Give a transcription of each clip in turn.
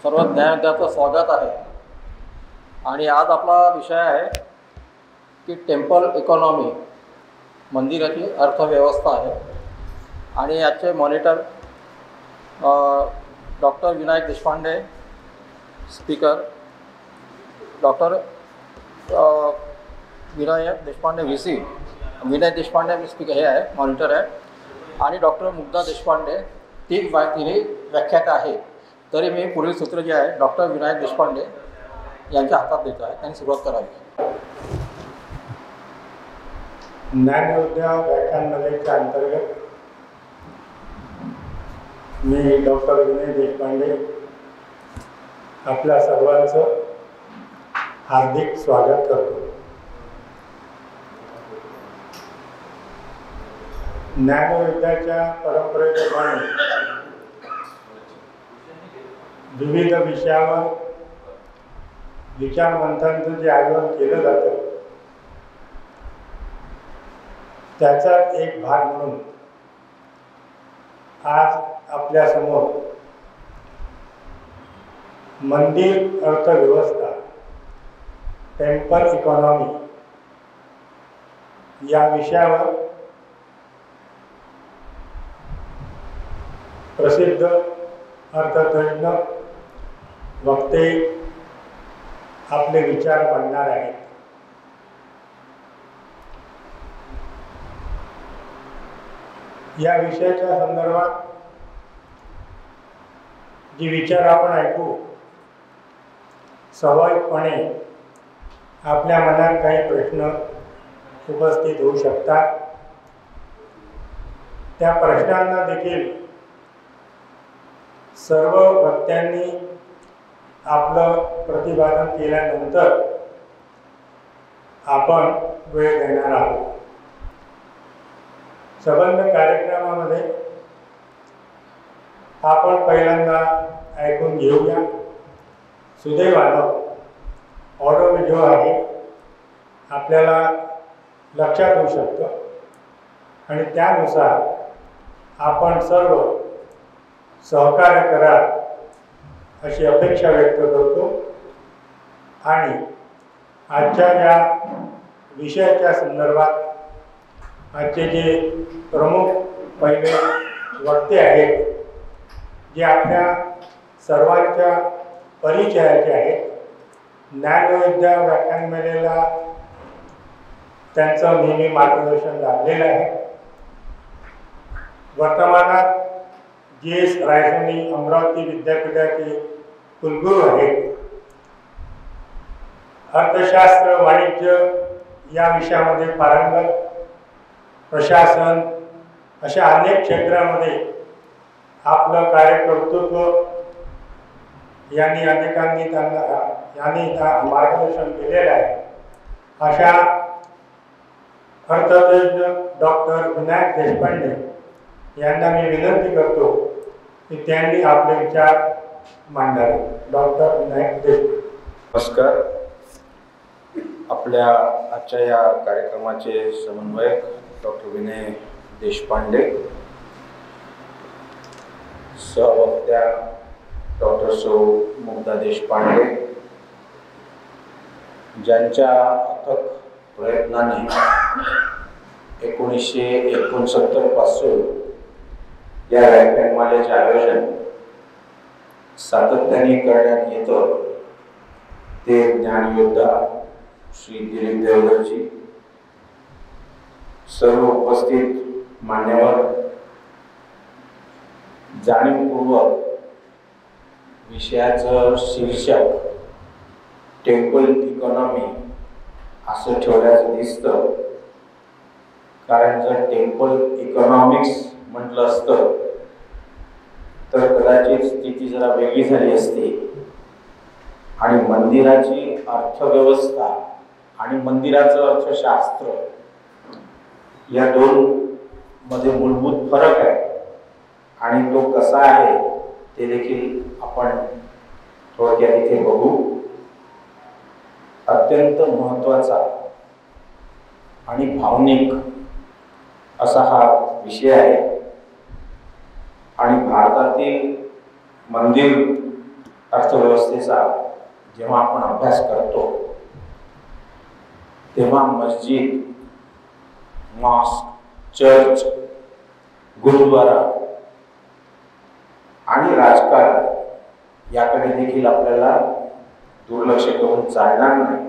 सर्व ज्ञानविद्यार्थ्यांचं स्वागत आहे। आणि आज आपला विषय आहे की टेम्पल इकॉनॉमी, मंदिराची अर्थव्यवस्था आहे। आणि याचे monitor doctor Vinayak Deshpande, speaker doctor Vinayak Deshpande VC, Vinay Deshpande speaker हे आहे, मॉनिटर आहे। आणि डॉक्टर मुग्धा देशपांडे तिन्ही व्याख्याता आहे। तरी मी पुढील सूत्र जे आहे डॉक्टर विनायक देशपांडे यांच्या हातात देतो आहे, त्यांनी सुरुवात करावी। ज्ञानविद्या व्याख्यानमालेच्या अंतर्गत मी डॉक्टर विनय देशपांडे आपल्या सर्वांचं हार्दिक स्वागत करतो। ज्ञानविद्याच्या परंपरेप्रमाणे विविध विषयावर विचारमंथनाचं जे आयोजन केलं जातं त्याचा एक भाग म्हणून आज आपल्यासमोर मंदिर अर्थव्यवस्था, टेम्पल इकॉनॉमी या विषयावर प्रसिद्ध अर्थतज्ञ वक्ते आपले विचार मांडणार आहेत। या विषयाच्या संदर्भात जे विचार आपण ऐकू, स्वाभाविकपणे आपल्या मनात काही प्रश्न उपस्थित होऊ शकतात। त्या प्रश्नांना देखील सर्व वक्त्यांनी आपलं प्रतिपादन केल्यानंतर आपण वेळ देणार आहोत। संबंध कार्यक्रमामध्ये आपण पहिल्यांदा ऐकून घेऊया। सुदैवानं ऑडिओ व्हिडिओ आहे, आपल्याला लक्षात येऊ शकतं आणि त्यानुसार आपण सर्व सहकार्य करा अशी अपेक्षा व्यक्त करतो। आणि आजच्या या विषयाच्या संदर्भात आजचे जे प्रमुख पहिले वक्ते आहेत, जे आपल्या सर्वांच्या परिचयाचे आहेत, ज्ञानविद्या व्याख्यानमालेला त्यांचं नेहमी मार्गदर्शन लाभलेलं आहे। वर्तमानात GS रायसोनी अमरावती विद्यापीठाचे कुलगुरू आहेत। अर्थशास्त्र, वाणिज्य या विषयामध्ये पारंगत, प्रशासन अशा अनेक क्षेत्रामध्ये आपलं कार्यकर्तृत्व यांनी मार्गदर्शन केलेलं आहे। अशा अर्थतज्ञ डॉक्टर विनायक देशपांडे यांना मी विनंती करतो की त्यांनी आपले विचार मांडावे। डॉक्टर विनायक देशपांडे। नमस्कार। आपल्या आजच्या या कार्यक्रमाचे समन्वयक डॉक्टर विनय देशपांडे, सहवक्त्या डॉक्टर सौ मुग्धा देशपांडे, ज्यांच्या अथक प्रयत्नाने 1969 पासून या व्याख्यानमालेचे आयोजन सातत्याने करण्यात येतं, ते ज्ञानयोद्धा श्री दिलीप देवधरजी, सर्व उपस्थित मान्यवर, जाणीवपूर्वक विषयाचं शीर्षक टेम्पल इकॉनॉमी असं ठेवल्याचं दिसतं। कारण जर टेम्पल इकॉनॉमिक्स म्हटलं असतं तर कदाचित स्थिती जरा वेगळी झाली असती आणि मंदिराची अर्थव्यवस्था आणि मंदिराचं अर्थशास्त्र या दोन मध्ये मूलभूत फरक आहे आणि तो कसा आहे ते देखील आपण थोडक्यात इथे बघू। अत्यंत महत्त्वाचा आणि भावनिक असा हा विषय आहे आणि भारतातील मंदिर अर्थव्यवस्थेचा जेव्हा आपण अभ्यास करतो तेव्हा मस्जिद, मॉस्क, चर्च, गुरुद्वारा आणि राजकारण याकडे देखील आपल्याला दुर्लक्ष करून चालणार नाही.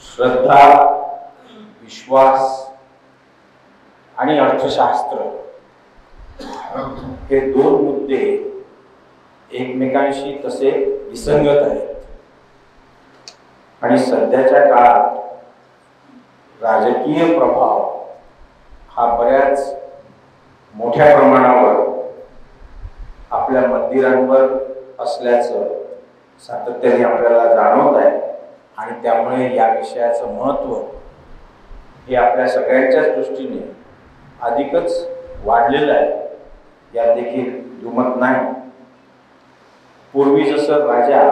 श्रद्धा, विश्वास आणि अर्थशास्त्र हे दोन मुद्दे एकमेकांशी तसे विसंगत आहेत आणि सध्याच्या काळात राजकीय प्रभाव हा बऱ्याच मोठ्या प्रमाणावर आपल्या मंदिरांवर असल्याचं सातत्याने आपल्याला जाणवत आहे आणि त्यामुळे या विषयाचं महत्त्व हे आपल्या सगळ्यांच्याच दृष्टीने अधिकच वाढलेलं आहे, यात देखील दुमत नाही. पूर्वी जसं राजा,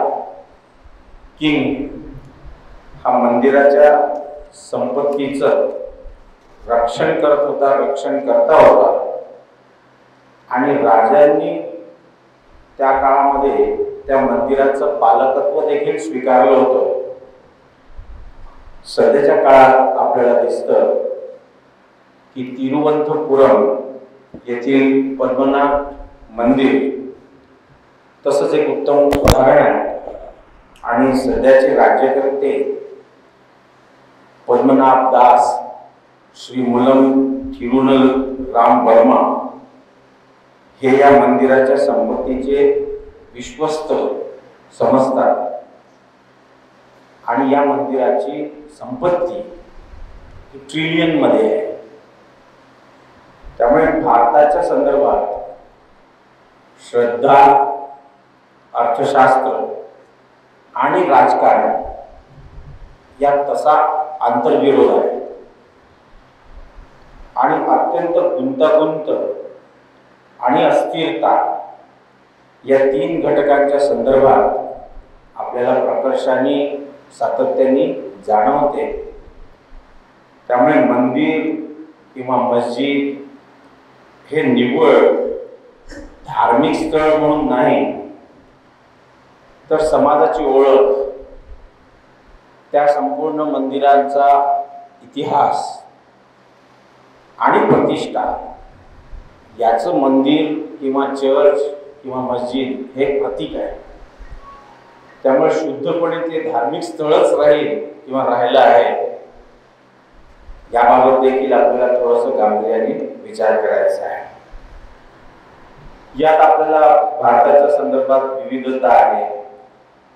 किंग हा मंदिराच्या संपत्तीचं रक्षण करत होता, रक्षणकर्ता होता आणि राजांनी त्या काळामध्ये त्या मंदिराचं पालकत्व देखील स्वीकारलं होतं. सध्याच्या काळात आपल्याला दिसतं की तिरुवनंतपुरम येथील पद्मनाभ मंदिर तसंच एक उत्तम उदाहरण आहे आणि सध्याचे राज्यकर्ते पद्मनाभ दास, श्री मुलम थिरुनल राम वर्मा हे या मंदिराच्या संपत्तीचे विश्वस्त समजतात आणि या मंदिराची संपत्ती ट्रिलियन मध्ये आहे. त्यामुळे भारताच्या संदर्भात श्रद्धा, अर्थशास्त्र आणि राजकारण यात तसा आंतरविरोध आहे आणि अत्यंत गुंतागुंत आणि अस्थिरता या तीन घटकांच्या संदर्भात आपल्याला प्रकर्षाने सातत्याने जाणवते. त्यामुळे मंदिर किंवा मस्जिद हे निव्वळ धार्मिक स्थळ म्हणून नाही तर समाजाची ओळख, त्या संपूर्ण मंदिरांचा इतिहास आणि प्रतिष्ठा याचं मंदिर किंवा चर्च किंवा मस्जिद हे प्रतीक आहे. त्यामुळे शुद्धपणे ते धार्मिक स्थळच राहील किंवा राहिलं आहे याबाबत देखील आपल्याला थोडंसं गांभीर्याने विचार करायचा आहे. यात आपल्याला भारताच्या संदर्भात विविधता आहे,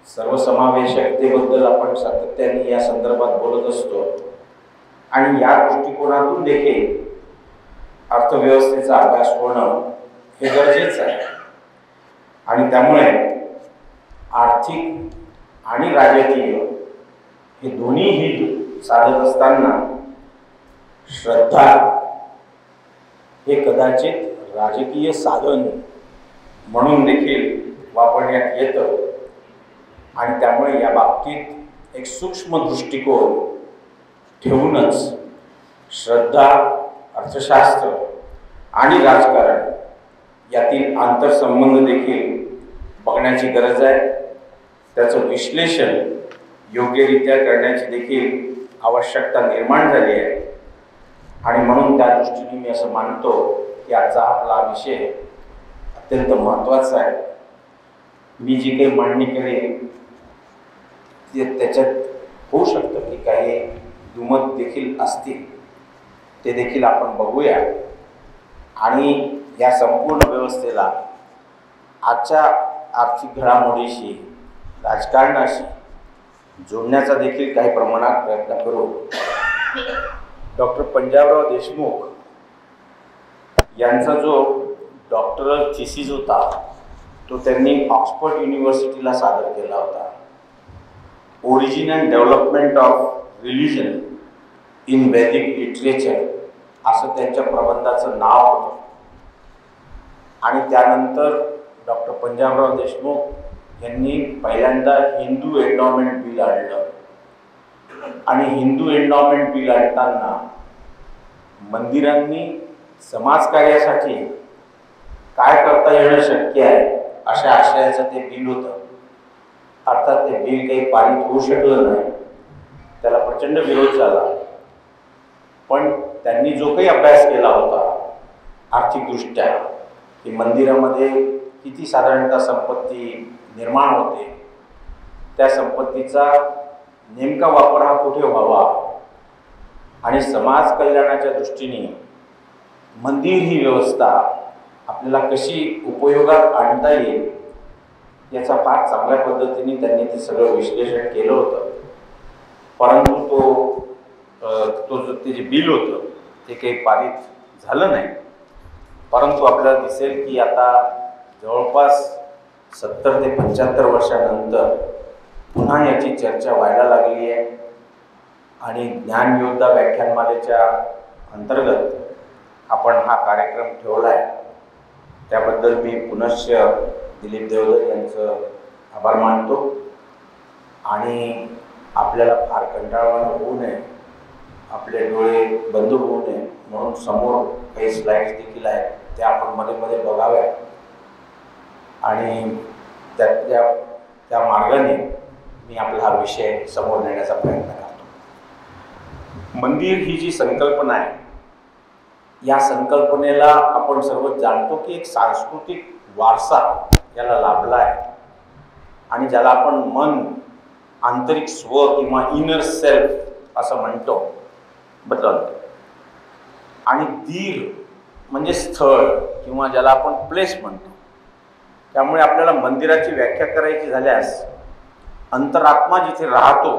सर्वसमावेशकतेबद्दल आपण सातत्याने या संदर्भात बोलत असतो आणि या दृष्टिकोनातून देखील अर्थव्यवस्थेचा अभ्यास होणं हे गरजेचं आहे आणि त्यामुळे आर्थिक आणि राजकीय हे दोन्हीही साधत असताना श्रद्धा हे कदाचित राजकीय साधन म्हणून देखील वापरण्यात येतं आणि त्यामुळे या बाबतीत एक सूक्ष्म दृष्टिकोन ठेवूनच श्रद्धा, अर्थशास्त्र आणि राजकारण यातील आंतरसंबंध देखील बघण्याची गरज आहे. त्याचं विश्लेषण योग्यरित्या करण्याची देखील आवश्यकता निर्माण झाली आहे आणि म्हणून त्या दृष्टीने मी असं मानतो की आजचा आपला विषय अत्यंत महत्त्वाचा आहे. मी जी काही मांडणी करेन त्याच्यात होऊ शकतं की काही दुमत देखील असतील, ते देखील आपण बघूया आणि या संपूर्ण व्यवस्थेला आजच्या आर्थिक घडामोडीशी, राजकारणाशी जोडण्याचा देखील काही प्रमाणात प्रयत्न करू. डॉक्टर पंजाबराव देशमुख यांचा जो डॉक्टरल थिसिस होता तो त्यांनी ऑक्सफर्ड युनिव्हर्सिटीला सादर केला होता. Origin and development of religion in वैदिक लिटरेचर असं त्यांच्या प्रबंधाचं नाव होतं आणि त्यानंतर डॉक्टर पंजाबराव देशमुख यांनी पहिल्यांदा हिंदू एंडॉमेंट बिल आणलं आणि हिंदू एंडॉमेंट बिल आणताना मंदिरांनी समाजकार्यासाठी काय करता येणं शक्य आहे अशा आशयाचं ते बिल होतं. अर्थात ते बिल काही पारित होऊ शकलं नाही, त्याला प्रचंड विरोध झाला. पण त्यांनी जो काही अभ्यास केला होता आर्थिकदृष्ट्या की मंदिरामध्ये किती साधारणतः संपत्ती निर्माण होते, त्या संपत्तीचा नेमका वापर हा कुठे व्हावा आणि समाज कल्याणाच्या दृष्टीने मंदिर ही व्यवस्था आपल्याला कशी उपयोगात आणता येईल याचा फार चांगल्या पद्धतीने त्यांनी ते सगळं विश्लेषण केलं होतं. परंतु ते जे बिल होतं ते काही पारित झालं नाही. परंतु आपल्याला दिसेल की आता जवळपास 70 ते 75 वर्षानंतर पुन्हा याची चर्चा व्हायला लागली आहे आणि ज्ञानयोद्धा व्याख्यानमालेच्या अंतर्गत आपण हा कार्यक्रम ठेवला आहे. त्याबद्दल मी पुनश्च दिलीप देवधर यांचं आभार मानतो. आणि आपल्याला फार कंटाळवाणं होऊ नये, आपले डोळे बंद होऊ नये म्हणून समोर काही स्लाइड्स देखील आहेत, त्या आपण मध्ये मध्ये बघाव्या आणि त्या मार्गाने मी आपला हा विषय समोर नेण्याचा प्रयत्न करतो. मंदिर ही जी संकल्पना आहे, या संकल्पनेला आपण सर्व जाणतो की एक सांस्कृतिक वारसा याला लाभला आहे आणि ज्याला आपण मन, आंतरिक स्व किंवा इनर सेल्फ असं म्हणतो बदल. आणि दीर म्हणजे स्थळ किंवा ज्याला आपण प्लेस म्हणतो. त्यामुळे आपल्याला मंदिराची व्याख्या करायची झाल्यास अंतरात्मा जिथे राहतो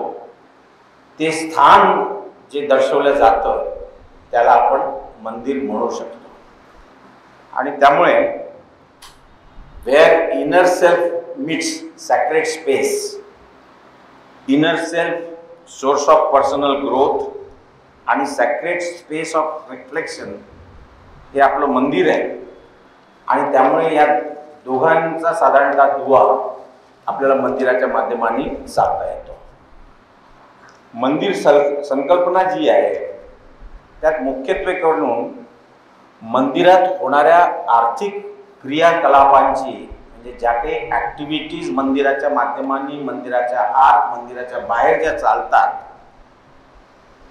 ते स्थान जे दर्शवलं जातं त्याला आपण मंदिर म्हणू शकतो. आणि त्यामुळे where inner self meets sacred space, inner self source of personal growth आणि सॅक्रेड स्पेस ऑफ रिफ्लेक्शन हे आपलं मंदिर आहे. आणि त्यामुळे या दोघांचा साधारणतः दुवा आपल्याला मंदिराच्या माध्यमाने साधता येतो. मंदिर संकल्पना जी आहे त्यात मुख्यत्वे करून मंदिरात होणाऱ्या आर्थिक क्रियाकलापांची, म्हणजे ज्या काही ॲक्टिव्हिटीज मंदिराच्या माध्यमाने मंदिराच्या आत मंदिराच्या बाहेर ज्या चालतात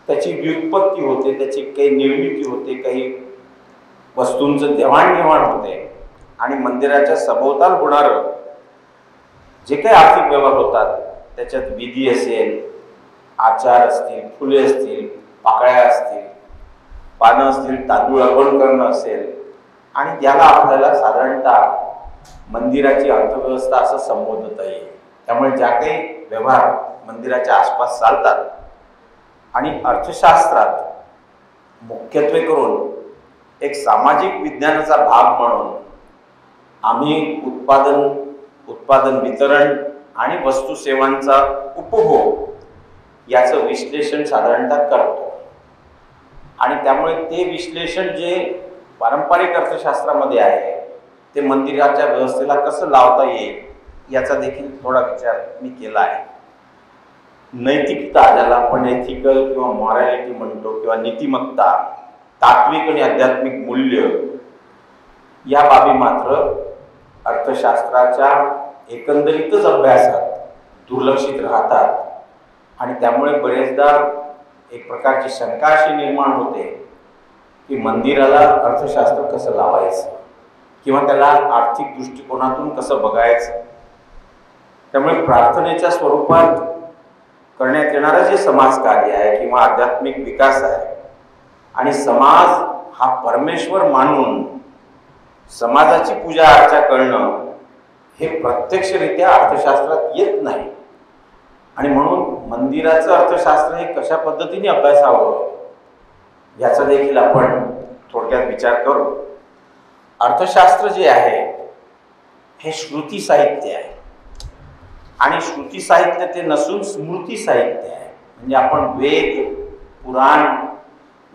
त्याची व्युत्पत्ती होते, त्याची काही निर्मिती होते, काही वस्तूंचं देवाणघेवाण होते आणि मंदिराच्या सभोवताल होणारं जे काही आर्थिक व्यवहार होतात त्याच्यात विधी असेल, आचार असतील, फुले असतील, पाकळ्या असतील, पानं असतील, तांदूळ अर्पण करणं असेल आणि याला आपल्याला साधारणतः मंदिराची अर्थव्यवस्था असं संबोधता येईल. त्यामुळे ज्या काही व्यवहार मंदिराच्या आसपास चालतात आणि अर्थशास्त्रात मुख्यत्वे करून एक सामाजिक विज्ञानाचा भाग म्हणून आम्ही उत्पादन वितरण आणि वस्तू सेवांचा उपभोग याचं विश्लेषण साधारणतः करतो. आणि त्यामुळे ते विश्लेषण जे पारंपरिक अर्थशास्त्रामध्ये आहे ते मंदिराच्या व्यवस्थेला कसं लावता येईल याचा देखील थोडा विचार मी केला आहे. नैतिकता, ज्याला आपण एथिकल किंवा मॉरॅलिटी म्हणतो, किंवा नीतिमत्ता, तात्विक आणि आध्यात्मिक मूल्य, या बाबी मात्र अर्थशास्त्राच्या एकंदरीतच अभ्यासात दुर्लक्षित राहतात. आणि त्यामुळे बरेचदा एक प्रकारची शंका अशी निर्माण होते की मंदिराला अर्थशास्त्र कसं लावायचं किंवा त्याला आर्थिक दृष्टिकोनातून कसं बघायचं. त्यामुळे प्रार्थनेच्या स्वरूपात करण्यात येणारं जे समाजकार्य आहे किंवा आध्यात्मिक विकास आहे आणि समाज हा परमेश्वर मानून समाजाची पूजा अर्चा करणं हे प्रत्यक्षरित्या अर्थशास्त्रात येत नाही. आणि म्हणून मंदिराचं अर्थशास्त्र हे कशा पद्धतीने अभ्यासावं याचा देखील आपण थोडक्यात विचार करू. अर्थशास्त्र जे आहे हे श्रुती साहित्य आहे आणि श्रुती साहित्य ते नसून स्मृती साहित्य आहे. म्हणजे आपण वेद, पुराण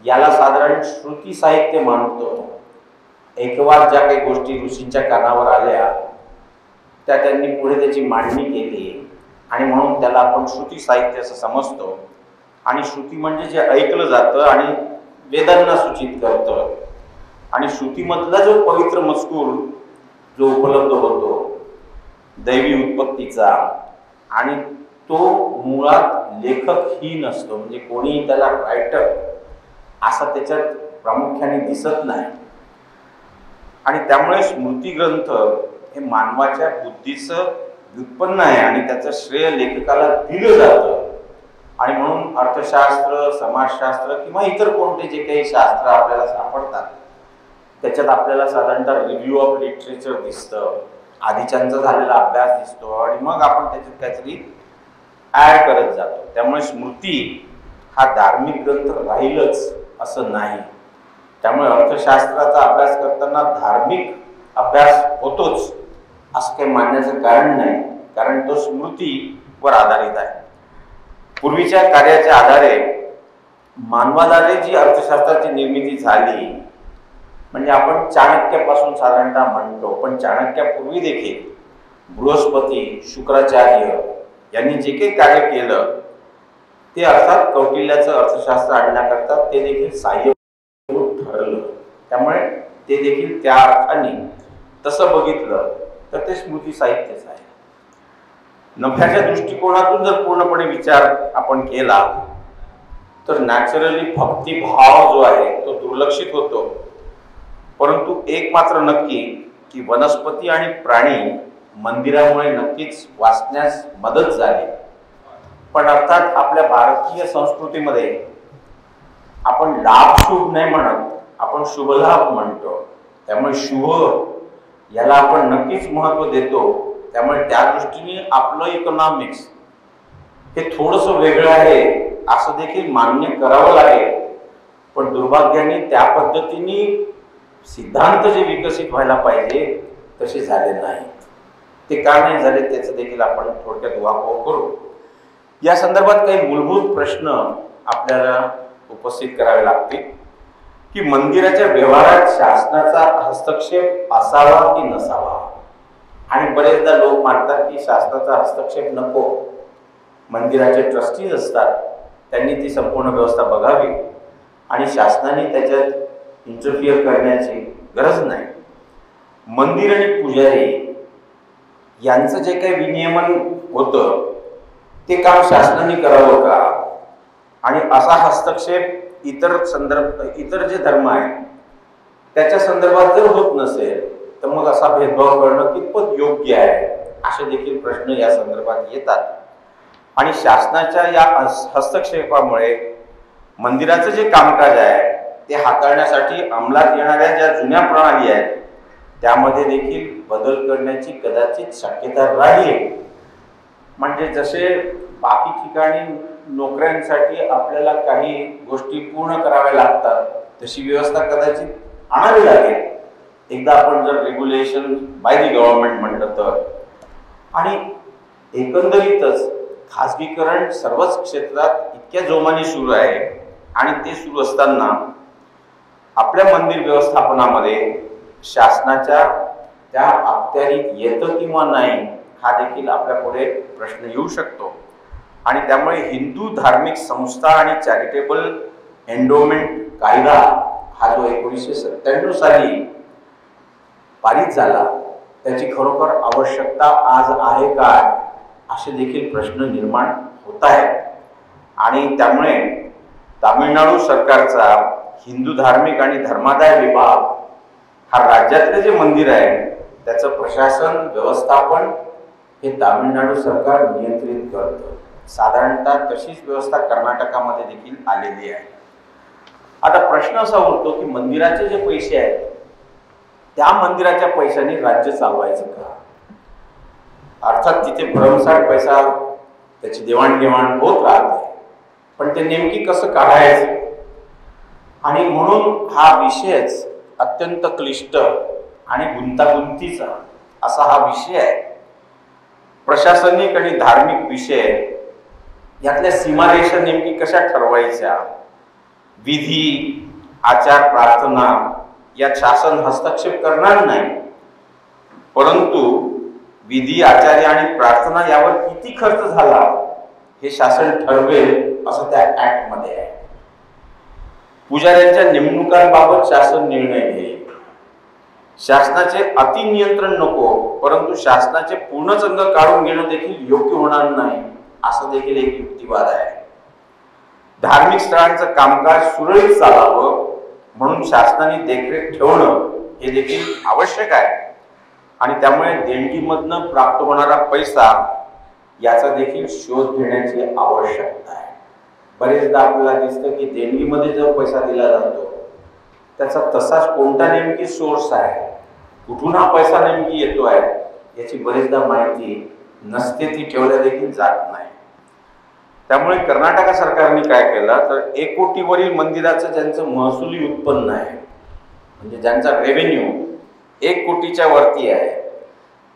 याला साधारण श्रुती साहित्य मानतो. एकवार ज्या काही गोष्टी ऋषींच्या कानावर आल्या त्या त्यांनी पुढे त्याची मांडणी केली आणि म्हणून त्याला आपण श्रुती साहित्य असं समजतो. आणि श्रुती म्हणजे जे ऐकलं जातं आणि वेदांना सूचित करतं. आणि श्रुतीमधला जो पवित्र मजकूर जो उपलब्ध होतो दैवी उत्पत्तीचा, आणि तो मुळात लेखकही नसतो, म्हणजे कोणी त्याला रायटर असं त्याच्यात प्रामुख्याने दिसत नाही. आणि त्यामुळे स्मृती ग्रंथ हे मानवाच्या बुद्धीचं व्युत्पन्न आहे आणि त्याचं श्रेय लेखकाला दिलं जातं. आणि म्हणून अर्थशास्त्र, समाजशास्त्र किंवा इतर कोणते जे काही शास्त्र आपल्याला सापडतात त्याच्यात आपल्याला साधारणतः रिव्ह्यू ऑफ लिटरेचर दिसतं, आधीच्यांचा झालेला अभ्यास दिसतो, आणि मग आपण त्याच्यात काहीतरी ॲड करत जातो. त्यामुळे स्मृती हा धार्मिक ग्रंथ राहीलच असं नाही. त्यामुळे अर्थशास्त्राचा अभ्यास करताना धार्मिक अभ्यास होतोच असं काही मानण्याचं कारण नाही, कारण तो स्मृतीवर आधारित आहे. पूर्वीच्या कार्याच्या आधारे मानवाद्वारे जी अर्थशास्त्राची निर्मिती झाली, म्हणजे आपण चाणक्यापासून साधारणतः म्हणतो, पण चाणक्यापूर्वी देखील बृहस्पती, शुक्राचार्य यांनी जे काही कार्य केलं ते अर्थात कौटिल्याचं अर्थशास्त्र आणण्याकरता ते देखील सहाय्य ठरलं. त्यामुळे ते देखील त्या अर्थाने तसं बघितलं तर ते स्मृती साहित्यच आहे. नफ्याच्या दृष्टिकोनातून जर पूर्णपणे विचार आपण केला तर नॅचरली भक्तिभाव जो आहे तो दुर्लक्षित होतो. परंतु एक मात्र नक्की की वनस्पती आणि प्राणी मंदिरामुळे नक्कीच वाचण्यास मदत झाली. पण अर्थात आपल्या भारतीय संस्कृतीमध्ये आपण लाभ शुभ नाही म्हणत, आपण शुभलाभ म्हणतो. त्यामुळे शुभ याला आपण नक्कीच महत्त्व देतो. त्यामुळे त्या दृष्टीने आपलं इकॉनॉमिक्स हे थोडंसं वेगळं आहे असं देखील मान्य करावं लागेल. पण दुर्भाग्याने त्या पद्धतीने सिद्धांत जे विकसित व्हायला पाहिजे तसे झाले नाही. ते का नाही झाले त्याचं देखील आपण थोडक्यात उहापोह करू. या संदर्भात काही मूलभूत प्रश्न आपल्याला उपस्थित करावे लागतील की मंदिराच्या व्यवहारात शासनाचा हस्तक्षेप असावा की नसावा. आणि बरेचदा लोक मानतात की शासनाचा हस्तक्षेप नको, मंदिराचे ट्रस्टीज असतात त्यांनी ती संपूर्ण व्यवस्था बघावी आणि शासनाने त्याच्यात इंटरफिअर करण्याची गरज नाही. मंदिर आणि पुजारी यांचं जे काही विनियमन होतं ते काम शासनाने करावं का, आणि असा हस्तक्षेप इतर जे धर्म आहे त्याच्या संदर्भात जर होत नसेल तर मग असा भेदभाव करणं कितपत योग्य आहे असे देखील प्रश्न या संदर्भात येतात. आणि शासनाच्या या हस्तक्षेपामुळे मंदिराचं जे कामकाज आहे ते हाताळण्यासाठी अंमलात येणाऱ्या ज्या जुन्या प्रणाली आहेत त्यामध्ये देखील बदल करण्याची कदाचित शक्यता राहील. म्हणजे जसे बाकी ठिकाणी नोकऱ्यांसाठी आपल्याला काही गोष्टी पूर्ण कराव्या लागतात तशी व्यवस्था कदाचित आणावी लागेल एकदा आपण जर रेग्युलेशन बाय द गव्हर्नमेंट म्हटलं तर. आणि एकंदरीतच खाजगीकरण सर्वच क्षेत्रात इतक्या जोमाने सुरू आहे आणि ते सुरू असताना आपल्या मंदिर व्यवस्थापनामध्ये शासनाच्या त्या अखत्यारीत येतं किंवा नाही हा देखील आपल्या पुढे प्रश्न येऊ शकतो. आणि त्यामुळे हिंदू धार्मिक संस्था आणि चॅरिटेबल एंडोमेंट कायदा हा जो 1997 साली पारित झाला त्याची खरोखर आवश्यकता आज आहे का असे देखील प्रश्न निर्माण होत आहेत. आणि त्यामुळे तामिळनाडू सरकारचा हिंदू धार्मिक आणि धर्मादाय विभाग हा राज्यातले जे मंदिर आहे त्याचं प्रशासन व्यवस्थापन हे तामिळनाडू सरकार नियंत्रित करतं. साधारणतः तशीच व्यवस्था कर्नाटकामध्ये देखील आलेली आहे. आता प्रश्न असा उरतो की मंदिराचे जे पैसे आहेत त्या मंदिराच्या पैशाने राज्य चालवायचं का. अर्थात तिथे भरमसाठ पैसा त्याची देवाणघेवाण होत राहते, पण ते नेमकी कसं काढायचं. आणि म्हणून हा विषयच अत्यंत क्लिष्ट आणि गुंतागुंतीचा असा हा विषय आहे. प्रशासनिक आणि धार्मिक विषय यातल्या सीमारेषा नेमकी कशा ठरवायच्या, विधी आचार प्रार्थना यात शासन हस्तक्षेप करणार नाही, परंतु विधी आचार्य आणि प्रार्थना यावर किती खर्च झाला हे शासन ठरवेल असं त्या ऍक्ट मध्ये आहे. पुजाऱ्यांच्या नेमणुकांबाबत शासन निर्णय घेईल. शासनाचे अतिनियंत्रण नको, परंतु शासनाचे पूर्णच अंग काढून घेणं देखील योग्य होणार नाही, असं देखील एक युक्तिवाद आहे. धार्मिक स्थळांचं कामकाज सुरळीत चालावं म्हणून शासनाने देखरेख ठेवणं हे देखील आवश्यक आहे. आणि त्यामुळे देणगीमधनं प्राप्त होणारा पैसा याचा देखील शोध घेण्याची आवश्यकता आहे. बरेचदा आपल्याला दिसतं की देणगीमध्ये जो पैसा दिला जातो त्याचा तसाच कोणता नेमकी सोर्स आहे, कुठून हा पैसा नेमकी येतो आहे याची बरेचदा माहिती नसते, ती ठेवल्या देखील जात नाही. त्यामुळे कर्नाटक सरकारने काय केलं तर 1 कोटीवरील मंदिराचं ज्यांचं महसुली उत्पन्न आहे, म्हणजे ज्यांचा रेव्हेन्यू 1 कोटीच्या वरती आहे,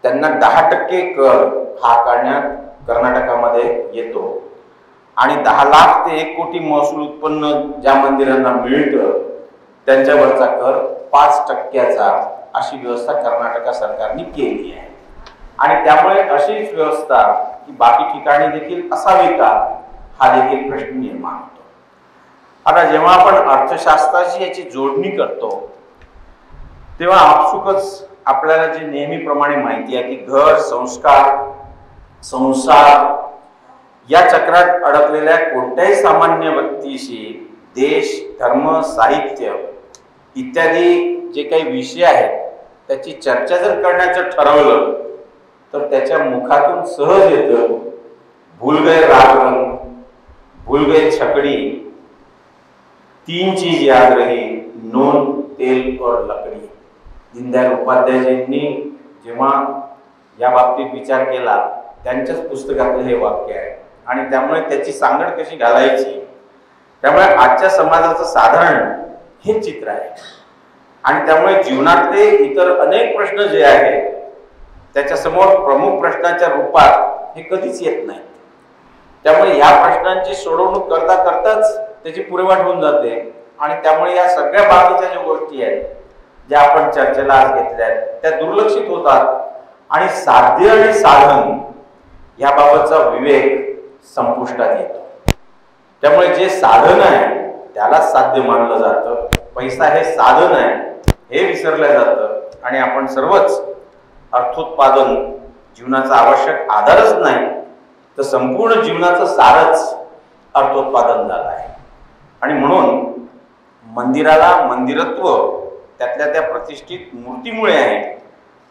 त्यांना 10% कर हा आकारण्यात कर्नाटकामध्ये येतो. आणि 10 लाख ते 1 कोटी महसूल उत्पन्न ज्या मंदिरांना मिळतं त्यांच्यावरचा कर 5%चा अशी व्यवस्था कर्नाटक सरकारने केली आहे. आणि त्यामुळे अशीच व्यवस्था की बाकी ठिकाणी देखील असावी का, हा देखील प्रश्न निर्माण होतो. आता जेव्हा आपण अर्थशास्त्राची याची जोडणी करतो तेव्हा आपसुकच आपल्याला जे नेहमीप्रमाणे माहिती आहे की घर, संस्कार, संसार या चक्रात अडकलेल्या कोणत्याही सामान्य व्यक्तीशी देश, धर्म, साहित्य इत्यादी जे काही विषय आहेत त्याची चर्चा जर करण्याचं ठरवलं तर त्याच्या मुखातून सहज येतं भूल गए राग रंग, भूल गए छकड़ी, 3 चीज याद रही, नून, तेल और लकड़ी. दीनदयाल उपाध्यायजींनी जेव्हा या बाबतीत विचार केला त्यांच्याच पुस्तकातलं हे वाक्य आहे. आणि त्यामुळे त्याची सांगड कशी घालायची, त्यामुळे आजच्या समाजाचं साधारण हे चित्र आहे. आणि त्यामुळे जीवनातले इतर अनेक प्रश्न जे आहेत त्याच्यासमोर प्रमुख प्रश्नाच्या रूपात हे कधीच येत नाही. त्यामुळे या प्रश्नांची सोडवणूक करता करताच त्याची पुरेवाट होऊन जाते. आणि त्यामुळे या सगळ्या बाकीच्या ज्या गोष्टी आहेत ज्या आपण चर्चेला आज घेतल्या आहेत त्या दुर्लक्षित होतात आणि साध्य आणि साधन याबाबतचा विवेक संपुष्टात येतो. त्यामुळे जे साधन आहे त्यालाच साध्य मानलं जातं, पैसा हे साधन आहे हे विसरलं जातं. आणि आपण सर्वच अर्थोत्पादन जीवनाचा आवश्यक आधारच नाही तर संपूर्ण जीवनाचं सारच अर्थोत्पादन झालं आहे. आणि म्हणून मंदिराला मंदिरत्व त्यातल्या त्या प्रतिष्ठित मूर्तीमुळे आहे.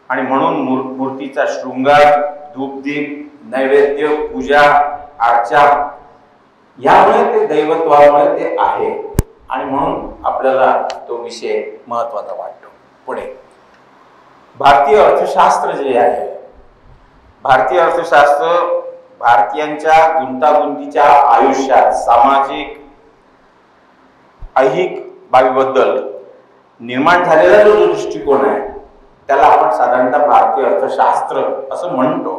आणि म्हणून मूर्तीचा शृंगार, धूपदीप, नैवेद्य, पूजा, अर्चा यामुळे ते दैवत्वामुळे ते आहे. आणि म्हणून आपल्याला तो विषय महत्वाचा वाटतो. पुढे भारतीय अर्थशास्त्र जे आहे, भारतीय अर्थशास्त्र भारतीयांच्या गुंतागुंतीच्या आयुष्यात सामाजिक ऐहिक बाबीबद्दल निर्माण झालेला जो दृष्टिकोन आहे त्याला आपण साधारणतः भारतीय अर्थशास्त्र असं म्हणतो.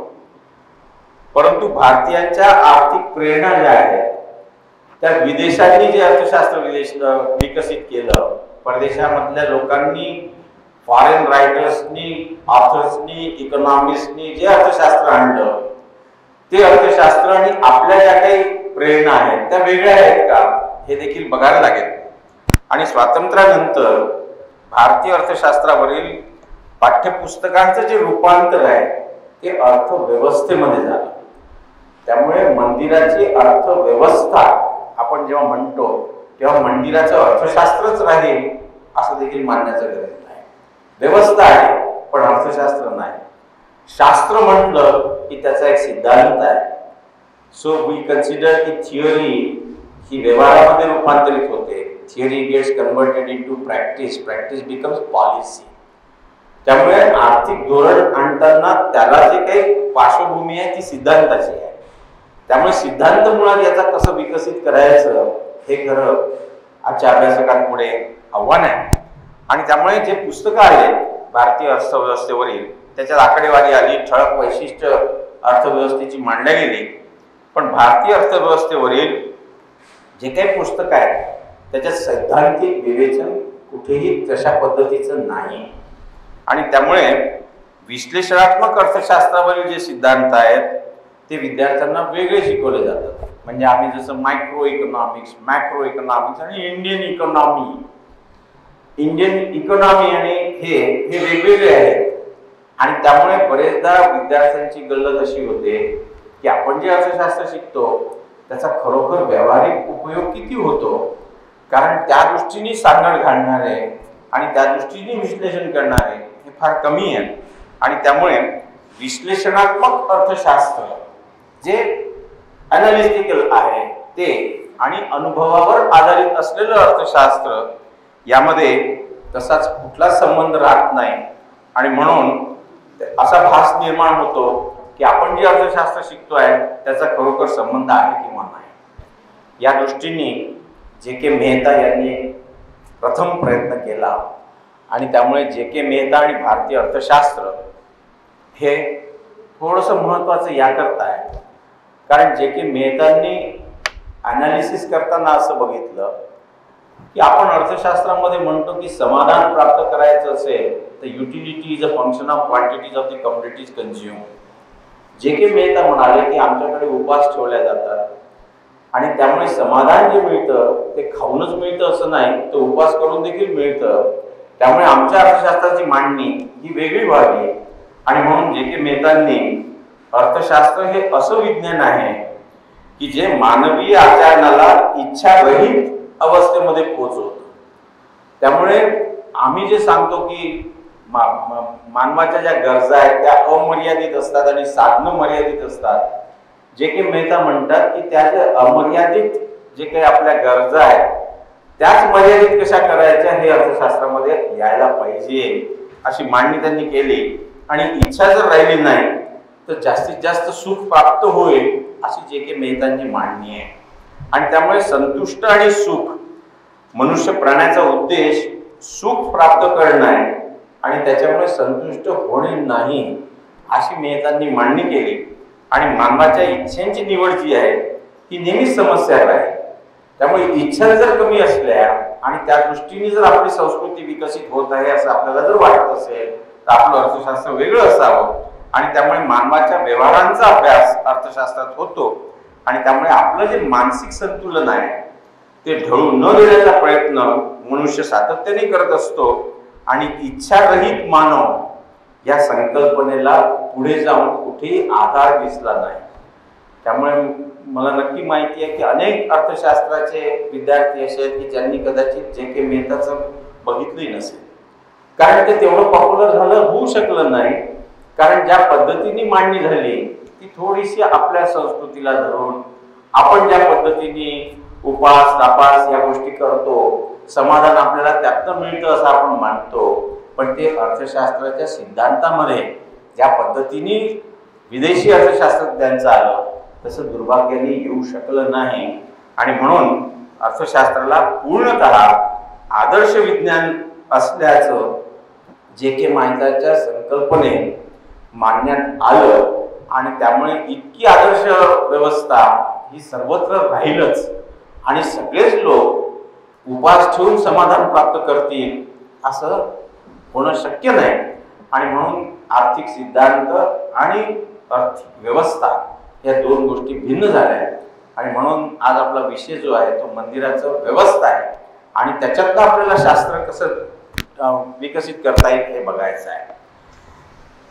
परंतु भारतीयांच्या आर्थिक प्रेरणा ज्या आहेत त्या विदेशांनी जे अर्थशास्त्र विकसित केलं, परदेशामधल्या लोकांनी, फॉरेन रायटर्सनी, ऑथर्सनी, इकॉनॉमिस्टनी जे अर्थशास्त्र आणलं ते अर्थशास्त्र आणि आपल्या ज्या काही प्रेरणा आहेत त्या वेगळ्या आहेत का हे देखील बघायला लागेल. आणि स्वातंत्र्यानंतर भारतीय अर्थशास्त्रावरील पाठ्यपुस्तकांचं जे रूपांतर आहे ते अर्थव्यवस्थेमध्ये झालं. त्यामुळे मंदिराची अर्थव्यवस्था आपण जेव्हा म्हणतो तेव्हा मंदिराचं अर्थशास्त्रच राहील असं देखील मानण्याचं गरज नाही. व्यवस्था आहे पण अर्थशास्त्र नाही. शास्त्र म्हटलं की त्याचा एक सिद्धांत आहे. सो वी कन्सिडर की थिअरी ही व्यवहारामध्ये रूपांतरित होते. Theory gets converted into practice, practice becomes policy. त्यामुळे आर्थिक धोरण आणताना त्याला जे काही पार्श्वभूमी आहे ती सिद्धांताची आहे. त्यामुळे सिद्धांत मुळात याचा कसं विकसित करायचं हे खरं आजच्या अभ्यासकांपुढे आव्हान आहे. आणि त्यामुळे जे पुस्तकं आहेत भारतीय अर्थव्यवस्थेवरील त्याच्यात आकडेवारी आली, ठळक वैशिष्ट्य अर्थव्यवस्थेची मांडल्या गेली. पण भारतीय अर्थव्यवस्थेवरील जे काही पुस्तक आहेत त्याच्यात सैद्धांतिक विवेचन कुठेही तशा पद्धतीचं नाही. आणि त्यामुळे विश्लेषणात्मक अर्थशास्त्रावरील जे सिद्धांत आहेत ते विद्यार्थ्यांना वेगळे शिकवले जातात. म्हणजे आम्ही जसं मायक्रो इकॉनॉमिक्स, मॅक्रो इकॉनॉमिक्स आणि इंडियन इकॉनॉमी आणि हे वेगवेगळे आहेत आणि त्यामुळे बरेचदा विद्यार्थ्यांची गल्लत अशी होते की आपण जे अर्थशास्त्र शिकतो त्याचा खरोखर व्यावहारिक उपयोग किती होतो, कारण त्या दृष्टीने सांगड घालणारे आणि त्या दृष्टीने विश्लेषण करणारे हे फार कमी आहेत आणि त्यामुळे विश्लेषणात्मक अर्थशास्त्र जे अनालिटिकल आहे ते आणि अनुभवावर आधारित असलेलं अर्थशास्त्र यामध्ये तसाच कुठलाच संबंध राहत नाही आणि म्हणून असा भास निर्माण होतो की आपण जे अर्थशास्त्र शिकतोय त्याचा खरोखर संबंध आहे किंवा नाही। या दृष्टीने जे.के. मेहता यांनी प्रथम प्रयत्न केला आणि त्यामुळे जे.के. मेहता आणि भारतीय अर्थशास्त्र हे थोडंसं महत्त्वाचं याकरता आहे कारण जे.के. मेहतांनी अनालिसिस करताना असं बघितलं की आपण अर्थशास्त्रामध्ये म्हणतो की समाधान प्राप्त करायचं असेल तर utility is a function of quantities of the commodities consume. JK. Mehta म्हणाले की आमच्याकडे उपास ठेवल्या जातात आणि त्यामुळे समाधान जे मिळतं ते खाऊनच मिळतं असं नाही, तर उपास करून देखील मिळतं। त्यामुळे आमच्या अर्थशास्त्राची मांडणी ही वेगळी व्हावी आणि म्हणून जे.के. मेहतांनी अर्थशास्त्र हे असं विज्ञान आहे की जे मानवीय आचरणाला इच्छारहित अवस्थेमध्ये पोहोचवतं। त्यामुळे आम्ही जे सांगतो की मानवाच्या ज्या गरजा आहेत त्या अमर्यादित असतात आणि साधनं मर्यादित असतात, जे.के. मेहता म्हणतात की त्या ज्या अमर्यादित जे काही आपल्या गरजा आहेत त्याच मर्यादित कशा करायच्या हे अर्थशास्त्रामध्ये यायला पाहिजे अशी मांडणी त्यांनी केली आणि इच्छा जर राहिली नाही तर जास्तीत जास्त सुख प्राप्त होईल अशी जे.के. मेहतांची मांडणी आहे आणि त्यामुळे संतुष्ट आणि सुख मनुष्य प्राण्याचा उद्देश सुख प्राप्त करणं आहे आणि त्याच्यामुळे संतुष्ट होणे नाही अशी मेहतांनी मांडणी केली आणि मानवाच्या इच्छांची निवड जी आहे ही नेहमीच समस्या आहे। त्यामुळे इच्छा जर कमी असल्या आणि त्या दृष्टीने जर आपली संस्कृती विकसित होत आहे असं आपल्याला जर वाटत असेल तर आपलं अर्थशास्त्र वेगळं असावं आणि त्यामुळे मानवाच्या व्यवहारांचा अभ्यास अर्थशास्त्रात होतो आणि त्यामुळे आपलं जे मानसिक संतुलन आहे ते ढळू न देण्याचा प्रयत्न मनुष्य सातत्याने करत असतो आणि इच्छारहित मानव या संकल्पनेला पुढे जाऊन कुठेही आधार दिसला नाही। त्यामुळे मला नक्की माहिती आहे की अनेक अर्थशास्त्राचे विद्यार्थी असे आहेत की ज्यांनी कदाचित जे.के. मेहताचं बघितलंही नसेल, कारण ते तेवढं पॉप्युलर होऊ शकलं नाही, कारण ज्या पद्धतीने मांडणी झाली ती थोडीशी आपल्या संस्कृतीला धरून आपण ज्या पद्धतीने उपास तापास या गोष्टी करतो समाधान आपल्याला त्यातनं मिळतं असं आपण मानतो, पण ते अर्थशास्त्राच्या सिद्धांतामध्ये ज्या पद्धतीने विदेशी अर्थशास्त्रज्ञांचं आलं तसं दुर्भाग्याने येऊ शकलं नाही आणि म्हणून अर्थशास्त्राला पूर्णतः आदर्श विज्ञान असल्याचं जे.के. मेहताच्या संकल्पने मांडण्यात आलं आणि त्यामुळे इतकी आदर्श व्यवस्था ही सर्वत्र राहीलच आणि सगळेच लोक उपास ठेवून समाधान प्राप्त करतील असं होणं शक्य नाही आणि म्हणून आर्थिक सिद्धांत आणि आर्थिक व्यवस्था या दोन गोष्टी भिन्न झाल्या आहेत आणि म्हणून आज आपला विषय जो आहे तो मंदिराचं व्यवस्था आहे आणि त्याच्यातनं आपल्याला शास्त्र कसं विकसित करता येईल हे बघायचं आहे।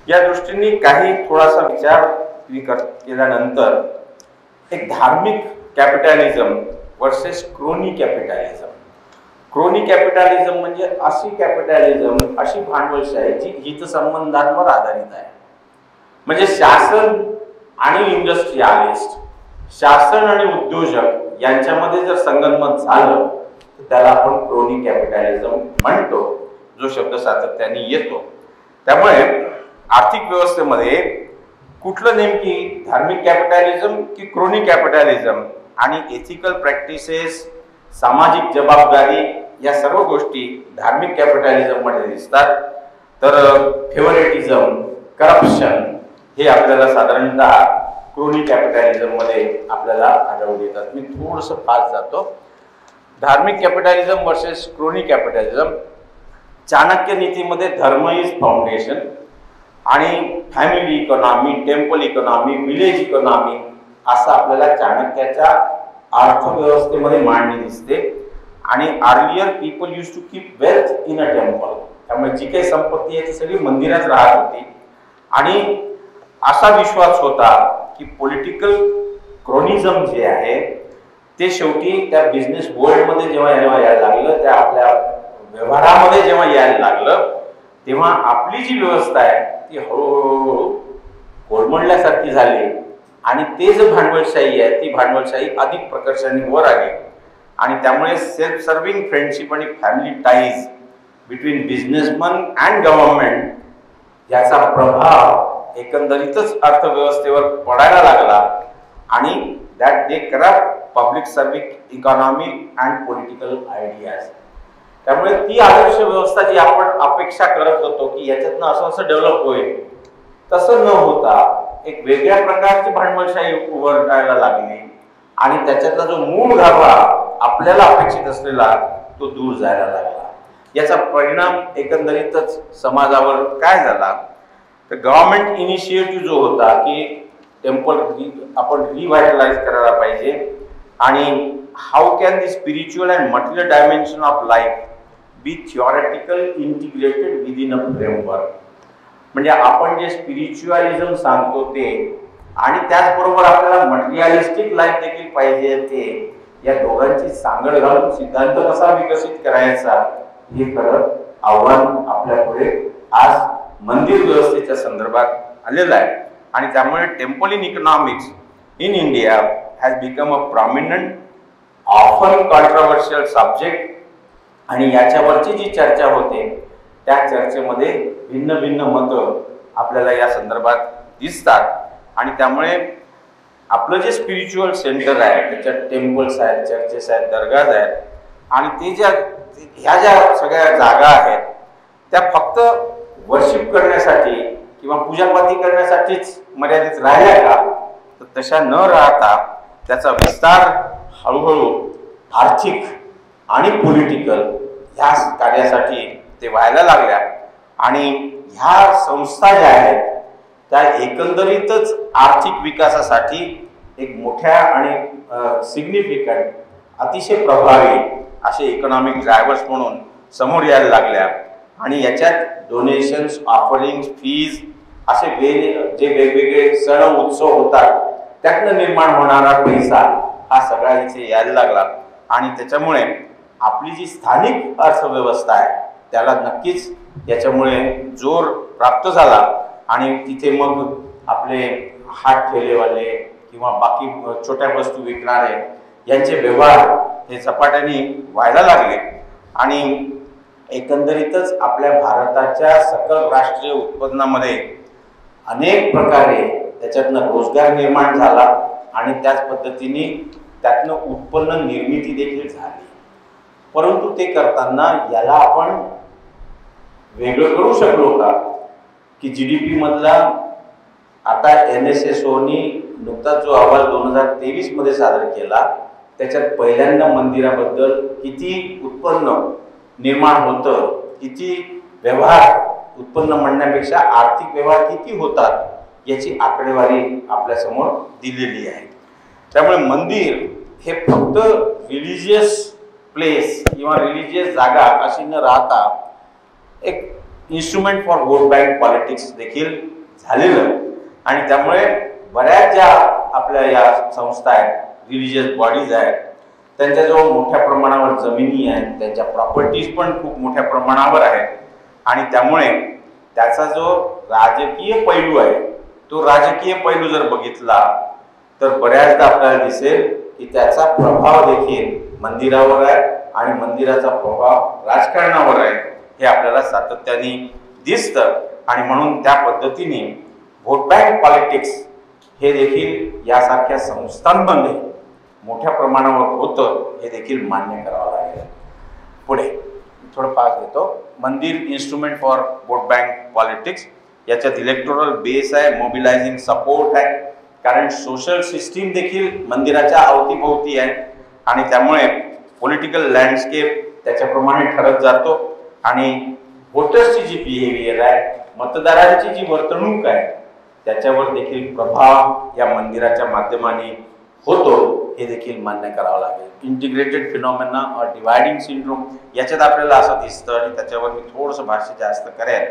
या दृष्टीने काही थोडासा विचार केल्यानंतर एक धार्मिक capitalism versus crony capitalism. Crony capitalism म्हणजे अशी कॅपिटॅलिझम अशी भांडवलशाही जी हितसंबंधांवर आधारित आहे, म्हणजे शासन आणि इंडस्ट्रियलिस्ट शासन आणि उद्योजक यांच्यामध्ये जर संगनमत झालं तर त्याला आपण क्रोनी कॅपिटॅलिझम म्हणतो, जो शब्द सातत्याने येतो। त्यामुळे आर्थिक व्यवस्थेमध्ये कुठलं नेमकी धार्मिक कॅपिटॅलिझम की क्रोनी कॅपिटॅलिझम आणि एथिकल प्रॅक्टिसेस सामाजिक जबाबदारी या सर्व गोष्टी धार्मिक कॅपिटॅलिझम मध्ये दिसतात, तर फेवरेटिझम करप्शन हे आपल्याला साधारणतः क्रोनी कॅपिटॅलिझम मध्ये आपल्याला आढळून येतात। मी थोडंसं फास्ट जातो। धार्मिक capitalism versus crony capitalism. Chanakya नीतीमध्ये धर्म इज फाउंडेशन आणि family economy, temple economy, village economy असं आपल्याला चाणक्याच्या अर्थव्यवस्थेमध्ये मांडणी दिसते आणि earlier people use to keep wealth in a temple त्यामुळे जी काही संपत्ती आहे ती सगळी मंदिरात राहत होती आणि असा विश्वास होता की पॉलिटिकल क्रोनिझम जे आहे ते शेवटी त्या बिझनेस वर्ल्डमध्ये जेव्हा यायला लागलं, त्या आपल्या व्यवहारामध्ये जेव्हा यायला लागलं, तेव्हा आपली जी व्यवस्था आहे ती हळूहळू कोलमडल्यासारखी झाली आणि ते जे भांडवलशाही आहे ती भांडवलशाही अधिक प्रकर्षाने वर आली आणि त्यामुळे सेल्फ सर्व्हिंग फ्रेंडशिप आणि family ties between businessman and government याचा प्रभाव एकंदरीतच अर्थव्यवस्थेवर पडायला लागला आणि that they corrupt public service economy and political ideas. त्यामुळे ती आदर्श व्यवस्था जी आपण अपेक्षा करत होतो की याच्यातनं असं असं डेव्हलप होईल, तसं न होता एक वेगळ्या प्रकारची भांडवलशाही उभारायला लागली आणि त्याच्यातला जो मूळ गाभा आपल्याला अपेक्षित असलेला तो दूर जायला लागला. याचा परिणाम एकंदरीतच समाजावर काय झाला तर गव्हर्नमेंट इनिशिएटिव्ह जो होता की टेम्पल आपण रिव्हायटलाइज करायला पाहिजे आणि how can the spiritual and material dimension of life be theoretical integrated within a framework. म्हणजे आपण जे स्पिरिच्युअलिझम सांगतो ते आणि त्याचबरोबर आपल्याला मटेरियलिस्टिक लाईफ देखील पाहिजे ते, या दोघांची सांगड घालून सिद्धांत कसा विकसित करायचा हे खरं आव्हान आपल्या पुढे आज मंदिर व्यवस्थेच्या संदर्भात आलेलं आहे. आणि त्यामुळे temple in economics in India has become a prominent often controversial subject आणि याच्यावरची जी चर्चा होते त्या चर्चेमध्ये भिन्न भिन्न मतं आपल्याला या संदर्भात दिसतात आणि त्यामुळे आपलं जे स्पिरिच्युअल सेंटर आहे त्याच्यात टेम्पल्स आहेत, चर्चेस आहेत, दर्गाज आहेत आणि ह्या ज्या सगळ्या जागा आहेत त्या फक्त वर्शिप करण्यासाठी किंवा पूजापाती करण्यासाठीच मर्यादित राहिल्या का, तर तशा न राहता त्याचा विस्तार हळूहळू आर्थिक आणि पॉलिटिकल ह्या कार्यासाठी ते व्हायला लागल्या आणि ह्या संस्था ज्या आहेत त्या एकंदरीतच आर्थिक विकासासाठी एक मोठ्या आणि सिग्निफिकंट अतिशय प्रभावी असे इकॉनॉमिक ड्रायव्हर्स म्हणून समोर यायला लागल्या आणि याच्यात डोनेशन्स, ऑफरिंग्स, फीज असे जे वेगवेगळे सण उत्सव होतात त्यातनं निर्माण होणारा पैसा हा सगळा इथे यायला लागला आणि त्याच्यामुळे आपली जी स्थानिक अर्थव्यवस्था आहे त्याला नक्कीच याच्यामुळे जोर प्राप्त झाला आणि तिथे मग आपले हात ठेलेवाले किंवा बाकी छोट्या वस्तू विकणारे यांचे व्यवहार हे झपाट्याने व्हायला लागले आणि एकंदरीतच आपल्या भारताच्या सकल राष्ट्रीय उत्पन्नामध्ये अनेक प्रकारे त्याच्यातनं रोजगार निर्माण झाला आणि त्याच पद्धतीने त्यातनं उत्पन्न निर्मिती देखील झाली. परंतु ते करताना याला आपण वेगळं करू शकलो का की GDP मधला आता NSSOनी नुकताच जो अहवाल 2023 मध्ये सादर केला त्याच्यात पहिल्यांदा मंदिराबद्दल किती उत्पन्न निर्माण होतं, किती व्यवहार उत्पन्न म्हणण्यापेक्षा आर्थिक व्यवहार किती होतात याची आकडेवारी आपल्यासमोर दिलेली आहे. त्यामुळे मंदिर हे फक्त रिलिजियस प्लेस किंवा रिलिजियस जागा अशी न राहता एक instrument for vote bank politics देखील झालेलं आणि त्यामुळे बऱ्याच ज्या आपल्या या संस्था आहेत, रिलिजियस बॉडीज आहेत, त्यांच्याजवळ मोठ्या प्रमाणावर जमिनी आहेत, त्यांच्या प्रॉपर्टीज पण खूप मोठ्या प्रमाणावर आहेत आणि त्यामुळे त्याचा जो राजकीय पैलू आहे तो राजकीय पैलू जर बघितला तर बऱ्याचदा आपल्याला दिसेल की त्याचा प्रभाव देखील मंदिरावर आहे आणि मंदिराचा प्रभाव राजकारणावर आहे हे आपल्याला सातत्याने दिसतं आणि म्हणून त्या पद्धतीने व्होट बँक पॉलिटिक्स हे देखील यासारख्या संस्थांमध्ये मोठ्या प्रमाणावर होतं हे देखील मान्य करावं लागेल. पुढे थोडं पास घेतो. मंदिर instrument for vote bank politics याच्यात इलेक्टोरल बेस आहे, मोबिलायझिंग सपोर्ट आहे, कारण सोशल सिस्टीम देखील मंदिराच्या अवतीभोवती आहे आणि त्यामुळे पॉलिटिकल लँडस्केप त्याच्याप्रमाणे ठरत जातो आणि वोटर्सची जी बिहेवियर आहे, मतदारांची जी वर्तणूक आहे त्याच्यावर देखील प्रभाव या मंदिराच्या माध्यमाने होतो हे देखील मान्य करावं लागेल. इंटिग्रेटेड फिनॉमिना और डिवायडिंग सिंड्रोम याच्यात आपल्याला असं दिसतं आणि त्याच्यावर मी थोडंसं भाष्य जास्त करेन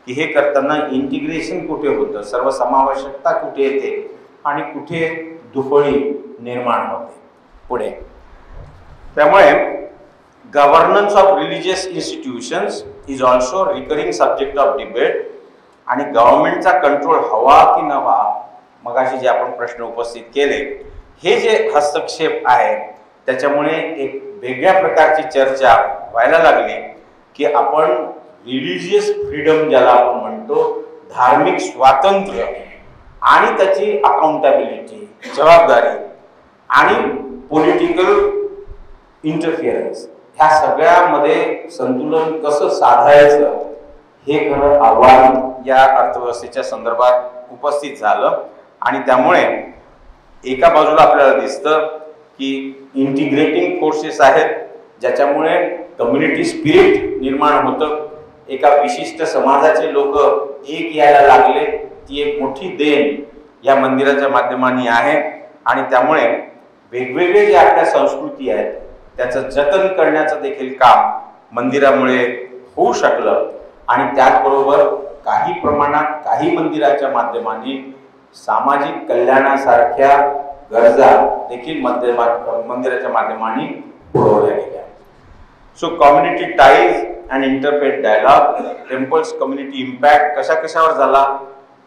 की हे करताना इंटिग्रेशन कुठे होतं, सर्वसमावेशकता कुठे येते आणि कुठे दुफळी निर्माण होते पुढे. त्यामुळे governance of religious institutions is also recurring subject of debate. आणि गव्हर्नमेंटचा कंट्रोल हवा की नवा, मगाशी जे आपण प्रश्न उपस्थित केले, हे जे हस्तक्षेप आहे त्याच्यामुळे एक वेगळ्या प्रकारची चर्चा व्हायला लागली की आपण रिलिजियस फ्रीडम ज्याला आपण म्हणतो, धार्मिक स्वातंत्र्य आणि त्याची अकाउंटेबिलिटी, जबाबदारी आणि पॉलिटिकल इंटरफिअरन्स, ह्या सगळ्यामध्ये संतुलन कसं साधायचं हे खरं आव्हान या अर्थव्यवस्थेच्या संदर्भात उपस्थित झालं. आणि त्यामुळे एका बाजूला आपल्याला दिसतं की इंटिग्रेटिंग फोर्सेस आहेत ज्याच्यामुळे कम्युनिटी स्पिरिट निर्माण होतं. एका विशिष्ट समाजाचे लोक एक यायला लागले, ती एक मोठी देण या मंदिराच्या माध्यमाने आहे. आणि त्यामुळे वेगवेगळे जे आपल्या संस्कृती आहेत त्याचं जतन करण्याचं देखील काम मंदिरामुळे होऊ शकलं. आणि त्याचबरोबर काही प्रमाणात काही मंदिराच्या माध्यमाने सामाजिक कल्याणासारख्या गरजा देखील मंदिराच्या माध्यमाने पुरवल्या गेल्या. So community ties and interfaith dialogue, temples community impact कशावर झाला.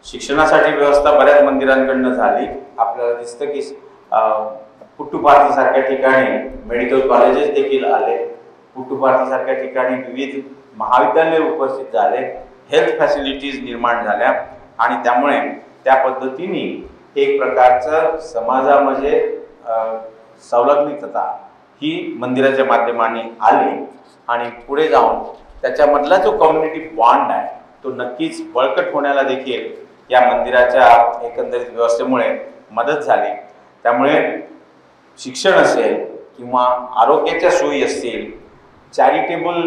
शिक्षणासाठी व्यवस्था बऱ्याच मंदिरांकडनं झाली. आपल्याला दिसतं की पुट्टुपार्थीसारख्या ठिकाणी मेडिकल कॉलेजेस देखील आले, पुट्टुपार्थीसारख्या ठिकाणी विविध महाविद्यालय उपस्थित झाले, हेल्थ फॅसिलिटीज निर्माण झाल्या. आणि त्यामुळे त्या पद्धतीने एक प्रकारचं समाजामध्ये संलग्नितता ही मंदिराच्या माध्यमाने आली. आणि पुढे जाऊन त्याच्यामधला जो कम्युनिटी बॉन्ड आहे तो नक्कीच बळकट होण्याला देखील या मंदिराच्या एकंदरीत व्यवस्थेमुळे मदत झाली. त्यामुळे शिक्षण असेल किंवा आरोग्याच्या सोयी असतील, चॅरिटेबल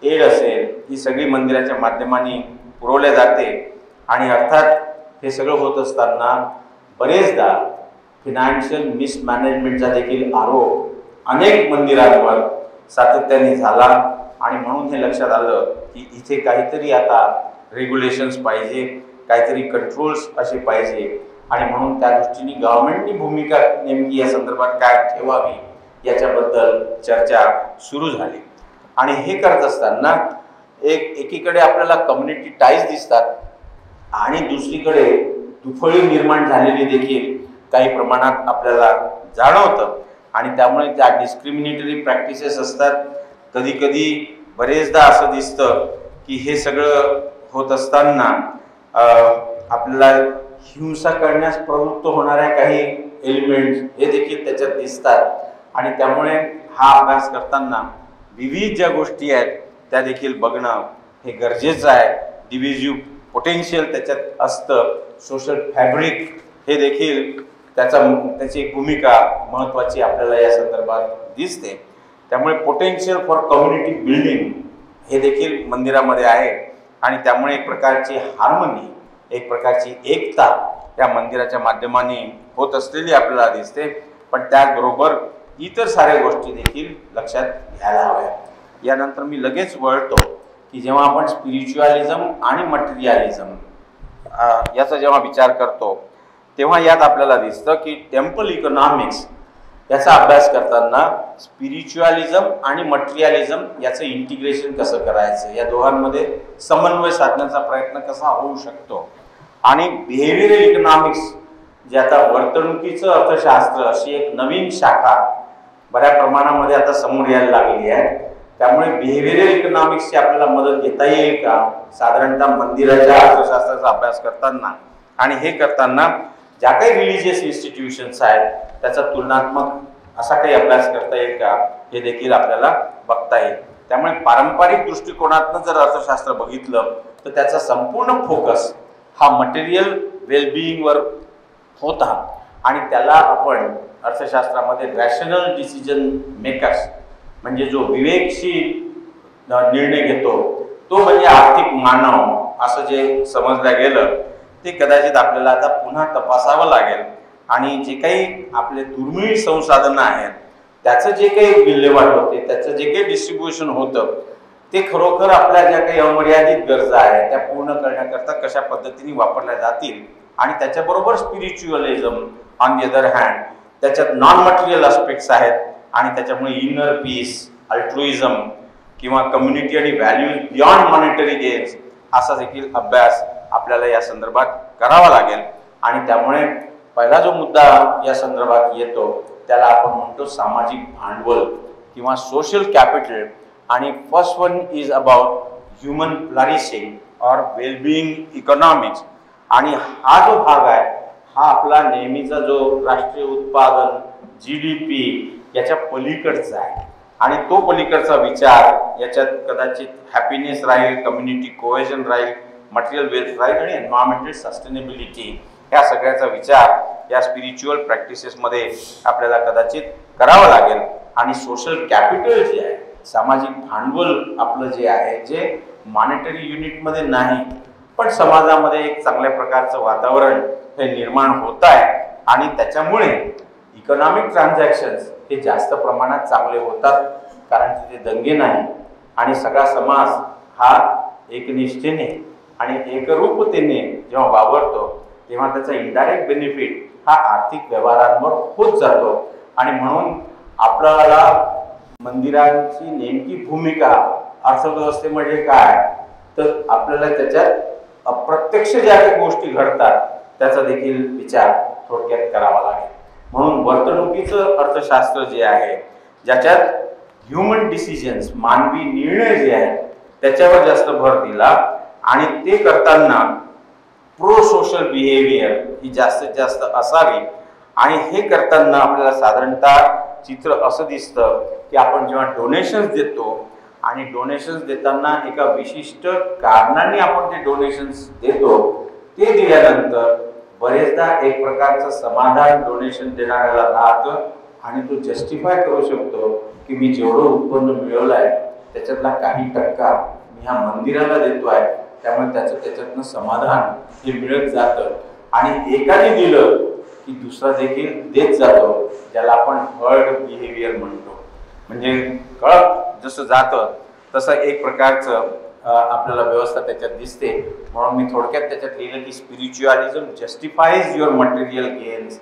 एड असेल, ही सगळी मंदिराच्या माध्यमाने पुरवल्या जाते. आणि अर्थात हे सगळं होत असताना बरेचदा फिनान्शियल मिसमॅनेजमेंटचा देखील आरोप अनेक मंदिरांवर सातत्याने झाला. आणि म्हणून हे लक्षात आलं की इथे काहीतरी आता रेग्युलेशन्स पाहिजे, काहीतरी कंट्रोल्स असे पाहिजे. आणि म्हणून त्या दृष्टीने गव्हर्नमेंटनी भूमिका नेमकी या संदर्भात काय ठेवावी याच्याबद्दल चर्चा सुरू झाली. आणि हे करत असताना एकीकडे आपल्याला कम्युनिटी टाईज दिसतात आणि दुसरीकडे दुफळी निर्माण झालेली देखील काही प्रमाणात आपल्याला जाणवतं. आणि त्यामुळे त्या डिस्क्रिमिनेटरी प्रॅक्टिसेस असतात. कधी कधी बरेचदा असं दिसतं की हे सगळं होत असताना आपल्याला हिंसा करण्यास प्रवृत्त होणाऱ्या काही एलिमेंट्स हे देखील त्याच्यात दिसतात. आणि त्यामुळे हा अभ्यास करताना विविध ज्या गोष्टी आहेत त्या देखील बघणं हे गरजेचं आहे. डिव्हिजिव्ह पोटेन्शियल त्याच्यात असतं, सोशल फॅब्रिक हे देखील त्याची एक भूमिका महत्त्वाची आपल्याला या संदर्भात दिसते. त्यामुळे पोटेन्शियल फॉर कम्युनिटी बिल्डिंग हे देखील मंदिरामध्ये आहे. आणि त्यामुळे एक प्रकारची हार्मनी, एक प्रकारची एकता या मंदिराच्या माध्यमाने होत असलेली आपल्याला दिसते. पण त्याचबरोबर इतर साऱ्या गोष्टी देखील लक्षात घ्यायला हव्या. यानंतर मी लगेच वळतो की जेव्हा आपण स्पिरिच्युअलिझम आणि मटेरियलिझम याचा जेव्हा विचार करतो तेव्हा यात आपल्याला दिसतं की टेम्पल इकॉनॉमिक्स याचा अभ्यास करताना स्पिरिच्युअलिझम आणि मटेरियलिझम याचं इंटिग्रेशन कसं करायचं, या दोघांमध्ये समन्वय साधण्याचा प्रयत्न कसा होऊ शकतो. आणि बिहेवियरल इकॉनॉमिक्स जे आता वर्तणुकीचं अर्थशास्त्र अशी एक नवीन शाखा बऱ्या प्रमाणामध्ये आता समोर यायला लागली आहे. त्यामुळे बिहेवियरल इकॉनॉमिक्सची आपल्याला मदत घेता येईल का साधारणतः मंदिराच्या अर्थशास्त्राचा अभ्यास करताना. आणि हे करताना ज्या काही रिलिजियस इन्स्टिट्यूशन्स आहेत त्याचा तुलनात्मक असा काही अभ्यास करता येईल का हे देखील आपल्याला बघता येईल. त्यामुळे पारंपरिक दृष्टिकोनातनं जर अर्थशास्त्र बघितलं तर त्याचा संपूर्ण फोकस हा मटेरियल वेलबिईंगवर होता. आणि त्याला आपण अर्थशास्त्रामध्ये रॅशनल डिसिजन मेकर्स म्हणजे जो विवेकशील निर्णय घेतो तो म्हणजे आर्थिक मानव असं जे समजलं गेलं ते कदाचित आपल्याला आता पुन्हा तपासावं लागेल. आणि जे काही आपले दुर्मिळ संसाधनं आहेत त्याचं जे काही विल्हेवाट होते, त्याचं जे काही डिस्ट्रीब्युशन होतं, ते खरोखर आपल्या ज्या काही अमर्यादित गरजा आहेत त्या पूर्ण करण्याकरता कशा पद्धतीने वापरल्या जातील. आणि त्याच्याबरोबर स्पिरिच्युअलिझम ऑन दी अदर हँड, त्याच्यात नॉन मटेरियल अस्पेक्ट्स आहेत आणि त्याच्यामुळे इनर पीस, अल्ट्रुइझम किंवा कम्युनिटी आणि व्हॅल्यूज बियॉन्ड मॉनिटरी गेन्स असा देखील अभ्यास आपल्याला या संदर्भात करावा लागेल. आणि त्यामुळे पहिला जो मुद्दा या संदर्भात येतो त्याला आपण म्हणतो सामाजिक भांडवल किंवा सोशल कॅपिटल. आणि first one is about human flourishing और वेलबिईंग इकॉनॉमिक्स. आणि हा जो भाग आहे हा आपला नेहमीचा जो राष्ट्रीय उत्पादन GDP याच्या पलीकडचा आहे. आणि तो पलीकडचा विचार याच्यात कदाचित हॅपीनेस राहील, कम्युनिटी कोहेजन राहील, मटेरियल वेल्थ राहील आणि एन्व्हायरमेंटल सस्टेनेबिलिटी या सगळ्याचा विचार या स्पिरिच्युअल प्रॅक्टिसेसमध्ये आपल्याला कदाचित करावा लागेल. आणि सोशल कॅपिटल जे आहे, सामाजिक भांडवल आपलं जे आहे, जे मॉनिटरी युनिटमध्ये नाही पण समाजामध्ये एक चांगल्या प्रकारचं वातावरण हे निर्माण होत आहे आणि त्याच्यामुळे इकॉनॉमिक ट्रान्झॅक्शन्स हे जास्त प्रमाणात चांगले होतात, कारण तिथे दंगे नाही आणि सगळा समाज हा एकनिष्ठेने आणि एकरूपतेने जेव्हा वावरतो तेव्हा त्याचा इनडायरेक्ट बेनिफिट हा आर्थिक व्यवहारांवर होत जातो. आणि म्हणून आपल्याला मंदिरांची नेमकी भूमिका अर्थव्यवस्थेमध्ये काय, तर आपल्याला त्याच्यात अप्रत्यक्ष ज्या काही गोष्टी घडतात त्याचा देखील विचार थोडक्यात करावा लागेल. म्हणून वर्तणुकीचं अर्थशास्त्र जे आहे, ज्याच्यात ह्युमन डिसिजन्स, मानवी निर्णय जे आहेत त्याच्यावर जास्त भर दिला आणि ते करताना प्रो सोशल बिहेवियर ही जास्तीत जास्त असावी. आणि हे करताना आपल्याला साधारणतः चित्र असं दिसतं की आपण जेव्हा डोनेशन्स देतो आणि डोनेशन्स देताना एका विशिष्ट कारणाने आपण ते डोनेशन्स देतो, ते दिल्यानंतर बरेचदा एक प्रकारचं समाधान डोनेशन देणाऱ्याला राहतं आणि तो जस्टिफाय करू शकतो की मी जेवढं उत्पन्न मिळवलं आहे त्याच्यातला काही टक्का मी ह्या मंदिराला देतो आहे, त्यामुळे त्याच्यातनं समाधान हे मिळत जातं. आणि एकाने दिलं की दुसरा देखील देत जातो, ज्याला आपण हर्ड बिहेवियर म्हणतो. म्हणजे कळत जसं जातं तसं एक प्रकारचं आपल्याला व्यवस्था त्याच्यात दिसते. म्हणून मी थोडक्यात त्याच्यात लिहिलं की स्पिरिच्युअलिझम जस्टिफाईज युअर मटेरियल गेन्स.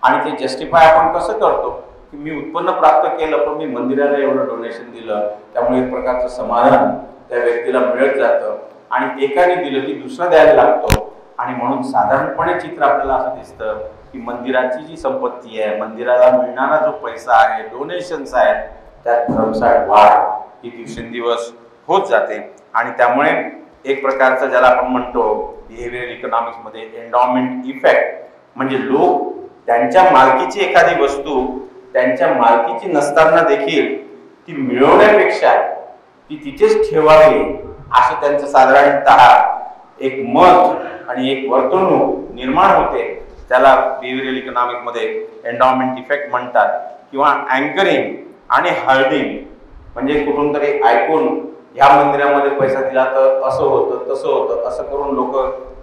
आणि ते जस्टिफाय आपण कसं करतो की मी उत्पन्न प्राप्त केलं पण मी मंदिराला एवढं डोनेशन दिलं, त्यामुळे एक प्रकारचं समाधान त्या व्यक्तीला मिळत जातं. आणि एकाने दिलं की दुसरा द्यायला लागतो. आणि म्हणून साधारणपणे चित्र आपल्याला असं दिसतं की मंदिराची जी संपत्ती आहे, मंदिराला मिळणारा जो पैसा आहे, डोनेशन्स आहेत, त्यात भरमसाठ वाढ ही दिवसेंदिवस होत जाते. आणि त्यामुळे एक प्रकारचं ज्याला आपण म्हणतो बिहेवियरल इकॉनॉमिक्समध्ये एंडॉमेंट इफेक्ट, म्हणजे लोक त्यांच्या मालकीची एखादी वस्तू त्यांच्या मालकीची नसताना देखील ती मिळवण्यापेक्षा ती तिथेच ठेवावी असं त्यांचं साधारणतः एक मत आणि एक वर्तणूक निर्माण होते. त्याला बिहेवियरल इकॉनॉमिक्समध्ये एंडॉमेंट इफेक्ट म्हणतात. किंवा अँकरिंग आणि हर्डिंग, म्हणजे कुठून तरी ऐकून ह्या मंदिरामध्ये पैसा दिला तर असं होतं, तसं होतं, असं करून लोक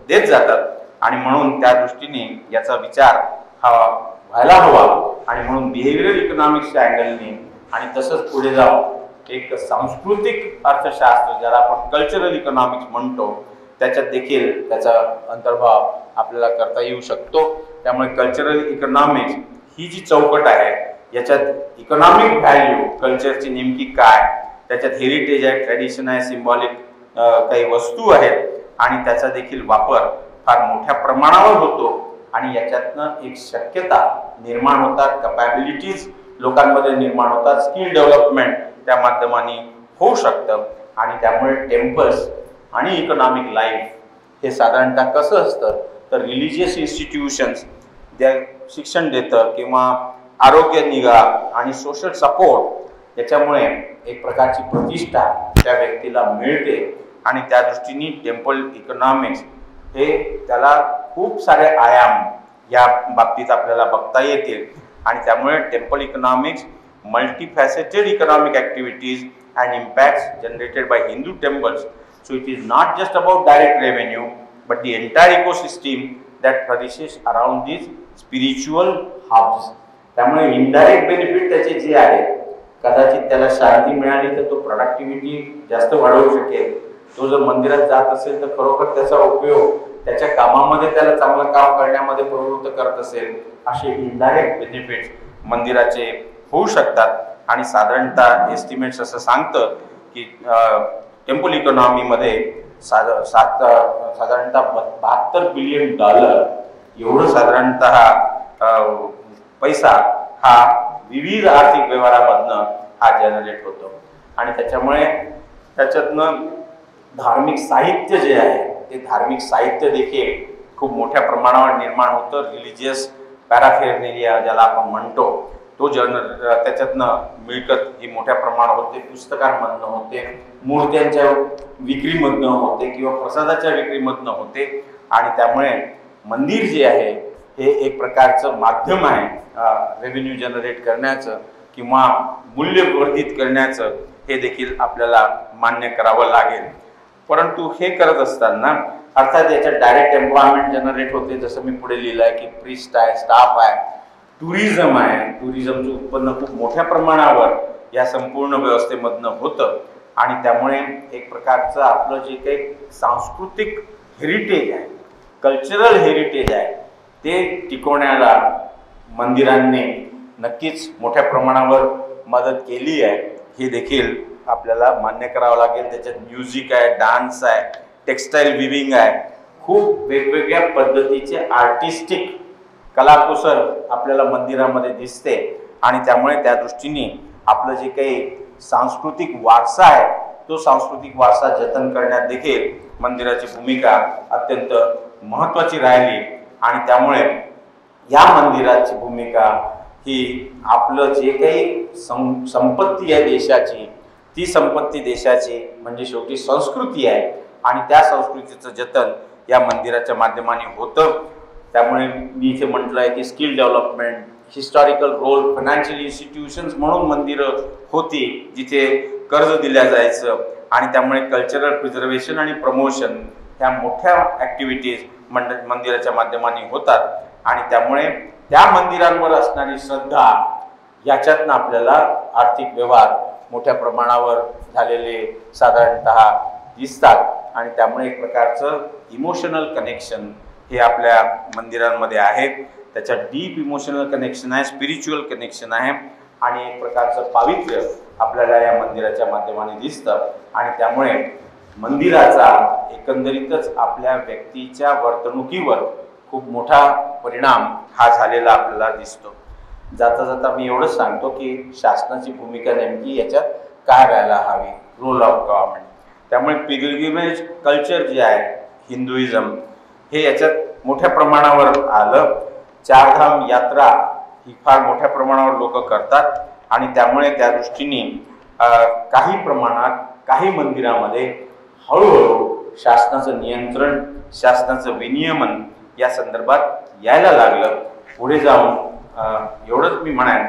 देत जातात. आणि म्हणून त्या दृष्टीने याचा विचार हा व्हायला हवा. आणि म्हणून बिहेवियरल इकॉनॉमिक्सच्या अँगलने आणि तसंच पुढे जाऊन एक सांस्कृतिक अर्थशास्त्र ज्याला आपण कल्चरल इकॉनॉमिक्स म्हणतो, त्याच्यात देखील त्याचा अंतर्भाव आपल्याला करता येऊ शकतो. त्यामुळे कल्चरल इकॉनॉमिक्स ही जी चौकट आहे याच्यात इकॉनॉमिक व्हॅल्यू कल्चरची नेमकी काय, त्याच्यात हेरिटेज आहे, ट्रेडिशन आहे, सिम्बॉलिक काही वस्तू आहेत आणि त्याचा देखील वापर फार मोठ्या प्रमाणावर होतो. आणि याच्यातनं एक शक्यता निर्माण होतात, कॅपॅबिलिटीज लोकांमध्ये निर्माण होतात, स्किल डेव्हलपमेंट त्या माध्यमाने होऊ शकतं. आणि त्यामुळे टेम्पल्स आणि इकॉनॉमिक लाईफ हे साधारणतः कसं असतं तर रिलिजियस इन्स्टिट्यूशन्स ज्या शिक्षण देतं किंवा आरोग्य निगा आणि सोशल सपोर्ट याच्यामुळे एक प्रकारची प्रतिष्ठा त्या व्यक्तीला मिळते. आणि त्या दृष्टीने टेम्पल इकॉनॉमिक्स हे त्याला खूप सारे आयाम या बाबतीत आपल्याला बघता येतील. आणि त्यामुळे temple economics multifaceted economic activities and impacts generated by Hindu temples. So it is not just about direct revenue, but the entire ecosystem that flourishes around these spiritual hubs. त्यामुळे इनडायरेक्ट बेनिफिट त्याचे जे आहेत, कदाचित त्याला शांती मिळाली तर तो productivity जास्त वाढवू शकेल. तो जर मंदिरात जात असेल तर खरोखर त्याचा उपयोग त्याच्या कामामध्ये त्याला चांगलं काम करण्यामध्ये प्रवृत्त करत असेल, असे इनडायरेक्ट बेनिफिट्स मंदिराचे होऊ शकतात. आणि साधारणतः एस्टिमेट्स असं सांगतं की टेम्पल इकॉनॉमीमध्ये साधारणतः $72 बिलियन एवढं साधारणतः पैसा हा विविध आर्थिक व्यवहारामधनं हा जनरेट होतो. आणि त्याच्यामुळे त्याच्यातनं धार्मिक साहित्य जे आहे ते धार्मिक साहित्य देखील खूप मोठ्या प्रमाणावर निर्माण होतं. रिलिजियस पॅराफेरनेलिया ज्याला आपण म्हणतो तो त्याच्यातनं मिळकत ही मोठ्या प्रमाणावर होते. पुस्तकांमधनं होते, मूर्त्यांच्या विक्रीमधनं होते किंवा प्रसादाच्या विक्रीमधनं होते. आणि त्यामुळे मंदिर जे आहे हे एक प्रकारचं माध्यम आहे रेव्हेन्यू जनरेट करण्याचं किंवा मूल्यवर्धित करण्याचं, हे देखील आपल्याला मान्य करावं लागेल. परंतु हे करत असताना अर्थात याच्यात डायरेक्ट एम्प्लॉयमेंट जनरेट होते, जसं मी पुढे लिहिलं आहे की प्रिस्ट आहे, स्टाफ आहे, टुरिझम आहे. टुरिझमचं उत्पन्न खूप मोठ्या प्रमाणावर या संपूर्ण व्यवस्थेमधनं होतं. आणि त्यामुळे एक प्रकारचं आपलं जे काही सांस्कृतिक हेरिटेज आहे, कल्चरल हेरिटेज आहे, ते टिकवण्याला मंदिरांनी नक्कीच मोठ्या प्रमाणावर मदत केली आहे, हे देखील आपल्याला मान्य करावं लागेल. त्याच्यात म्युझिक आहे, डान्स आहे, टेक्स्टाईल विविंग आहे, खूप वेगवेगळ्या पद्धतीचे आर्टिस्टिक कलाकुसर आपल्याला मंदिरामध्ये दिसते. आणि त्यामुळे त्या दृष्टीने आपलं जे काही सांस्कृतिक वारसा आहे तो सांस्कृतिक वारसा जतन करण्यात देखील मंदिराची भूमिका अत्यंत महत्त्वाची राहिली. आणि त्यामुळे या मंदिराची भूमिका ही आपलं जे काही संपत्ती आहे देशाची, ती संपत्ती देशाची म्हणजे शेवटी संस्कृती आहे. आणि त्या संस्कृतीचं जतन या मंदिराच्या माध्यमाने होतं. त्यामुळे मी इथे म्हटलं आहे की skill development, historical role, financial institutions म्हणून मंदिरं होती जिथे कर्ज दिल्या जायचं. आणि त्यामुळे कल्चरल प्रिझर्वेशन आणि प्रमोशन ह्या मोठ्या ॲक्टिव्हिटीज मंदिराच्या माध्यमाने होतात. आणि त्यामुळे त्या मंदिरांवर असणारी श्रद्धा याच्यातनं आपल्याला आर्थिक व्यवहार मोठ्या प्रमाणावर झालेले साधारणतः दिसतात. आणि त्यामुळे एक प्रकारचं इमोशनल कनेक्शन हे आपल्या मंदिरांमध्ये आहे. त्याच्यात डीप इमोशनल कनेक्शन आहे, स्पिरिच्युअल कनेक्शन आहे आणि एक प्रकारचं पावित्र्य आपल्याला या मंदिराच्या माध्यमाने दिसतं. आणि त्यामुळे मंदिराचा एकंदरीतच आपल्या व्यक्तीच्या वर्तणुकीवर खूप मोठा परिणाम हा झालेला आपल्याला दिसतो. जाता जाता मी एवढंच सांगतो की शासनाची भूमिका नेमकी याच्यात काय व्हायला हवी, रोल ऑफ गव्हर्नमेंट. त्यामुळे पिलग्रिमेज कल्चर जे आहे हिंदुइझम हे याच्यात मोठ्या प्रमाणावर आलं. चारधाम यात्रा ही फार मोठ्या प्रमाणावर लोक करतात. आणि त्यामुळे त्या दृष्टीने काही प्रमाणात काही मंदिरामध्ये हळूहळू शासनाचं नियंत्रण, शासनाचं विनियमन या संदर्भात यायला लागलं. पुढे जाऊन एवढंच मी म्हणेन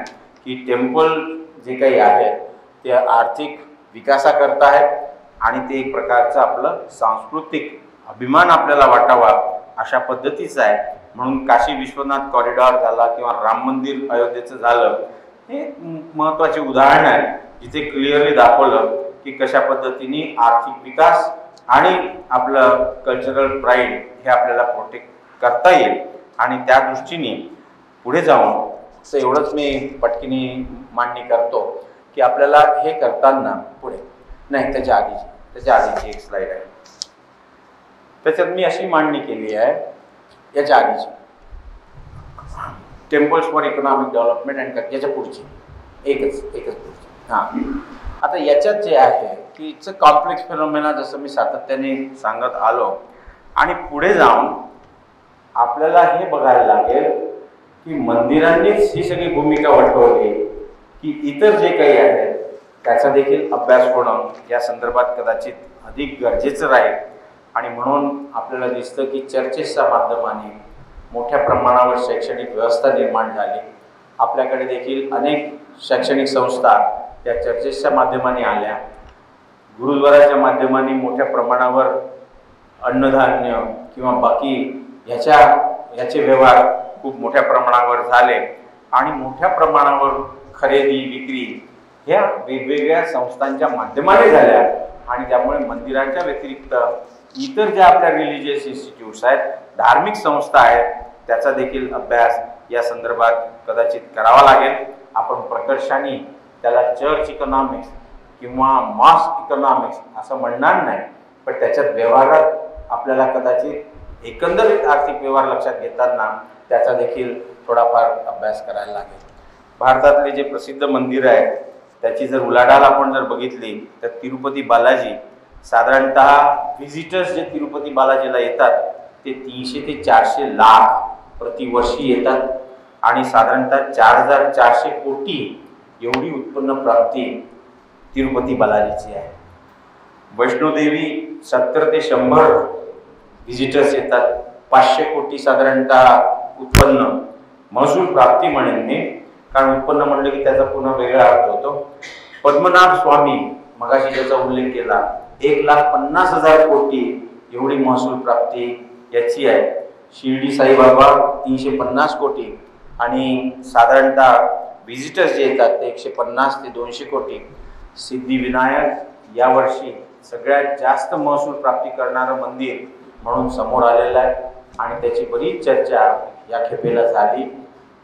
की टेम्पल जे काही आहे ते आर्थिक विकासाकरता आहे आणि ते एक प्रकारचं आपलं सांस्कृतिक अभिमान आपल्याला वाटावा अशा पद्धतीचं आहे. म्हणून काशी विश्वनाथ कॉरिडॉर झाला किंवा राम मंदिर अयोध्येचं झालं, हे महत्त्वाचे उदाहरण आहे जिथे क्लिअरली दाखवलं की कशा पद्धतीने आर्थिक विकास आणि आपलं कल्चरल प्राईड हे आपल्याला प्रोटेक्ट करता येईल. आणि त्या दृष्टीने पुढे जाऊन असं एवढंच मी पटकीने मांडणी करतो की आपल्याला हे करताना पुढे नाही त्याच्या आधीची एक स्लाईड आहे, त्याच्यात मी अशी मांडणी केली आहे याच्या आधीची temples for economic development and याच्या पुढची एकच पुढची. हां, आता याच्यात जे आहे की इट्स अ कॉम्प्लेक्स फिनॉमिना, जसं मी सातत्याने सांगत आलो. आणि पुढे जाऊन आपल्याला हे बघायला लागेल की मंदिरांनीच ही सगळी भूमिका वठवली की इतर जे काही आहे त्याचा देखील अभ्यास होणं या संदर्भात कदाचित अधिक गरजेचं राहील. आणि म्हणून आपल्याला दिसतं की चर्चेसच्या माध्यमाने मोठ्या प्रमाणावर शैक्षणिक व्यवस्था निर्माण झाली. आपल्याकडे देखील अनेक शैक्षणिक संस्था या चर्चेसच्या माध्यमाने आल्या. गुरुद्वाराच्या माध्यमाने मोठ्या प्रमाणावर अन्नधान्य किंवा बाकी याचे व्यवहार खूप मोठ्या प्रमाणावर झाले आणि मोठ्या प्रमाणावर खरेदी विक्री ह्या वेगवेगळ्या संस्थांच्या माध्यमाने झाल्या आणि त्यामुळे मंदिरांच्या व्यतिरिक्त इतर ज्या आपल्या रिलिजियस इन्स्टिट्यूट्स आहेत, धार्मिक संस्था आहेत, त्याचा देखील अभ्यास या संदर्भात कदाचित करावा लागेल. आपण प्रकर्षाने त्याला चर्च इकॉनॉमिक्स किंवा मॉस्क इकॉनॉमिक्स असं म्हणणार नाही, पण त्याच्यात व्यवहारात आपल्याला कदाचित एकंदरीत आर्थिक व्यवहार लक्षात घेताना त्याचा देखील थोडाफार अभ्यास करायला लागेल. भारतातले जे प्रसिद्ध मंदिर आहेत त्याची जर उलाढाल आपण जर बघितली तर तिरुपती बालाजी साधारणतः व्हिजिटर्स जे तिरुपती बालाजीला येतात ते 300 ते 400 लाख प्रतिवर्षी येतात आणि साधारणतः 4400 कोटी एवढी उत्पन्न प्राप्ती तिरुपती बालाजीची आहे. वैष्णोदेवी 70 ते 100 व्हिजिटर्स येतात, 500 कोटी साधारणतः उत्पन्न महसूल प्राप्ती म्हणेन मी, कारण उत्पन्न म्हणलं की त्याचा पुन्हा वेगळा अर्थ होतो. पद्मनाभ स्वामी मगाशी ज्याचा उल्लेख केला 1,50,000 कोटी एवढी महसूल प्राप्ती याची आहे. शिर्डी साईबाबा 350 कोटी आणि साधारणतः व्हिजिटर्स जे येतात ते 150 ते 200 कोटी. सिद्धिविनायक यावर्षी सगळ्यात जास्त महसूल प्राप्ती करणारं मंदिर म्हणून समोर आलेलं आहे आणि त्याची बरीच चर्चा या खेपेला झाली.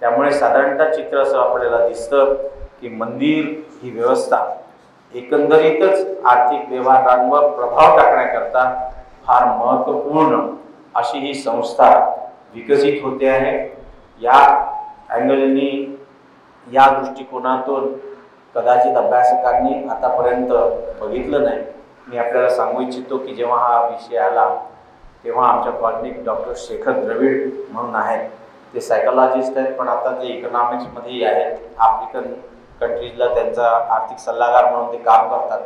त्यामुळे साधारणतः चित्र असं आपल्याला दिसतं की मंदिर ही व्यवस्था एकंदरीतच आर्थिक व्यवहारांवर प्रभाव टाकण्याकरता फार महत्त्वपूर्ण अशी ही संस्था विकसित होते आहे. या अँगलनी या दृष्टिकोनातून कदाचित अभ्यासकांनी आतापर्यंत बघितलं नाही. मी आपल्याला सांगू इच्छितो की जेव्हा हा विषय आला तेव्हा आमच्या कॉलनीत डॉक्टर शेखर द्रविड म्हणून आहेत, ते सायकोलॉजिस्ट आहेत पण आता ते इकॉनॉमिक्समध्येही आहेत. आफ्रिकन कंट्रीजला त्यांचा आर्थिक सल्लागार म्हणून ते काम करतात.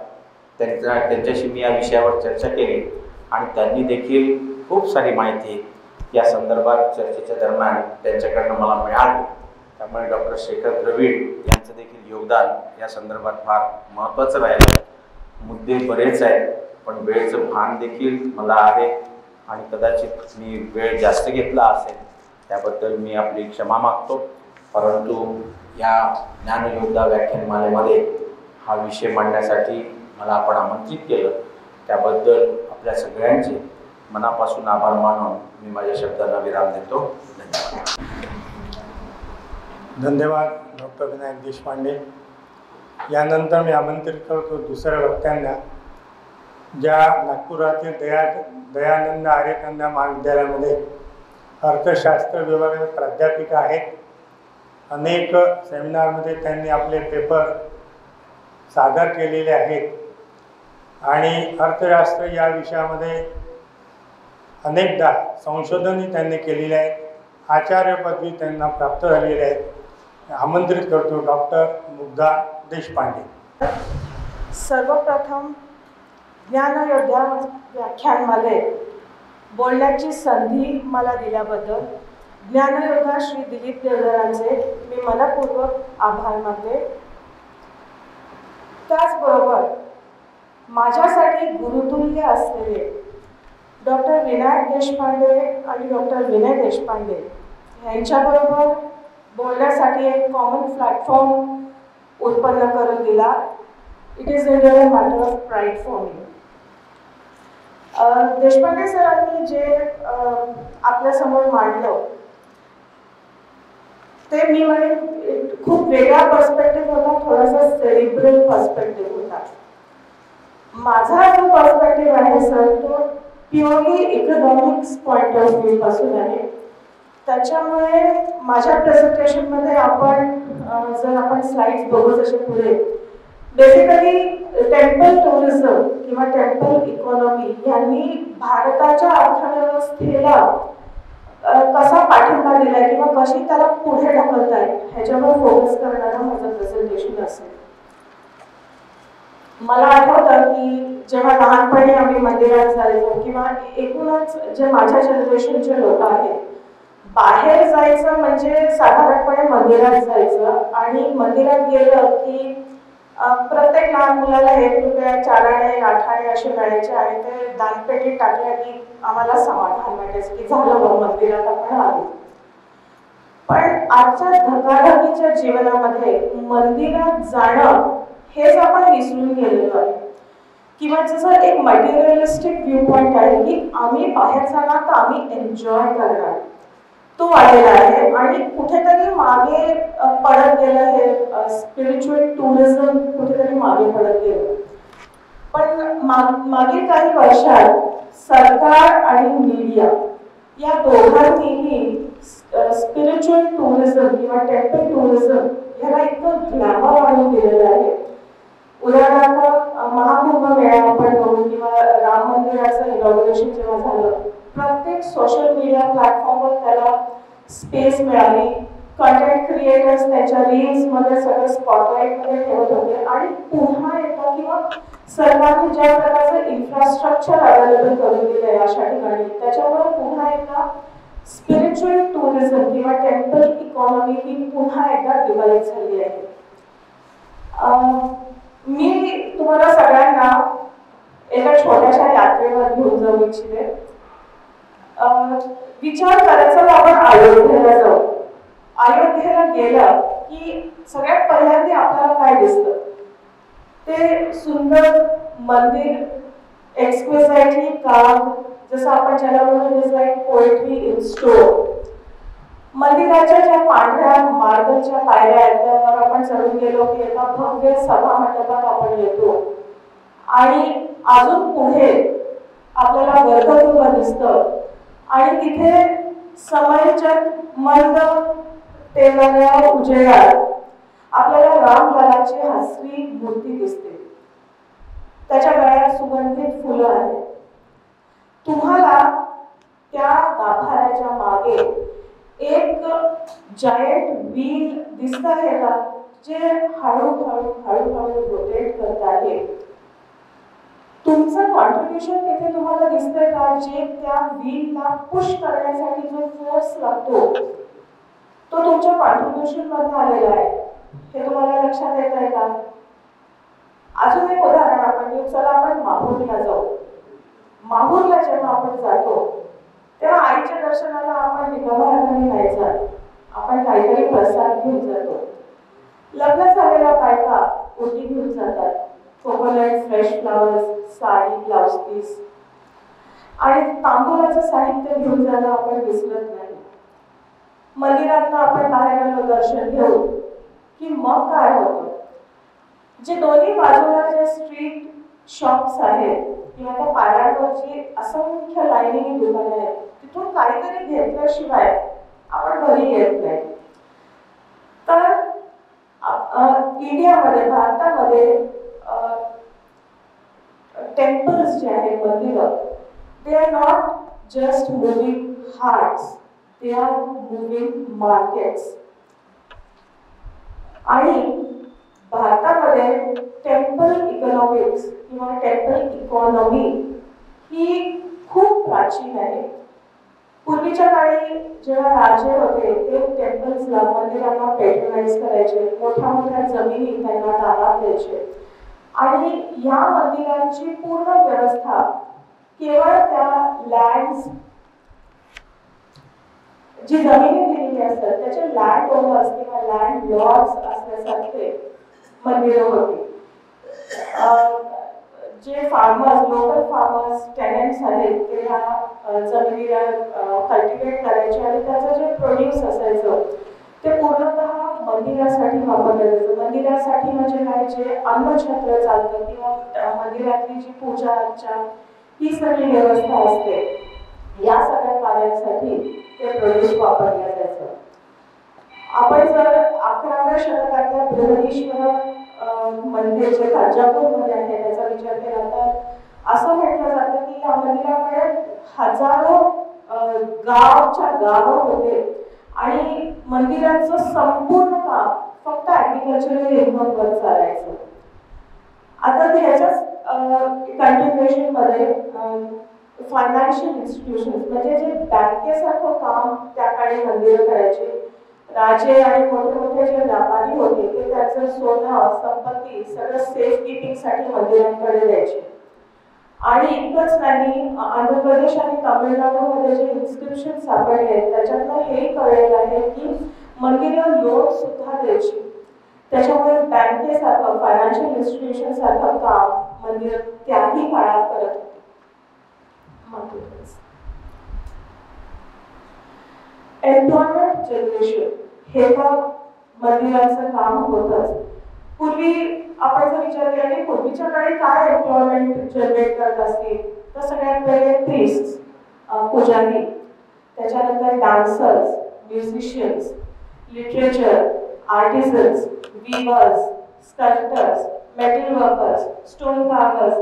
त्यांच्याशी मी या विषयावर चर्चा केली आणि त्यांनी देखील खूप सारी माहिती या संदर्भात चर्चेच्या दरम्यान त्यांच्याकडनं मला मिळाली. त्यामुळे डॉक्टर शेखर द्रविड यांचं देखील योगदान या संदर्भात फार महत्त्वाचं राहिलं. मुद्दे बरेच आहेत पण वेळेचं भान देखील मला आहे आणि कदाचित मी वेळ जास्त घेतला असेल त्याबद्दल मी आपली क्षमा मागतो. परंतु या ज्ञानयोद्धा व्याख्यानमालेमध्ये हा विषय मांडण्यासाठी मला आपण आमंत्रित केलं त्याबद्दल आपल्या सगळ्यांचे मनापासून आभार मानून मी माझ्या शब्दांना विराम देतो. धन्यवाद. धन्यवाद डॉक्टर विनायक देशपांडे. यानंतर मी आमंत्रित करतो दुसऱ्या वक्त्यांना, ज्या नागपुरातील दयानंद आर्य कन्या महाविद्यालयामध्ये अर्थशास्त्र विभागाचे प्राध्यापिका आहेत. अनेक सेमिनारमध्ये त्यांनी आपले पेपर सादर केलेले आहेत आणि अर्थशास्त्र या विषयामध्ये अनेकदा संशोधनही त्यांनी केलेले आहेत. आचार्य पदवी त्यांना प्राप्त झालेली आहे. आमंत्रित करतो डॉक्टर मुग्धा देशपांडे. सर्वप्रथम ज्ञानयोद्धा व्याख्यानमालेत बोलण्याची संधी मला दिल्याबद्दल ज्ञानयोद्धा श्री दिलीप देवधरांचे मी मनपूर्वक आभार मानते. त्याचबरोबर माझ्यासाठी गुरुतुल्य असलेले डॉक्टर विनायक देशपांडे आणि डॉक्टर विनय देशपांडे यांच्याबरोबर बोलण्यासाठी एक कॉमन प्लॅटफॉर्म उत्पन्न करून दिला. It is really a matter of pride for me. Deshpande सरांनी जे आपल्यासमोर मांडलं ते मी म्हणेन खूप वेगळा पर्स्पेक्टिव्ह होता, थोडासा सेरिब्रल पर्स्पेक्टिव्ह होता. माझा जो पर्स्पेक्टिव्ह आहे सर तो purely economics point of view पासून आहे. त्याच्यामुळे माझ्या प्रेझेंटेशनमध्ये आपण जर आपण स्लाइड्स बघू जसे पुढे बेसिकली टेम्पल टुरिझम किंवा टेम्पल इकॉनॉमी यांनी भारताच्या अर्थव्यवस्थेला कसा पाठिंबा दिलाय किंवा कशी त्याला पुढे ढकलताय ह्याच्यावर फोकस करणारं माझं प्रेझेंटेशन असेल. मला आठवतं की जेव्हा लहानपणी आम्ही मंदिरात जायचो किंवा एकूणच जे माझ्या जनरेशनचे लोक आहेत बाहेर जायचं म्हणजे साधारणपणे मंदिरात जायचं आणि मंदिरात गेलं की प्रत्येक लहान मुलाला 1 रुपया 4 आणे 8 आणे असे मिळायचे आणि ते दानपेटीत टाकल्या की आम्हाला समाधान वाटायचं की झालं बघ मंदिरात आपण आलो. पण आजच्या धकाधकीच्या जीवनामध्ये मंदिरात जाणं हेच आपण विसरून गेलेलो आहे. किंवा जसं एक मटेरियलिस्टिक व्ह्यू पॉइंट आहे की आम्ही बाहेर जाणार तर आम्ही एन्जॉय करणार, तो आलेला आहे. आणि कुठेतरी मागे पडत गेलं हे स्पिरिच्युअल टुरिझम, कुठेतरी मागे पडत गेलं. पण मागील काही वर्षात सरकार आणि मीडिया या दोघांनीही स्पिरिच्युअल टुरिझम किंवा टेम्पल टुरिझम ह्याला इतकं ग्लॅमर आणून दिलेलं आहे. उदाहरणार्थ महाकुंभ मेळा आपण बघू किंवा राम मंदिराचं इनॉग्रेशन जेव्हा झालं, प्रत्येक सोशल मीडिया प्लॅटफॉर्मवर त्याला स्पेस मिळाली. कंटेंट क्रिएटर्स त्यांच्या रील्स मध्ये सगळं स्पॉटलाइट मध्ये ठेवत होते. आणि पुन्हा एकदा किंवा सरकारने ज्या प्रकारचं इन्फ्रास्ट्रक्चर अवेलेबल करून दिलंय अशा ठिकाणी, त्याच्यामुळे पुन्हा एकदा स्पिरिच्युअल टुरिझम किंवा टेम्पल इकॉनॉमी ही पुन्हा एकदा डिव्हाइड झाली आहे. मी तुम्हाला सगळ्यांना एका छोट्याशा यात्रेवर घेऊन जाऊ इच्छिते. विचार करायचा आपण अयोध्येला जाऊ. अयोध्येला गेलं की सगळ्यात पहिल्यांदा आपल्याला काय दिसतं, ते सुंदर मंदिर, एक्सक्विसाइटली काम, जसं आपण ज्याला म्हणतो लाईक पोएट्री इन स्टोन. मंदिराच्या ज्या पांढऱ्या मार्बलच्या पायऱ्या आहेत त्यावर आपण चढून गेलो की एका भव्य सभा मंडपात आपण येतो. आणि अजून पुढे आपल्याला गर्भगृह दिसतं आणि तिथे समयच्या मंद तेवढ्या उजेडात आपल्याला रामललाची हसरी मूर्ती दिसते. त्याच्या गळ्यात सुगंधित फुलं आहेत. तुम्हाला त्या गाभाऱ्याच्या मागे एक जायंट व्हील दिसत आहे का, जे हळूहळू हळूहळू रोटेट करत आहे. तुमचं कॉन्ट्रिब्युशन तिथे तुम्हाला दिसतंय का, जे त्या व्हीलला पुश करण्यासाठी जो फोर्स लागतो तो तुमच्या कॉन्ट्रिब्युशन मध्ये आलेला आहे. हे तुम्हाला लक्षात येत आहे का? अजून एक उदाहरण आपण घेऊ. चला आपण माहूरला जाऊ. माहूरला जेव्हा आपण जातो तेव्हा आईच्या दर्शनाला आपण रिकाम्या हाताने नाही जात, आपण काहीतरी प्रसाद घेऊन जातो. लग्न झालेल्या बायका ओटी घेऊन जातात, coconut, fresh flowers, sari, blouse piece आणि तांदूळाचं साहित्य घेऊन जाणं आपण विसरत नाही. मंदिरातनं आपण बाहेर आलो दर्शन घेऊ की मग काय होतं, जे दोन्ही बाजूला जे स्ट्रीट शॉप्स आहेत किंवा त्या पायऱ्यांवरची असंख्य लाईनीने दुकाने आहेत, तिथून काहीतरी घेतल्याशिवाय आपण घरी येत नाही. तर इंडियामध्ये, भारतामध्ये टेम्पल्स जे आहेत, मंदिरं, they are not just moving hearts, they are moving markets. आणि भारतामध्ये टेम्पल इकॉनॉमिक्स किंवा टेम्पल इकॉनॉमी ही खूप प्राचीन आहे. पूर्वीच्या काळी जेव्हा राजे होते ते टेम्पल्सला, मंदिरांना पेट्रोनाइज करायचे, मोठ्या मोठ्या जमिनी त्यांना दारात द्यायचे. आणि या मंदिरांची पूर्ण व्यवस्था केवळ त्या लँड्स, जी जमिनी दिलेली असतात त्याचे लँड ओनर्स किंवा लँड लॉर्ड्स असल्यासारखे मंदिरं होती. जे फार्मर्स, लोकल फार्मर्स, टेनंट्स आहेत ते ह्या जमिनीला कल्टिवेट करायचे आणि त्याचं जे प्रोड्यूस असायचं ते पूर्णतः मंदिरासाठी वापरलं जायचं. मंदिरासाठी म्हणजे काय, जे अन्नछत्र चालतं किंवा मंदिरातली जी पूजा अर्चा ही सगळी व्यवस्था असते, या सगळ्या कार्यांसाठी ते प्रोड्यूस वापरलं जायचं. आपण जर 11व्या शतकातल्या बृहदीश्वर मंदिर जे तंजावूरमध्ये आहे त्याचा विचार केला तर असं म्हटलं जातं की या मंदिराकडे हजारो गावच्या गावं होते आणि मंदिराचं संपूर्ण काम फक्त ऍग्रिकल्चरल इन्कमवर चालायचं. आता त्याच्याच कंटिन्युएशन मध्ये फायनान्शियल इन्स्टिट्यूशन म्हणजे जे बँकेसारखं काम त्या काळी मंदिरं करायचे. राजे आणि मोठे मोठे जे व्यापारी होते ते त्याचं सोनं, संपत्ती सगळं सेफ किपिंग साठी मंदिरांकडे द्यायचे. आणि इतकंच नाही, आंध्र प्रदेश आणि तामिळनाडूमध्ये जे इन्स्क्रिप्शन सापडले आहेत त्याच्यातनं हे कळलेलं आहे की मंदिरं लोन सुद्धा द्यायची. त्याच्यामुळे बँकेसारखं फायनान्शियल इन्स्टिट्यूशन सारखं काम मंदिर त्याही काळात करत होते. एम्प्लॉयमेंट जनरेशन हे का मंदिराचं काम होतंच. पूर्वी आपण जर विचार केला की पूर्वीच्या काळी काय एम्प्लॉयमेंट जनरेट करत असतील तर सगळ्यात पहिले प्रीस्ट, पुजारी, त्याच्यानंतर dancers, musicians, literature, artisans, weavers, sculptors, metal workers, stone carvers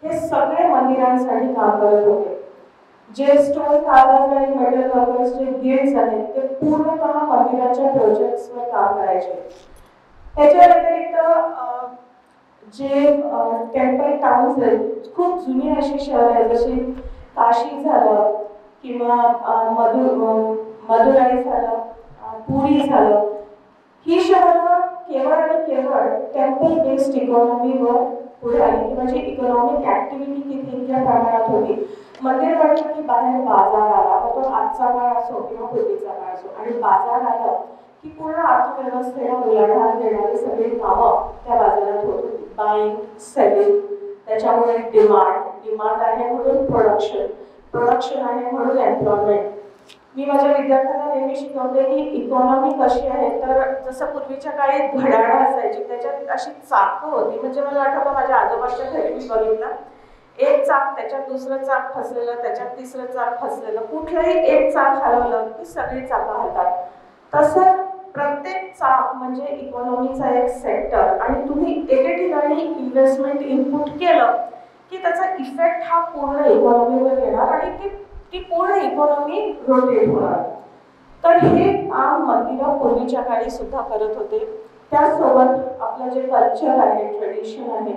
हे सगळे मंदिरांसाठी काम करत होते. जे स्टोन कार्वर्स आणि मेटल वर्कर्स जे गिल्ड्स आहेत ते पूर्णतः मंदिराच्या प्रोजेक्ट्सवर काम करायचे. त्याच्या व्यतिरिक्त जे टेम्पल टाउन्स आहेत, खूप जुनी अशी शहर आहेत जशी काशी झालं किंवा मदुराई झालं, पुरी झालं, ही शहरं केवळ आणि केवळ टेम्पल बेस्ड इकॉनॉमीवर पुढे आली किंवा जी इकॉनॉमिक ऍक्टिव्हिटी तिथे इतक्या प्रमाणात होती. मंदिर म्हटलं की बाहेर बाजार आला, मग तो आजचा काळ असो किंवा पूर्वीचा काळ असो, आणि बाजार आला की पूर्ण अर्थव्यवस्थेला उलाढाल देणारी सगळी कामं त्या बाजारात होत होती. बाईंग, सेलिंग, त्याच्यामुळे डिमांड आहे म्हणून प्रोडक्शन आहे म्हणून एम्प्लॉयमेंट. मी माझ्या विद्यार्थ्यांना नेहमी शिकवते की इकॉनॉमी कशी आहे तर जसं पूर्वीच्या काळी घड्याळं असायची त्याच्यात अशी चाकं होती. म्हणजे मला आठवतं माझ्या आजोबाच्या घरी मी बघितलं, एक चाक त्याच्यात दुसरं चाक फसलेलं, त्याच्यात तिसरं चाक फसलेलं, कुठलंही एक चाक हलवलं की सगळी चाकं हलतात. तसं प्रत्येक चाक म्हणजे इकॉनॉमीचा एक सेक्टर, आणि तुम्ही एके ठिकाणी इन्व्हेस्टमेंट इनपुट केलं की त्याचा इफेक्ट हा पूर्ण इकॉनॉमीवर येणार आणि ती पूर्ण इकॉनॉमी रोटेट होणार. तर हे काम मंदिरं पूर्वीच्या काळी सुद्धा करत होते. त्याचसोबत आपलं जे कल्चर आहे, ट्रेडिशन आहे,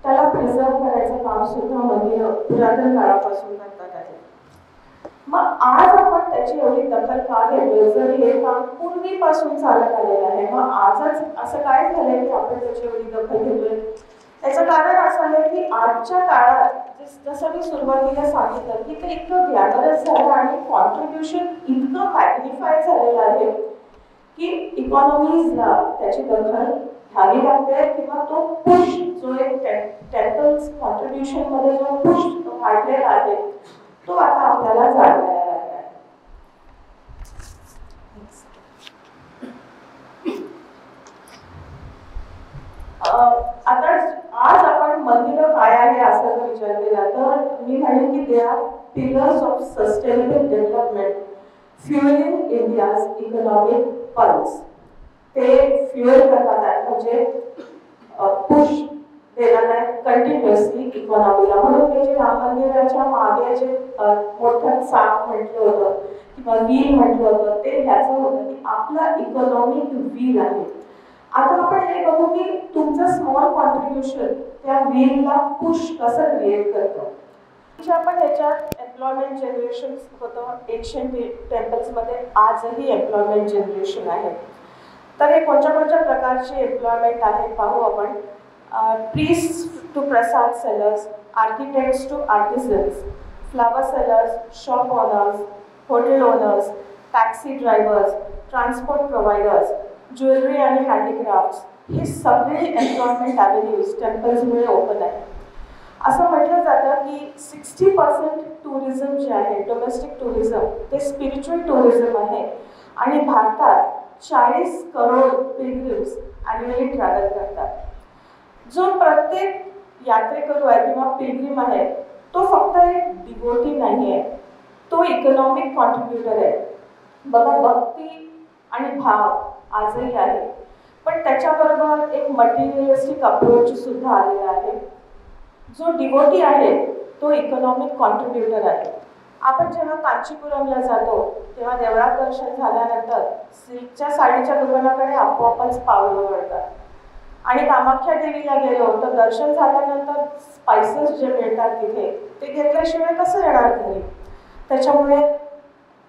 त्याला प्रिझर्व करायचं काम सुद्धा मंदिरं पुरातन काळापासून करतात आहे. मग आज आपण त्याची एवढी दखल का घेतोय जर हे काम पूर्वीपासून चालत आलेलं आहे? मग आजच असं काय झालंय की आपण त्याची एवढी दखल घेतोय? त्याचं कारण असं आहे की आजच्या काळात जसं मी सुरुवातीला सांगितलं की ते इतकं ग्लॅमरस झालं आणि कॉन्ट्रीब्युशन इतकं मॅग्निफाय झालेलं आहे की इकॉनॉमीजला त्याची दखल घ्यावी लागते किंवा तो पुश जो एक टेम्पल्स कॉन्ट्रीब्युशन मध्ये जो पुश वाढलेला आहे तो आता आपल्याला जाणवायला लागला आहे. आता आज आपण मंदिरं काय आहे असं जर विचार केला तर मी म्हणेन की they are pillars of sustainable development fuelling India's economic pulse. ते फ्युएल करतात म्हणजे पुश देणार आहे कंटिन्युअसली इकॉनॉमीला. म्हणून मी जे राम मंदिराच्या मागे जे मोठं चाक म्हटलं होतं किंवा व्हील म्हटलं होतं ते ह्याचं होतं की आपला इकॉनॉमिक व्हील आहे. आता आपण हे बघू की तुमचं स्मॉल कॉन्ट्रीब्युशन त्या व्हीलला पुश कसं क्रिएट करतं. आपण ह्याच्यात एम्प्लॉयमेंट जनरेशन होतं एन्शियंट टेम्पल्समध्ये, आजही एम्प्लॉयमेंट जनरेशन आहे. तर हे कोणत्या कोणत्या प्रकारचे एम्प्लॉयमेंट आहे पाहू आपण. Priests to prasad sellers, architects to artisans, flower sellers, shop owners, hotel owners, taxi drivers, transport providers, jewellery आणि हँडीक्राफ्ट्स, हे सगळे एम्प्लॉयमेंट ॲव्हेन्यूज टेम्पल्समुळे ओपन आहे. असं म्हटलं जातं की 60% टुरिझम जे आहे डोमेस्टिक टुरिझम ते स्पिरिच्युअल टुरिझम आहे आणि भारतात 40 करोड पिलग्रिम्स ॲन्युअली ट्रॅव्हल करतात. जो प्रत्येक यात्रेकरू आहे किंवा पिलग्रिम आहे तो फक्त एक डिवोटी नाही आहे, तो इकॉनॉमिक कॉन्ट्रीब्युटर आहे. बघा, भक्ती आणि भाव आजही आहे पण त्याच्याबरोबर एक मटेरियलिस्टिक अप्रोच सुद्धा आलेला आहे. जो डिवोटी आहे तो इकॉनॉमिक कॉन्ट्रीब्युटर आहे. आपण जेव्हा कांचीपुरमला जातो तेव्हा देवळात दर्शन झाल्यानंतर सिल्कच्या साडीच्या दुकानाकडे आपोआपच पावलं वळतात आणि कामाख्या देवीला गेलो तर दर्शन झाल्यानंतर स्पायसेस जे मिळतात तिथे ते घेतल्याशिवाय कसं येणार घरी. त्याच्यामुळे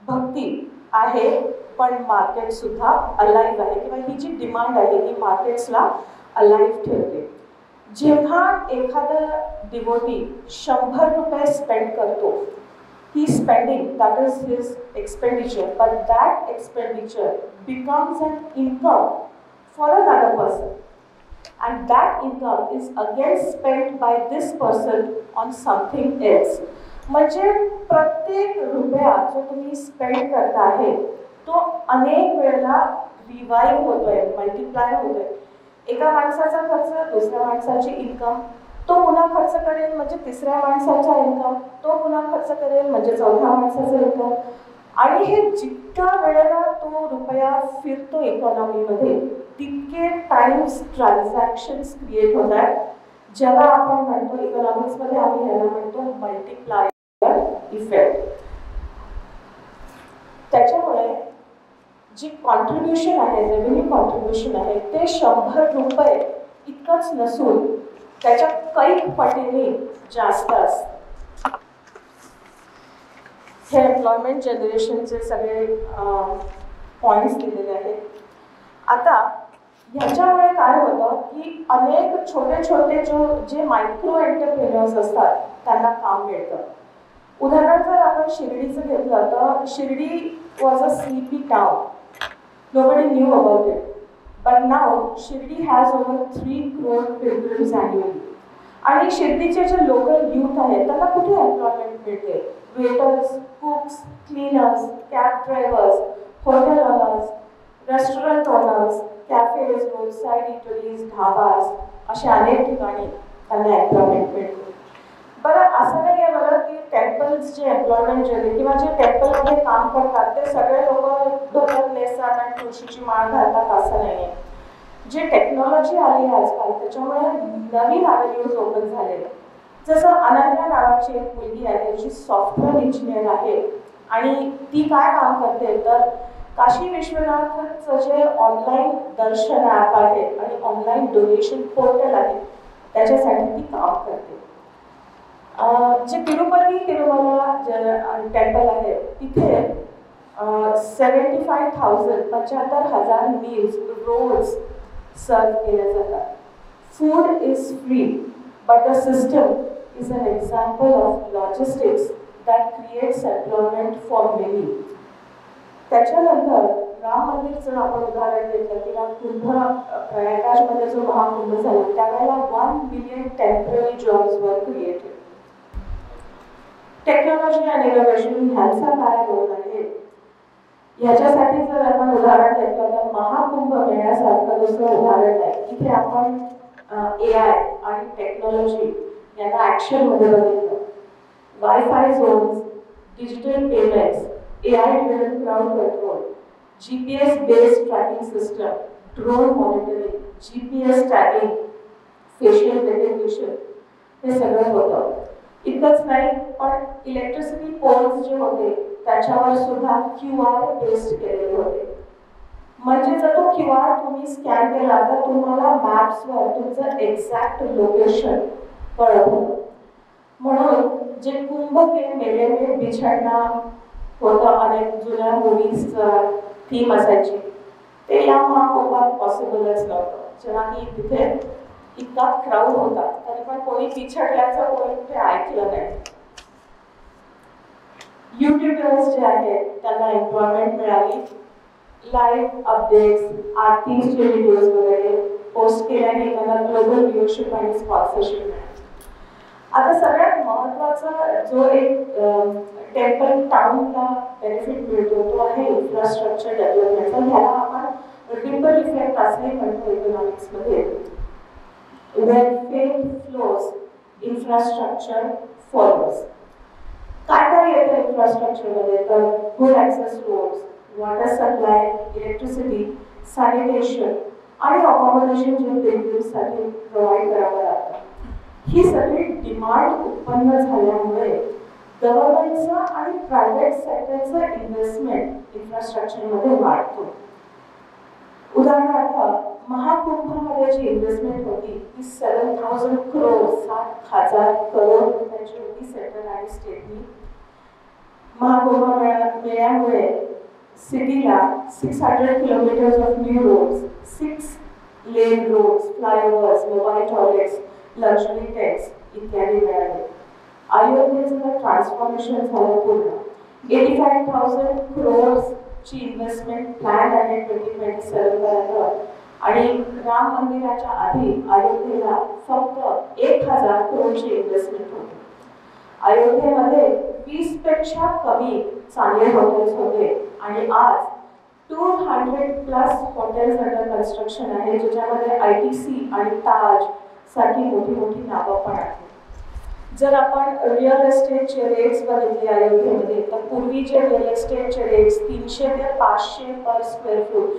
भक्ती आहे पण मार्केट सुद्धा अलाइव्ह आहे किंवा ही जी डिमांड आहे ही मार्केट्सला अलाइव्ह ठेवते. जेव्हा एखादा डिवोटी 100 रुपये स्पेंड करतो, he is spending, that is his expenditure, but that expenditure becomes an income for another person, and that income is again spent by this person on something else. म्हणजे प्रत्येक रुपया जो तुम्ही स्पेंड करता आहे तो अनेक वेळेला रिवाईव होतोय, मल्टिप्लाय होतोय. एका माणसाचा खर्च दुसऱ्या माणसाची इन्कम, तो पुन्हा खर्च करेल म्हणजे तिसऱ्या माणसाचा इन्कम, तो पुन्हा खर्च करेल म्हणजे चौथ्या माणसाचा इन्कम. आणि हे जितक्या वेळेला तो रुपया फिरतो इकॉनॉमीमध्ये तितके टाइम्स ट्रान्झॅक्शन्स क्रिएट होतात, ज्याला आपण म्हणतो इकॉनॉमिक्समध्ये आम्ही याला म्हणतो मल्टिप्लायर इफेक्ट. त्याच्यामुळे जी कॉन्ट्रीब्युशन आहे, रेव्हेन्यू कॉन्ट्रीब्युशन आहे, ते 100 रुपये इतकंच नसून त्याच्या कैक पटीने जास्त असतं. हे एम्प्लॉयमेंट जनरेशनचे सगळे पॉईंट्स दिलेले आहेत. आता ह्याच्यामुळे काय होतं की अनेक छोटे छोटे जे मायक्रो एंटरप्रेन्युअर्स असतात त्यांना काम मिळतं. उदाहरण जर आपण शिर्डीचं घेतलं तर Shirdi was a sleepy town. Nobody knew about it. But now Shirdi has over 3 crore pilgrims annually. आणि शिर्डीचे जे लोकल यूथ आहेत त्यांना कुठे एम्प्लॉयमेंट मिळते? Waiters, cooks, cleaners, cab drivers, hotel owners, restaurant owners, cafes, roadside eateries, dhabas अशा अनेक ठिकाणी त्यांना एम्प्लॉयमेंट मिळते. बरं, असं नाही आहे बरं की टेम्पल्स जे एम्प्लॉयमेंट झाले किंवा जे टेम्पलमध्ये काम करतात ते सगळे लोक धोतर नेसतात आणि तुळशीची माळ घालतात असं नाही आहे. जे टेक्नॉलॉजी आली आहे आजकाल त्याच्यामुळे नवीन ॲव्हेन्यूज ओपन झाले. जसं अनन्या नावाची एक मुलगी आहे जी सॉफ्टवेअर इंजिनियर आहे आणि ती काय काम करते तर काशी विश्वनाथचं जे ऑनलाईन दर्शन ॲप आहे आणि ऑनलाईन डोनेशन पोर्टल आहे त्याच्यासाठी ती काम करते. जे तिरुपती तिरुमला टेम्पल आहे तिथे 75,000 मील्स रोज सर्व केल्या जातात. Food is free but the system is an example of logistics that creates employment for many. त्याच्यानंतर राम मंदिरचं आपण उदाहरण घेतलं किंवा प्रयागराजमध्ये जो महाकुंभ झाला त्यावेळेला 1 मिलियन टेम्पररी जॉब्स वर क्रिएटेड. टेक्नॉलॉजी आणि इनोव्हेशन ह्यांचा काय रोल आहे ह्याच्यासाठी जर आपण उदाहरण घेतलं तर महाकुंभ मेळ्यासारखं दुसरं उदाहरण आहे. इथे आपण AI आणि टेक्नॉलॉजी यांना ॲक्शनमध्ये बघितलं. Wifi zones, digital payments, AI driven crowd control, GPS based tracking system, drone monitoring, GPS tagging, facial recognition हे सगळं होतं. इतकंच नाही पण इलेक्ट्रिसिटी पोल्स जे होते त्याच्यावर सुद्धा QR पेस्ट केलेले होते. म्हणजे जर तो QR तुम्ही स्कॅन केला तर तुम्हाला मॅप्सवर तुमचं एक्झॅक्ट लोकेशन कळत होतं. म्हणून जे कुंभ के मेले में बिछडना होतं अनेक जुन्या मूवीजचं थीम असायची ते या महाकुंभात पॉसिबलच नव्हतं. जेव्हा की तिथे इतका क्राऊड होता तरी पण कोणी पिछडल्याचं कोणी कुठे ऐकलं नाही. युट्यूबर्स जे आहेत त्यांना एम्प्लॉयमेंट मिळाली. लाईव्ह अपडेट्स, आरतीचे व्हिडिओज वगैरे पोस्ट केल्याने त्यांना ग्लोबल व्ह्यूअरशिप आणि स्पॉन्सरशिप मिळाली. आता सगळ्यात महत्त्वाचा जो एक टेम्पल टाउनला बेनिफिट मिळतो तो आहे इन्फ्रास्ट्रक्चर डेव्हलपमेंटचा. ह्याला आपण रिपल इफेक्ट असंही म्हणतो इकॉनॉमिक्समध्ये. Where faith flows, infrastructure follows. काय येतं इन्फ्रास्ट्रक्चरमध्ये तर good access roads, water supply, electricity, sanitation आणि अकॉमोडेशन जे पिलग्रिम्ससाठी प्रोव्हाइड करावं लागतं. ही सगळी डिमांड उत्पन्न झाल्यामुळे गव्हर्नमेंटचं आणि प्रायव्हेट सेक्टरचं इन्व्हेस्टमेंट इन्फ्रास्ट्रक्चरमध्ये वाढतो. उदाहरणार्थ महाकुंभमध्ये जी इन्व्हेस्टमेंट होती ती 7,000 crore 7,000 करोड रुपयाची होती सेंट्रल आणि स्टेटनी. महाकुंभ मेळ्यामुळे सिटीला 600 kilometres of new roads, 6 lane roads, flyovers, mobile toilets luxury tents इत्यादी मिळाले. अयोध्येचं ट्रान्सफॉर्मेशन झालं पूर्ण. 85,000 crores ची इन्व्हेस्टमेंट प्लॅन आहे 2027 पर्यंत. आणि राम मंदिराच्या आधी अयोध्येला फक्त 1,000 crores इन्व्हेस्टमेंट होती. अयोध्येमध्ये 20 पेक्षा कमी चांगले हॉटेल्स होते आणि आज 200+ हॉटेल्स अंडर कन्स्ट्रक्शन आहे, ज्याच्यामध्ये ITC आणि ताज साठी मोठी मोठी नावं पण आहेत. जर आपण रिअल एस्टेटचे रेट्स बघितले अयोध्येमध्ये, तर पूर्वीचे रिअल एस्टेटचे रेट्स 300 ते 500 पर स्क्वेअर फूट,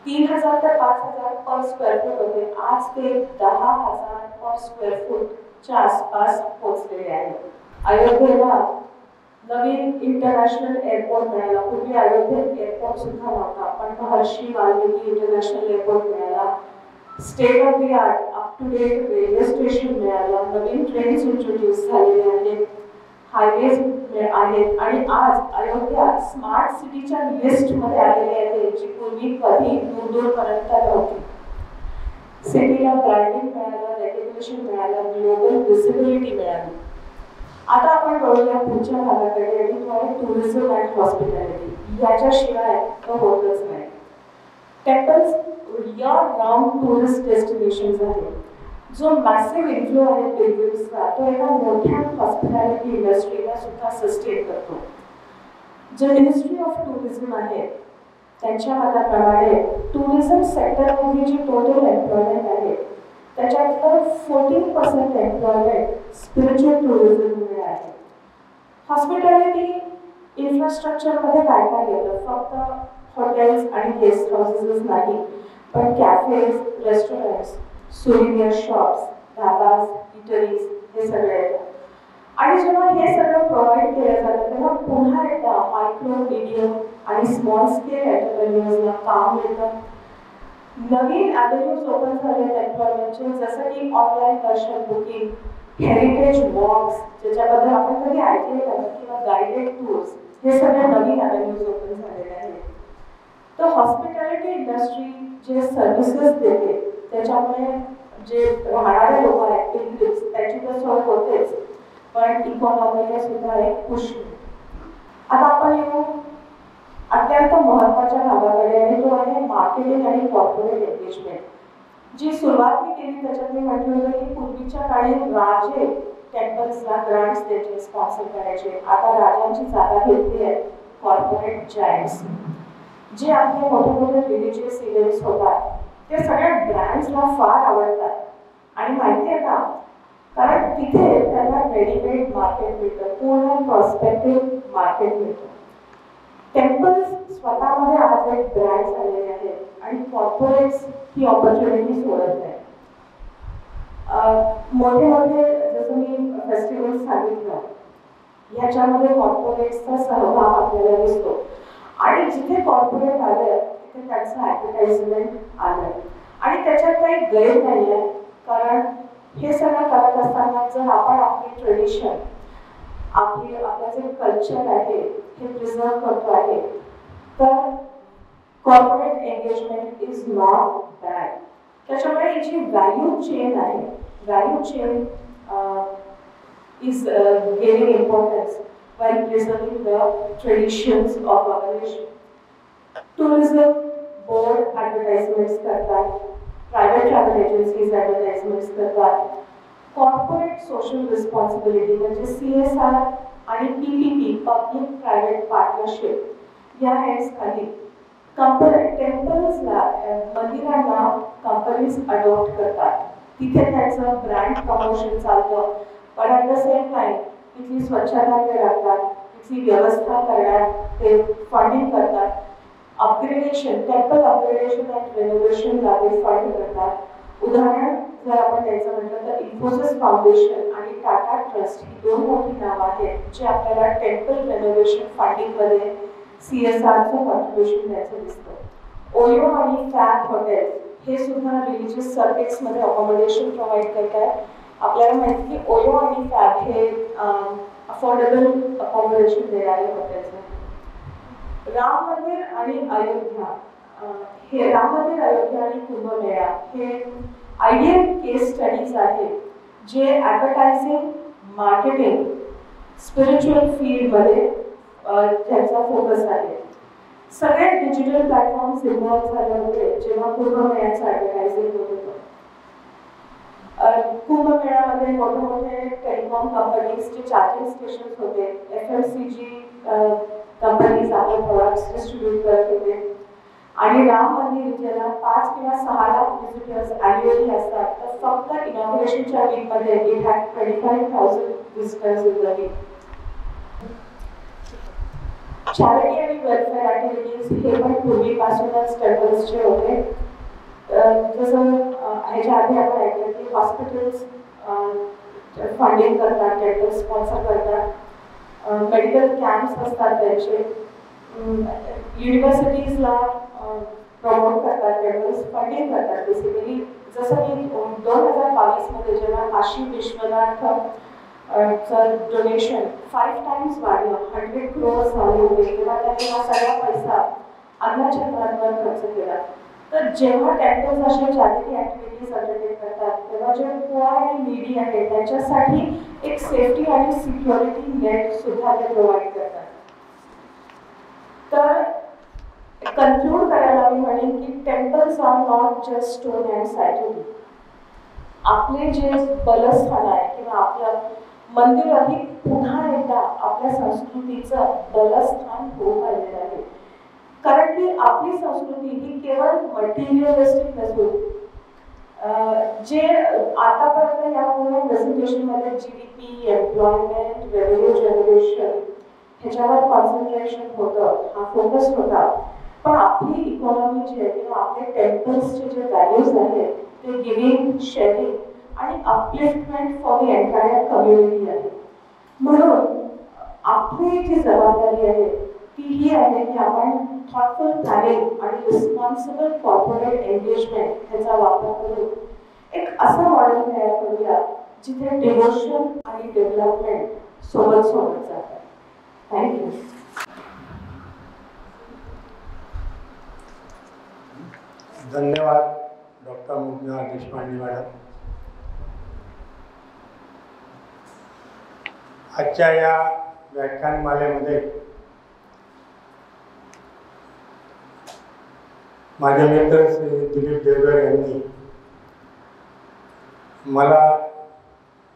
3,000 ते 5,000 पर स्क्वेअर फूट होते. आज ते 10,000 पर स्क्वेअर फूटच्या आसपास पोहोचलेले आहे. अयोध्येला नवीन इंटरनॅशनल एअरपोर्ट मिळाला. पूर्वी अयोध्येत एअरपोर्ट सुद्धा नव्हता, पण महर्षी वाल्मिकी इंटरनॅशनल एअरपोर्ट मिळाला. State of the art up to date railway station मिळालं. नवीन ट्रेन्स इंट्रोड्यूस झालेले आहेत, हायवेज आहेत आणि आज अयोध्या स्मार्ट सिटीच्या लिस्टमध्ये आलेले आहे, जी पूर्वी कधी दूरपर्यंत नव्हती. सिटीला ब्रँडिंग मिळालं, रेकग्निशन मिळालं, ग्लोबल व्हिजिबिलिटी मिळाली. आता आपण बघूया पुढच्या भागाकडे, आणि तो आहे टुरिझम अँड हॉस्पिटॅलिटी. याच्याशिवाय तो होतच नाही. Temples year round tourist destinations आहे. जो मॅसिव्ह इन्फ्लो आहे पिलग्रिम्सचा, तो एका मोठ्या हॉस्पिटॅलिटी इंडस्ट्रीला सुद्धा सस्टेन करतो. जे मिनिस्ट्री ऑफ टुरिझम आहे त्यांच्या मताप्रमाणे टुरिझम सेक्टरमध्ये जी टोटल एम्प्लॉयमेंट आहे त्याच्यातलं 14% एम्प्लॉयमेंट स्पिरिच्युअल टुरिझममुळे आहे. हॉस्पिटॅलिटी इन्फ्रास्ट्रक्चरमध्ये काय काय येतं? फक्त हॉटेल्स आणि गेस्ट हाऊसेस नाही, पण कॅफेज, रेस्टॉरंट्स, सुव्हिनियर शॉप्स, धाबाज, इटरीज हे सगळे येतात. आणि जेव्हा हे सगळं प्रोव्हाइड केलं जातं तेव्हा पुन्हा एकदा मायक्रो, मीडियम आणि स्मॉल स्केल एंटरप्रेन्युअर्सला काम मिळतं. नवीन ॲव्हेन्यूज ओपन झालेत एम्प्लॉयमेंटचे, जसं की ऑनलाईन दर्शन बुकिंग, हेरिटेज वॉक्स, ज्याच्याबद्दल आपण कधी ऐकलेलं नाही, किंवा गायडेड टूर्स, हे सगळे नवीन ॲव्हेन्यूज ओपन झालेले आहेत. तर हॉस्पिटॅलिटी इंडस्ट्री जे सर्व्हिसेस देते त्याच्यामुळे जे राहणारे लोक आहेत पिलग्रिम्स, त्याची तर सोय होतेच, पण इकॉनॉमीला सुद्धा एक पुश. आता आपण येऊ अत्यंत महत्त्वाच्या भागाकडे, आणि तो आहे मार्केटिंग आणि कॉर्पोरेट एंगेजमेंट. जी सुरुवात मी केली त्याच्यात मी म्हटलं होतं की पूर्वीच्या काळी राजे टेम्पल्सला ग्रांट्स द्यायचे, स्पॉन्सर करायचे. आता राजांची जागा घेतली आहे कॉर्पोरेट जायंट्स. जे आपले मोठे मोठे रिलिजियस इव्हेंट्स होतात ते सगळ्या ब्रँड्सला फार आवडतात. आणि माहिती आहे का, कारण तिथे त्यांना रेडीमेड मार्केट मिळतं, पूर्ण प्रॉस्पेक्टिव्ह मार्केट मिळतं. टेम्पल्स स्वतःमध्ये आज एक ब्रँड झालेले आहेत आणि कॉर्पोरेट्स ही ऑपॉर्च्युनिटी सोडत नाही. मोठे मोठे जसं मी फेस्टिवल्स सांगितलं, ह्याच्यामध्ये कॉर्पोरेट्सचा सहभाग आपल्याला दिसतो. आणि जिथे कॉर्पोरेट आलं तिथे त्याचं ॲडव्हर्टाइजमेंट आलं. आणि त्याच्यात काही गैर नाही आहे, कारण हे सगळं करत असताना जर आपण आपली ट्रेडिशन, आपलं जे कल्चर आहे हे प्रिझर्व करतो आहे, तर corporate engagement is not bad. त्याच्यामुळे ही जी व्हॅल्यू चेन आहे, value chain is gaining importance while preserving the traditions of our nation. Tourism board advertisements करतात, private travel agencies advertisements करतात, corporate social responsibility म्हणजे CSR आणि PPP public private partnership या heads खाली टेम्पल्सला, मंदिरांना companies adopt करतात. तिथे त्याचं ब्रँड प्रमोशन चालतं, पण ॲट द सेम टाइम तिथली स्वच्छता ते राखतात, तिथली व्यवस्था करण्यात ते फंडिंग करतात. अपग्रेडेशन, टेम्पल अपग्रेडेशन अँड रेनोव्हेशनला ते फंड करतात. उदाहरण जर आपण द्यायचं म्हटलं तर इन्फोसिस फाउंडेशन आणि टाटा ट्रस्ट ही दोन मोठी नावं आहेत जे आपल्याला टेम्पल रेनोव्हेशन फंडिंगमध्ये CSRचं कॉन्ट्रिब्युशन द्यायचं दिसतं. ओयो आणि फॅब हॉटेल हे सुद्धा रिलिजियस सर्किट्समध्ये अकॉमोडेशन प्रोव्हाइड करतात. आपल्याला माहिती की ओयो आणि फॅब हे अफोर्डेबल अकॉमोडेशन देणारे हॉटेल्स आहेत. राम मंदिर आणि अयोध्या, हे राम मंदिर, अयोध्या आणि कुंभमेळा हे आयडियल केस स्टडीज आहेत जे ॲडव्हर्टायझिंग, मार्केटिंग, स्पिरिच्युअल फील्डमध्ये त्यांचा फोकस आहे. सगळे डिजिटल प्लॅटफॉर्म्स इन्व्हॉल्व झाले होते जेव्हा कुंभमेळ्याचं ॲडव्हर्टायझिंग होत होतं. कुंभमेळ्यामध्ये मोठे मोठे टेलिकॉम कंपनीजचे चार्जिंग स्टेशन्स होते, FMCG कंपनीज आपले प्रोडक्ट्स डिस्ट्रीब्यूट करत होते. आणि राम मंदिर ज्याला 5 किंवा 6 लाख व्हिजिटर्स ॲन्युअली असतात, तर फक्त इनॉग्रेशनच्या वीकमध्ये it had 25,000 visitors in the week. Charity आणि वेलफेअर ॲक्टिव्हिटीज हे पण पूर्वीपासूनच टेम्पल्सचे होते. जसं ह्याच्या आधी आपण ऐकलं की हॉस्पिटल्स फंडिंग करतात, टेम्पल स्पॉन्सर करतात, मेडिकल कॅम्प्स असतात त्यांचे, युनिव्हर्सिटीजला प्रमोट करतात, टेम्पल्स फंडिंग करतात. बेसिकली जसं की 2022मध्ये जेव्हा काशी विश्वनाथ डोनेशन 5 टाइम्स वाढलं, 100 crores झाले होते, तेव्हा त्यांनी हा सगळा पैसा अन्नछत्रांवर खर्च केला. तर जेव्हा टेम्पल्स अशा चॅरिटी ॲक्टिव्हिटीज अंडरटेक करतात, तेव्हा जे पुअर आणि नीडी आहेत त्यांच्यासाठी एक सेफ्टी आणि सिक्युरिटी नेट सुद्धा ते प्रोव्हाइड करतात. तर कन्क्लूड करायला मी म्हणेन की temples are not just stone and statuary. आपले जे बलस्थान आहे किंवा आपलं मंदिरही पुन्हा एकदा आपल्या संस्कृतीचं बलस्थान होऊन राहिलेलं आहे. कारण की आपली संस्कृती ही केवळ मटेरियलिस्टिक नसून जे आतापर्यंत या पूर्ण प्रेझेंटेशनमध्ये GDP, एम्प्लॉयमेंट, रेव्हेन्यू जनरेशन ह्याच्यावर कॉन्सन्ट्रेशन होतं, हा फोकस होता. पण आपली इकॉनॉमी जी आहे किंवा आपले टेम्पल्सचे जे व्हॅल्यूज आहेत ते गिव्हिंग, शेअरिंग आणि upliftment for the entire community आहे. म्हणून आपली जी जबाबदारी आहे ती ही आहे की आपण थॉटफुल प्लॅनिंग आणि रिस्पॉन्सिबल कॉर्पोरेट एंगेजमेंट ह्याचा वापर करून एक असं मॉडेल तयार करूया जिथे डिव्होशन आणि डेव्हलपमेंट सोबत सोबत जातात. थँक्यू. धन्यवाद डॉक्टर मुग्धा देशपांडे मॅडम. आजच्या या व्याख्यानमालेमध्ये माझे मित्र श्री दिलीप देवधर यांनी मला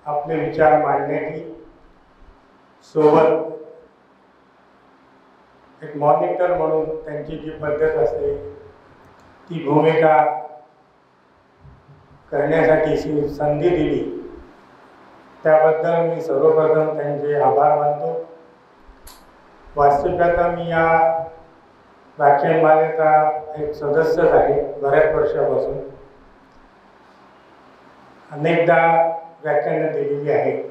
आपले विचार मांडण्याची सोबत एक मॉनिटर म्हणून त्यांची जी पद्धत असते ती भूमिका करण्यासाठी संधी दिली, त्याबद्दल मी सर्वप्रथम त्यांचे आभार मानतो. वास्तविकता मी या व्याख्यानमालेचा एक सदस्यच आहे. बऱ्याच वर्षापासून अनेकदा व्याख्यानं दिलेली आहेत.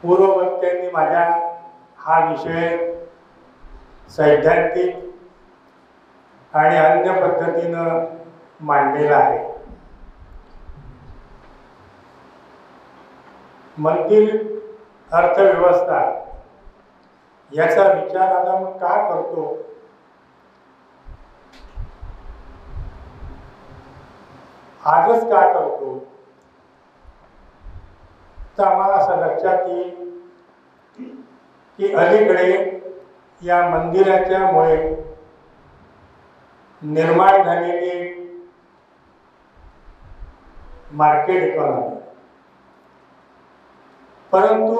पूर्ववक्त्यांनी माझ्या हा विषय सैद्धांतिक आणि अन्य पद्धतीनं मांडलेला आहे. मंदिर अर्थव्यवस्था याचा विचार आता मग का करतो? आजच का करतो? तर आम्हाला असं लक्षात येईल की अलीकडे या मंदिराच्या मुळे निर्माण झालेली मार्केट इकॉनॉमी, परंतु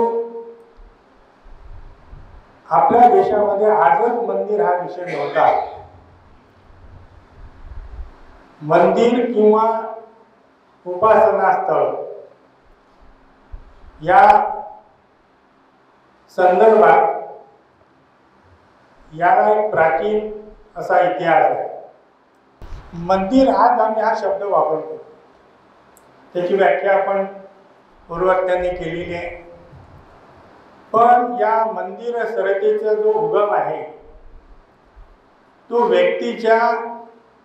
आपल्या देशामध्ये आजच मंदिर हा विषय नव्हता. मंदिर किंवा उपासनास्थळ या संदर्भात याला एक प्राचीन असा इतिहास आहे. मंदिर आज आम्ही हा शब्द वापरतो, त्याची व्याख्या आपण पूर्ववक्त्यांनी केलेली आहे. पण या मंदिर सरतेचा जो उगम आहे तो व्यक्तीच्या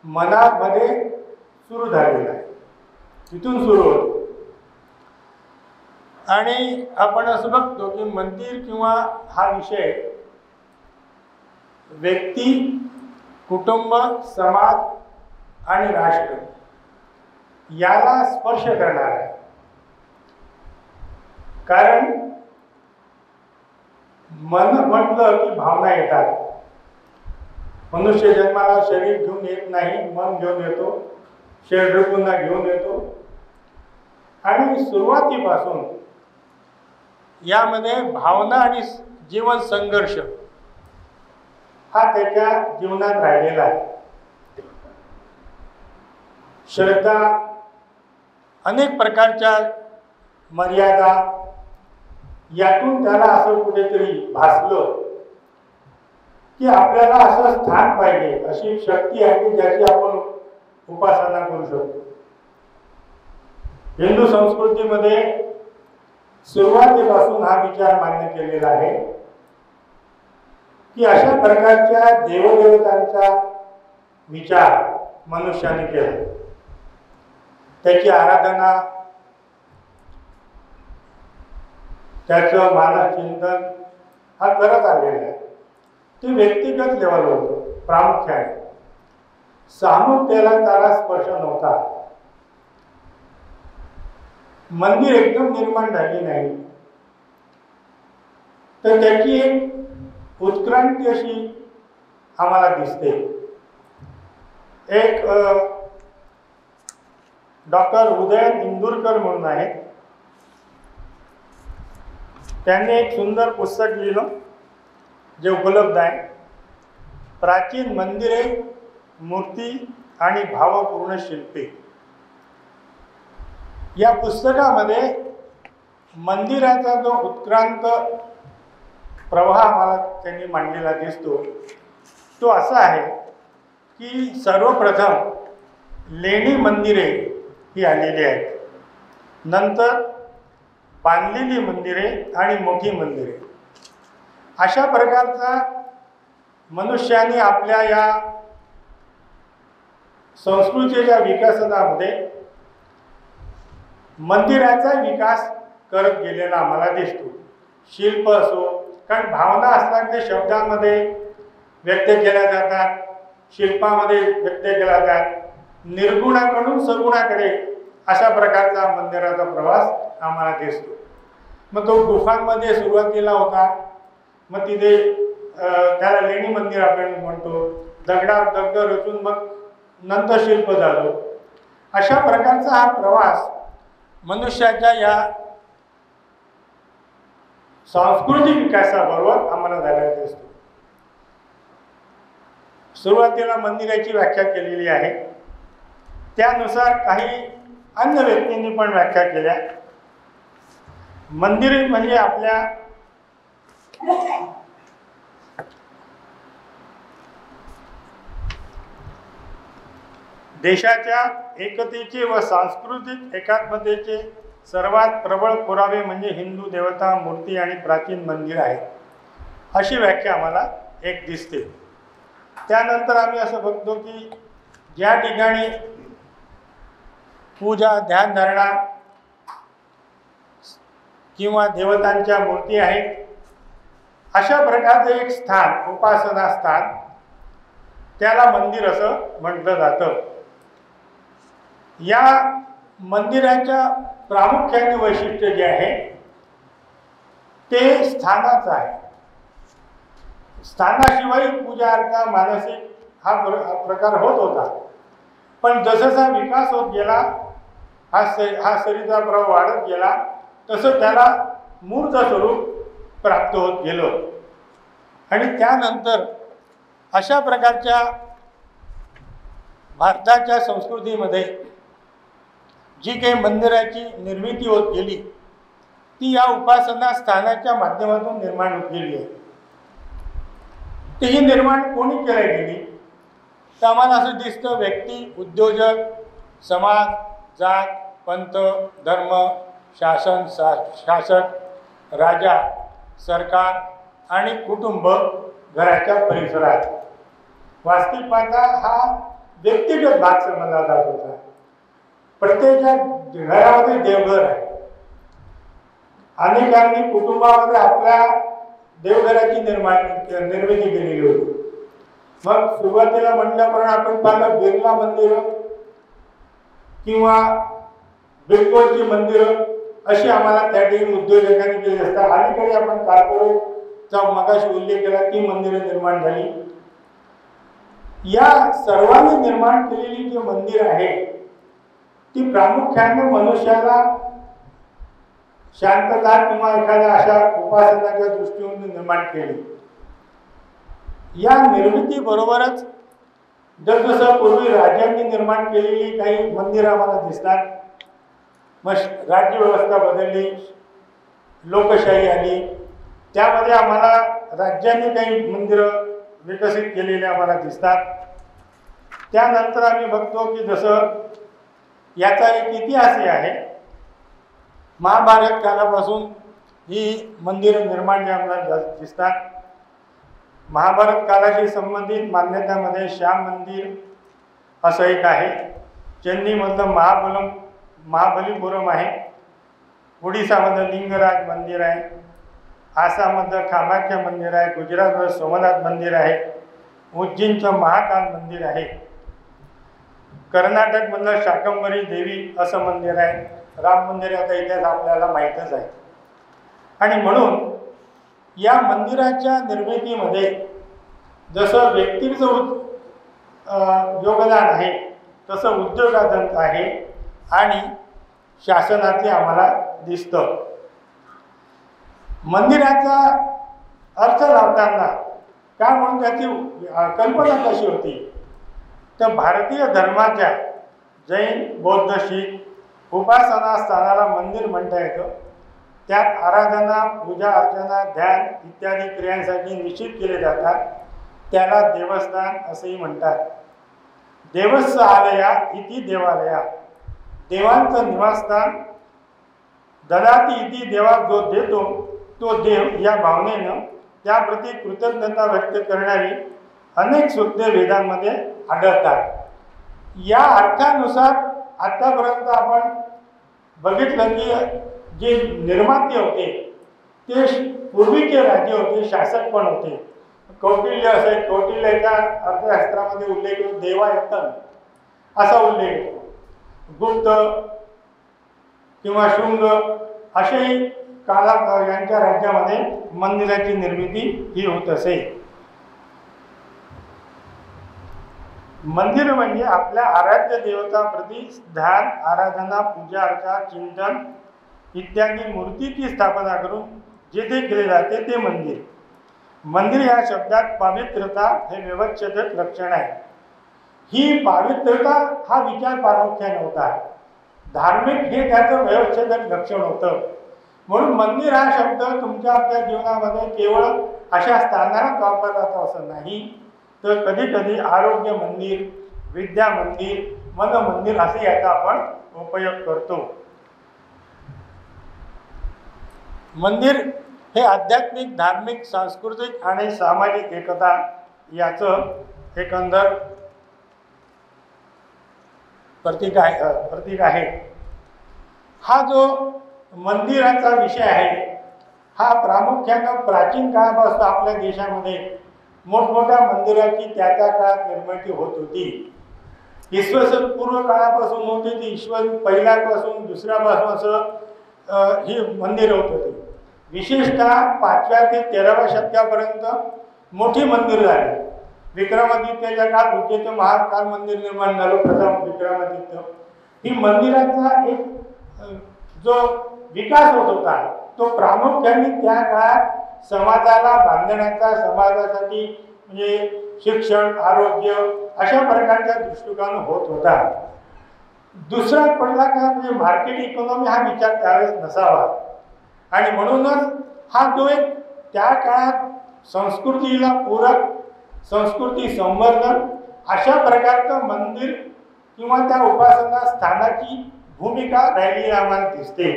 मनामध्ये सुरू झालेला आहे, तिथून सुरू होतो. आणि आपण असं बघतो की मंदिर किंवा हा विषय व्यक्ती, कुटुंब, समाज आणि राष्ट्र याला स्पर्श करणार आहे. कारण मन म्हटलं की भावना येतात. मनुष्य जन्माला शरीर घेऊन येत नाही, मन घेऊन येतो, शरीर पुन्हा घेऊन येतो. आणि सुरुवातीपासून यामध्ये भावना आणि जीवन संघर्ष हा त्याच्या जीवनात राहिलेला आहे. श्रद्धा, अनेक प्रकारच्या मर्यादा, यातून त्याला असं कुठेतरी भासलं की आपल्याला असं स्थान पाहिजे, अशी शक्ती आहे की ज्याची आपण उपासना करू शकतो. हिंदू संस्कृतीमध्ये सुरुवातीपासून हा विचार मान्य केलेला आहे की अशा प्रकारच्या देवदेवतांचा विचार मनुष्याने केला, त्याची आराधना, त्याचं मानस चिंतन हा करत आलेला आहे. ते व्यक्तिगत लेवलवर होतं प्रामुख्याने. सामुदायिक त्याला स्पर्श नव्हता. मंदिर एकदम निर्माण झाली नाही, तर त्याची एक उत्क्रांती अशी आम्हाला दिसते. एक डॉक्टर उदयन इंदुरकर म्हणून आहेत, त्यांनी एक सुंदर पुस्तक लिहिलं जे उपलब्ध आहे, प्राचीन मंदिरे, मूर्ती आणि भावपूर्ण शिल्पे. या पुस्तकामध्ये मंदिराचा जो उत्क्रांत प्रवाह आम्हाला त्यांनी मांडलेला दिसतो तो असा आहे की सर्वप्रथम लेणी मंदिरे ही आलेली आहेत, नंतर बांधलेली मंदिरे आणि मोठी मंदिरे. अशा प्रकारचा मनुष्याने आपल्या या संस्कृतीच्या विकासनामध्ये मंदिराचा विकास करत गेलेला आम्हाला दिसतो. शिल्प असो, कारण भावना असतात ते शब्दांमध्ये व्यक्त केल्या जातात, शिल्पामध्ये व्यक्त केल्या जातात. निर्गुणाकडून सगुणाकडे अशा प्रकारचा मंदिराचा प्रवास आम्हाला दिसतो. मग तो गुफांमध्ये सुरुवातीला होता, मग तिथे त्याला लेणी मंदिर आपण म्हणतो, दगडावर दगड रचून मग नंतर शिल्प झालं. अशा प्रकारचा हा प्रवास मनुष्याच्या या सांस्कृतिक विकासाबरोबर आम्हाला झालेला दिसतो. सुरुवातीला मंदिराची व्याख्या केलेली आहे, त्यानुसार काही अन्य व्यक्तींनी पण व्याख्या केल्या. मंदिर म्हणजे आपल्या देशाच्या एकतेचे व सांस्कृतिक एकात्मतेचे सर्वात प्रबळ पुरावे म्हणजे हिंदू देवता, मूर्ती आणि प्राचीन मंदिर आहेत, अशी व्याख्या आम्हाला एक दिसते. त्यानंतर आम्ही असं बघतो की ज्या ठिकाणी पूजा, ध्यानधारणा किंवा देवतांच्या मूर्ती आहेत, अशा प्रकारचं एक स्थान, उपासना स्थान, त्याला मंदिर असं म्हटलं जातं. या मंदिराच्या प्रामुख्याने वैशिष्ट्य जे आहे ते स्थानाचं आहे. स्थानाशिवाय पूजा अर्चा, मानसिक हा प्रकार होत होता. पण जसजसा विकास होत गेला, हा शरीराचा प्रभाव वाढत गेला, तसं त्याला मूर्त स्वरूप प्राप्त होत गेलं. आणि त्यानंतर अशा प्रकारच्या भारताच्या संस्कृतीमध्ये जी काही मंदिराची निर्मिती होत गेली ती या उपासना स्थानाच्या माध्यमातून निर्माण होत गेली आहे. ती ही निर्माण कोणी केली गेली तर आम्हाला असं दिसतं, व्यक्ती, उद्योजक, समाज, जात, पंथ, धर्म, शासन, शासक, राजा, सरकार आणि कुटुंब घराच्या परिसरात. वास्तविक पाहता हा व्यक्तिगत भाग समजला जात होता. प्रत्येकाच्या घरामध्ये देवघर आहे. अनेकांनी कुटुंबामध्ये आपल्या देवघराची निर्मिती केलेली होती. मग सुरुवातीला म्हटल्याप्रमाणे आपण पाहिलं बिर्ला मंदिर, किंवा बिटकोईनची मंदिरं अशी आम्हाला त्या ठिकाणी उद्योजकांनी केली असतात. अलीकडे आपण कॉर्पोरेटचा मगाशी उल्लेख केला, ती मंदिरं निर्माण झाली. या सर्वांनी निर्माण केलेली जी मंदिर आहे ती प्रामुख्याने मनुष्याला शांतता किंवा एखाद्या अशा उपासनाच्या दृष्टीने निर्माण केली. या निर्मितीबरोबरच जसजसं पूर्वी राज्यांनी निर्माण केलेली काही मंदिरं आम्हाला दिसतात, मग राज्यव्यवस्था बदलली, लोकशाही आली, त्यामध्ये आम्हाला राज्यांनी काही मंदिरं विकसित केलेले आम्हाला दिसतात. त्यानंतर आम्ही बघतो की जसं याचा एक इतिहासही आहे. महाभारत कालापासून ही मंदिरं निर्माण आम्हाला दिसतात. महाभारत कालाशी संबंधित मान्यतामध्ये श्याम मंदिर असं एक आहे. चेन्नईमधलं महाबलीपुरम आहे. ओडिसामधलं लिंगराज मंदिर आहे. आसाममधलं कामाख्या मंदिर आहे. गुजरातमधलं सोमनाथ मंदिर आहे. उज्जैनचं महाकाल मंदिर आहे. कर्नाटकमधलं शाकंभरी देवी असं मंदिर आहे. राम मंदिर आता इतिहास आपल्याला माहीतच आहे. आणि म्हणून या मंदिराच्या निर्मितीमध्ये जसं व्यक्तीचं योगदान आहे तसं उद्योगाचं आहे आणि शासनाचे आम्हाला दिसतं. मंदिराचा अर्थ लावताना का म्हणून त्याची कल्पना कशी होती तर भारतीय धर्माच्या जैन, बौद्ध, शीख उपासना स्थानाला मंदिर म्हणता येतं. त्यात आराधना, पूजा अर्चना, ध्यान इत्यादी क्रियांसाठी निश्चित केले जातात. त्याला देवस्थान असेही म्हणतात. देवस्स आलया इति देवालया, देवांचं निवासस्थान. ददाती इति देवा, जो देतो तो देव या भावनेनं त्याप्रती कृतज्ञता व्यक्त करणारी अनेक सूक्ते वेदांमध्ये आढळतात. या अर्थानुसार आतापर्यंत आपण बघितलं की जे निर्माते होते ते पूर्वीचे राजे होते, शासक पण होते. कौटिल्य असे, कौटिल्याच्या अर्थशास्त्रामध्ये उल्लेख होतो देवायतन असा उल्लेख होतो. गुप्त किंवा शृंग असेही काला यांच्या राज्यामध्ये मंदिराची निर्मिती ही होत असे. मंदिर म्हणजे आपल्या आराध्य देवताप्रती ध्यान, आराधना, पूजा अर्चा, चिंतन इत्यादी मूर्तीची स्थापना करून जेथे केले जाते ते मंदिर. मंदिर या शब्दात पावित्र्यता हे व्यवच्छेदक लक्षण आहे. ही पावित्र्यता हा विचार प्रामुख्याने होता. धार्मिक हे त्याचं व्यवच्छेदक लक्षण होतं. म्हणून मंदिर हा शब्द तुमच्या आपल्या जीवनामध्ये केवळ अशा स्थानालाच वापरला जातो असं नाही, तर कधी कधी आरोग्य मंदिर, विद्या मंदिर, मन मंदिर असे याचा आपण उपयोग करतो. मंदिर हे आध्यात्मिक, धार्मिक, सांस्कृतिक आणि सामाजिक एकता याचं एकंदर प्रतीक आहे. हा जो मंदिराचा विषय आहे हा प्रामुख्यानं प्राचीन काळापासून आपल्या देशामध्ये मोठमोठ्या मंदिराची त्या काळात निर्मिती होत होती. इसवी पूर्व काळापासून होती ती, इसवी पहिल्यापासून दुसऱ्यापासून असं ही मंदिरं होत होती. विशेषतः 5व्या ते 13व्या शतकापर्यंत मोठी मंदिरं झाली. विक्रमादित्यच्या काळात उज्जैनचं महाकाल मंदिर निर्माण झालं प्रथम विक्रमादित्य. ही मंदिराचा एक जो विकास होत होता तो प्रामुख्याने त्या काळात समाजाला बांधण्याचा, समाजासाठी म्हणजे शिक्षण, आरोग्य अशा प्रकारच्या दृष्टिकोन होत होता. दुसरा पडला का म्हणजे मार्केट इकॉनॉमी हा विचार त्यावेळेस नसावा आणि म्हणूनच हा जो एक त्या काळात संस्कृतीला पूरक, संस्कृती संवर्धन अशा प्रकारचं मंदिर किंवा त्या उपासना स्थानाची भूमिका राहिली आम्हाला दिसते.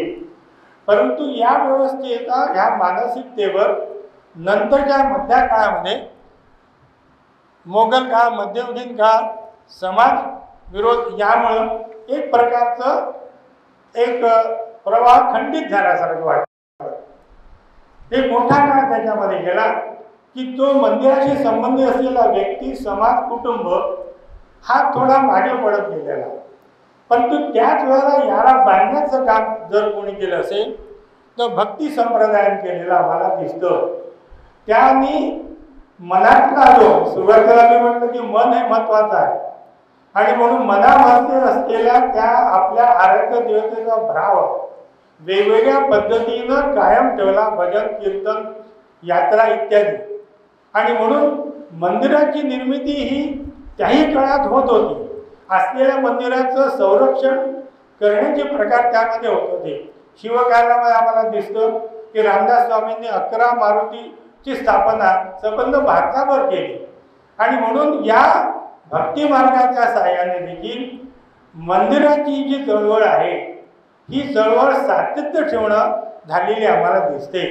परंतु या व्यवस्थेचा, ह्या मानसिकतेवर नंतरच्या मध्या काळामध्ये मोगल काळ, मध्ययुगीन काळ, समाज विरोध यामुळं एक प्रकारचं एक प्रवाह खंडित झाल्यासारखं वाटतं. एक मोठा काळ त्याच्यामध्ये गेला की तो मंदिराशी संबंधित असलेला व्यक्ती, समाज, कुटुंब हा थोडा मागे पडत गेलेला. परंतु त्याच वेळेला याला बांधण्याचं काम जर कोणी केलं असेल तर भक्ती संप्रदायाने केलेलं आम्हाला दिसतं. त्याने मनातला जो सुरुवातीला मी म्हटलं की मन हे महत्वाचं आहे आणि म्हणून मनामध्ये असलेल्या त्या आपल्या आराध्य देवतेचा भाव वेगवेगळ्या पद्धतीनं कायम ठेवला. भजन कीर्तन यात्रा इत्यादी. आणि म्हणून मंदिराची निर्मिती ही त्याही काळात होत होती. असलेल्या मंदिराचं संरक्षण करण्याचे प्रकार त्यामध्ये होत होते. शिवकार्यामध्ये आम्हाला दिसतं की रामदास स्वामींनी 11 मारुतीची स्थापना संबंध भारताभर केली. आणि म्हणून या भक्ती मार्गाच्या सहाय्याने देखील मंदिराची जी चळवळ आहे ही चळवळ सातत्य ठेवणं झालेली आम्हाला दिसते.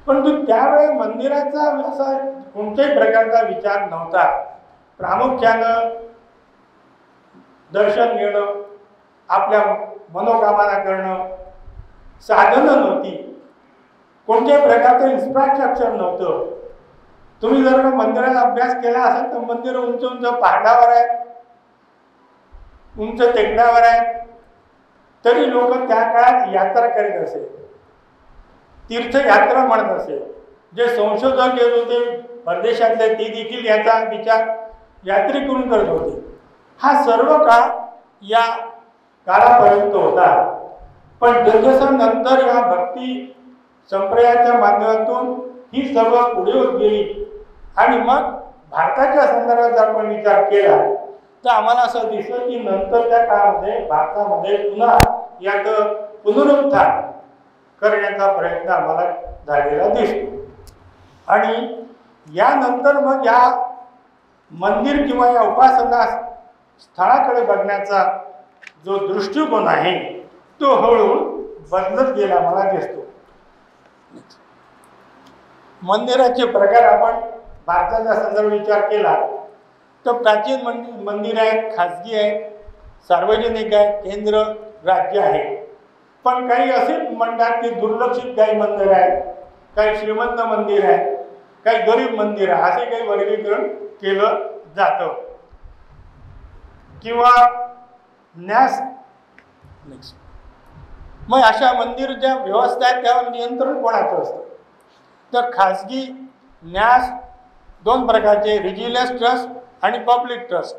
परंतु त्यावेळी मंदिराचा असा कोणत्याही प्रकारचा विचार नव्हता. प्रामुख्यानं दर्शन घेणं, आपल्या मनोकामना करणं, साधनं नव्हती, कोणत्याही प्रकारचं इन्फ्रास्ट्रक्चर नव्हतं. तुम्ही जर मंदिराचा अभ्यास केला असेल तर मंदिर उंच उंच पहाडावर आहेत, उंच टेकड्यावर आहेत, तरी लोक त्या काळात यात्रा करीत असे, तीर्थयात्रा म्हणत असे. जे संशोधक येत होते परदेशातले ते देखील याचा विचार यात्रेकरून करत होते. हा सर्व काळ या काळापर्यंत होता. पण जसजसं नंतर या भक्ती संप्रदायाच्या माध्यमातून ही सर्व पुढे होत गेली आणि मग भारताच्या संदर्भात जर आपण विचार केला तर आम्हाला असं दिसतं की नंतरच्या काळामध्ये भारतामध्ये पुन्हा याचं पुनरुत्थान करण्याचा प्रयत्न आम्हाला झालेला दिसतो. आणि यानंतर मग या मंदिर किंवा या उपासना स्थळाकडे बघण्याचा जो दृष्टिकोन आहे तो हळूहळू बदलत गेला मला दिसतो. मंदिराचे प्रकार आपण भारताचा संदर्भ विचार केला तर प्राचीन मंदिर आहेत, खाजगी आहेत, सार्वजनिक आहेत, केंद्र राज्य आहे. पण काही असे म्हणतात की दुर्लक्षित काही मंदिर आहेत, काही श्रीमंत मंदिर आहेत, काही गरीब मंदिर आहे, असे काही वर्गीकरण केलं जातं. किंवा न्यास मग अशा मंदिर ज्या व्यवस्था आहेत त्यावर नियंत्रण कोणाचं असतं तर खाजगी न्यास 2 प्रकारचे, रिलिजियस ट्रस्ट आणि पब्लिक ट्रस्ट,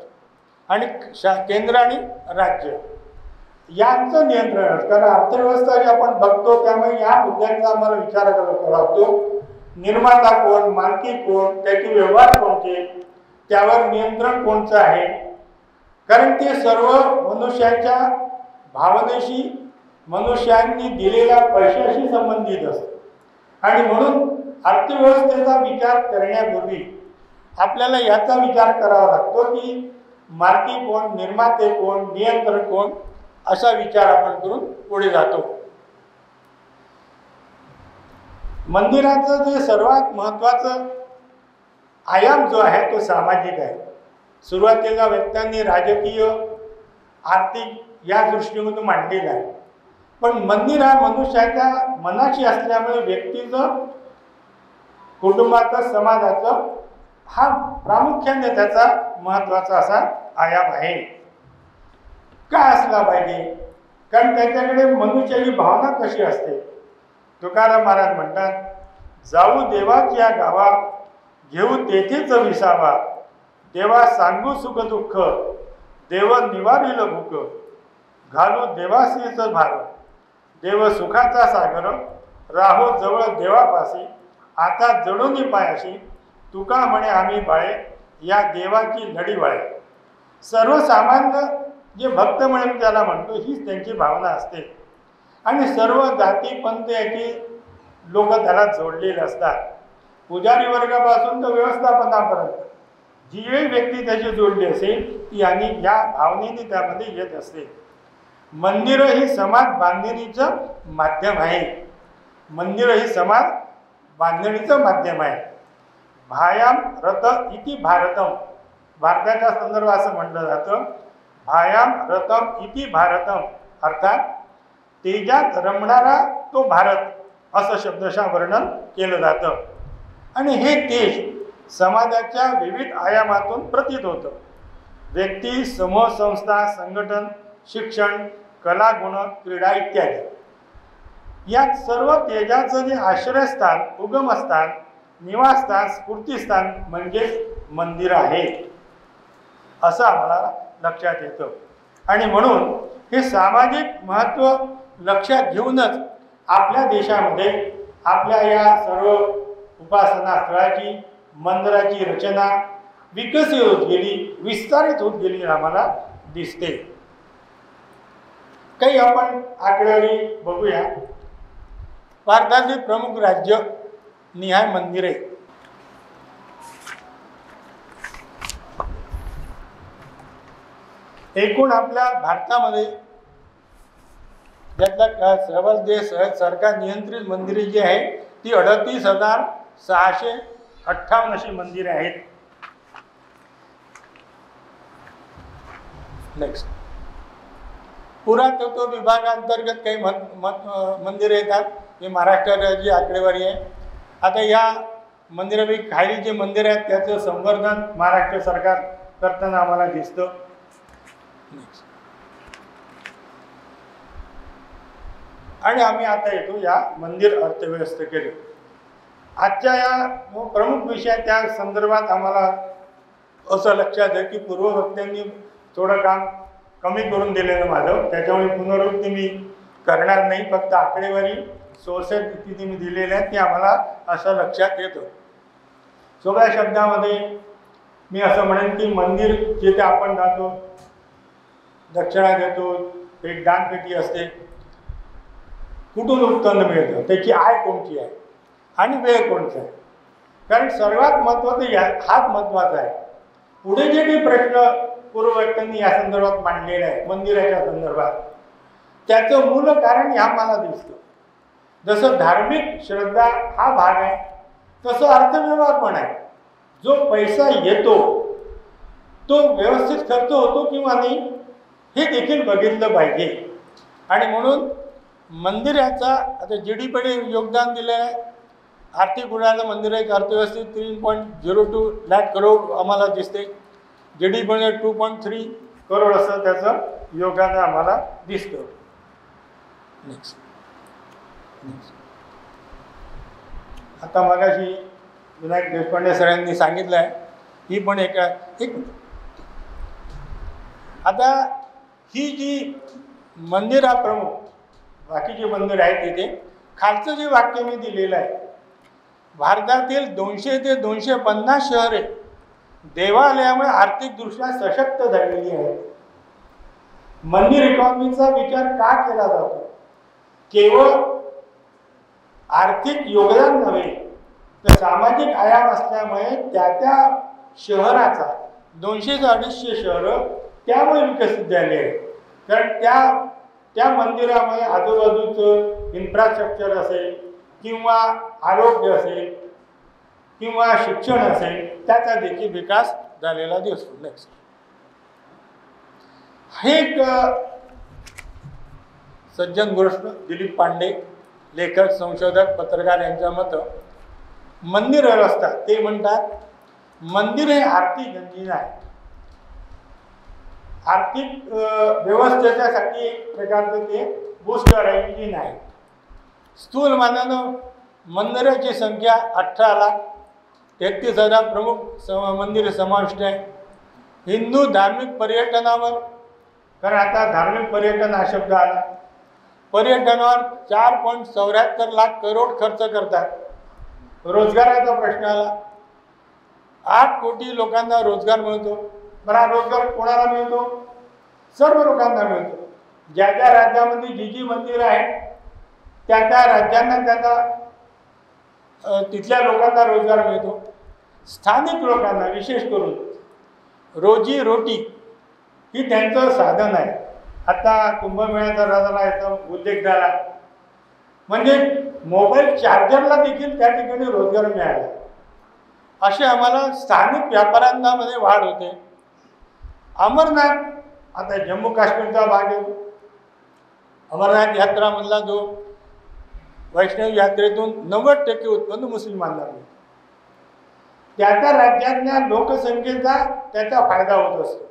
आणि केंद्र आणि राज्य यांचं नियंत्रण असतं. कारण अर्थव्यवस्था जी आपण बघतो त्यामुळे या मुद्द्यांचा आम्हाला विचार करावा लागतो. निर्माता कोण, मालकी कोण, त्याचे व्यवहार कोणते, त्यावर नियंत्रण कोणचं आहे. कारण ते सर्व मनुष्याच्या भावनेशी, मनुष्यांनी दिलेल्या पैशाशी संबंधित असतं. आणि म्हणून अर्थव्यवस्थेचा विचार करण्यापूर्वी आपल्याला याचा विचार करावा लागतो की मालकी कोण, निर्माते कोण, नियंत्रण कोण, असा विचार आपण करून पुढे जातो. मंदिराचं जे सर्वात महत्त्वाचं आयाम जो आहे तो सामाजिक आहे. सुरुवातीला व्यक्तींनी राजकीय, आर्थिक या दृष्टीकोनातून मांडलेला आहे. पण मंदिर हा मनुष्याच्या मनाशी असल्यामुळे व्यक्तीचं, कुटुंबाचं, समाजाचं हा प्रामुख्याने त्याचा महत्त्वाचा असा आयाम आहे. का असला पाहिजे? कारण त्याच्याकडे मनुष्याची भावना कशी असते. तुकाराम महाराज म्हणतात, जाऊ देवाच्या गावा, घेऊ तेथेच विसावा, देवा सांगू सुख दुःख, देव निवारील भूक, घालू देवासीच भार, देव सुखाचा सागर, राहो जवळ देवापाशी, आता जडोनी पायाशी, तुका म्हणे आम्ही बाळे, या देवाची लढी वाळे. सर्वसामान्य जे भक्त म्हणून त्याला म्हणतो हीच त्यांची भावना असते. आणि सर्व जाती पंथ याची लोक त्याला जोडलेले असतात. पुजारी वर्गापासून तर व्यवस्थापनापर्यंत जी व्यक्ती त्याची जोडली असेल ती आणि या भावनेने त्यामध्ये येत असते. मंदिर ही समाज बांधणीचं माध्यम आहे. मंदिर ही समाज बांधणीचं माध्यम आहे. भायाम रथ इति भारतम, भारताच्या संदर्भात असं म्हटलं जातं, भायाम रथम इति भारतम, अर्थात तेजात रमणारा तो भारत असं शब्दशः वर्णन केलं जातं. आणि हे तेज समाजाच्या विविध आयामातून प्रतीत होतं. व्यक्ती, समूह, संस्था, संघटन, शिक्षण, कला, गुण, क्रीडा इत्यादी. यात सर्व तेजाचं जे आश्रयस्थान, उगमस्थान, निवासस्थान, स्फूर्तिस्थान म्हणजेच मंदिर आहे असं आम्हाला लक्षात येतं. आणि म्हणून हे सामाजिक महत्त्व लक्षात घेऊनच आपल्या देशामध्ये आपल्या या सर्व उपासना स्थळाची, मंदिराची रचना विकसित होत गेली, विस्तारित होत गेली आम्हाला दिसते. काही आपण आकडेवारी बघूया. भारतातील प्रमुख राज्य निहाय मंदिरे. एकूण आपल्या भारतामध्ये ज्यातल्या सर्व जे सरकार नियंत्रित मंदिरे जी आहेत ती 38,658 अशी मंदिरे आहेत. नेक्स्ट, पुरातत्व विभागांतर्गत काही मंदिरे येतात. हे महाराष्ट्र राज्याची आकडेवारी आहे. आता या मंदिरापैकी खाली जे मंदिर आहेत त्याचं संवर्धन महाराष्ट्र सरकार करताना आम्हाला दिसतं. आणि आम्ही आता येतो या मंदिर अर्थव्यवस्थेकडे. आजच्या या प्रमुख विषय त्या संदर्भात आम्हाला असं लक्षात आहे की पूर्ववक्त्यांनी थोडं काम कमी करून दिलेलं माझं, त्याच्यामुळे पुनरावृत्ती मी करणार नाही. फक्त आकडेवारी सोर्सेस किती मी दिलेले आहेत ते आम्हाला असं लक्षात येतं. सोप्या शब्दामध्ये मी असं म्हणेन की मंदिर जिथे आपण जातो, दक्षिणा देतो, एक दानपेटी असते, कुठून उत्पन्न मिळतं, त्याची आय कोणती आहे आणि वेळ कोणता आहे. कारण सर्वात महत्त्वाचं हाच महत्त्वाचा आहे. पुढे जे काही प्रश्न पूर्ववक्त्यांनी या संदर्भात मांडलेले आहे मंदिराच्या संदर्भात, त्याचं मूल कारण ह्या मला दिसतं. जसं धार्मिक श्रद्धा हा भाग आहे तसं अर्थव्यवहार पण आहे. जो पैसा येतो तो व्यवस्थित खर्च होतो किंवा नाही हे देखील बघितलं पाहिजे. आणि म्हणून मंदिराचा आता GDP योगदान दिलं आहे. आर्थिक गुणानं मंदिराची अर्थव्यवस्थेत 3.02 लाख करोड आम्हाला दिसते. GDP 2.3 करोड असं त्याचं योगदान आम्हाला दिसतं. नेक्स्ट, आता मगाशी विनायक देशपांडे सरांनी सांगितलं आहे ही पण एक आता ही जी मंदिर प्रमुख बाकीचे मंदिर आहेत तिथे खालचं जे वाक्य मी दिलेलं आहे, भारतातील 200 ते 250 शहरे देवालयामुळे आर्थिकदृष्ट्या सशक्त झालेली आहेत. मंदिर इकॉनॉमीचा विचार का केला जातो? केवळ आर्थिक योगदान नव्हे तर सामाजिक आयाम असल्यामुळे त्या शहराचा 200 ते 250 शहरं त्यामुळे विकसित झाले आहेत. कारण त्या मंदिरामुळे आजूबाजूचं इन्फ्रास्ट्रक्चर असेल किंवा आरोग्य असेल किंवा शिक्षण असेल त्याचा देखील विकास झालेला दिसतो. नेक्स्ट, हे एक सज्जन गोष्ट दिलीप पांडे लेखक, संशोधक, पत्रकार यांच्या मतं मंदिर व्यवस्था ते म्हणतात मंदिर हे आर्थिक इंजिन आहे. आर्थिक व्यवस्थेच्यासाठी एक प्रकारचं ते बूस्टर इंजिन आहे. स्थूल मानानं मंदिराची संख्या 18,33,000 प्रमुख मंदिरे समाविष्ट आहे. हिंदू धार्मिक पर्यटनावर, कारण आता धार्मिक पर्यटन हा शब्द आला, पर्यटनावर 4.74 लाख करोड खर्च करतात. रोजगाराचा प्रश्न आला, 8 कोटी लोकांना रोजगार मिळतो. बरा रोजगार कोणाला मिळतो? सर्व लोकांना मिळतो. ज्या ज्या राज्यामध्ये जी मंदिरं आहेत त्या राज्यांना त्याचा तिथल्या लोकांना रोजगार मिळतो. स्थानिक लोकांना विशेष करून रोजी रोटी ही त्यांचं साधन आहे. आता कुंभमेळ्याचा झाला याचा उल्लेख झाला, म्हणजे मोबाईल चार्जरला देखील त्या ठिकाणी रोजगार मिळाला. असे आम्हाला स्थानिक व्यापाऱ्यांमध्ये वाढ होते. अमरनाथ, आता जम्मू काश्मीरचा भाग आहे, अमरनाथ यात्रामधला जो वैष्णव यात्रेतून 90% उत्पन्न मुस्लिमांना मिळतं. त्या राज्यातल्या लोकसंख्येचा त्याचा फायदा होत असतो.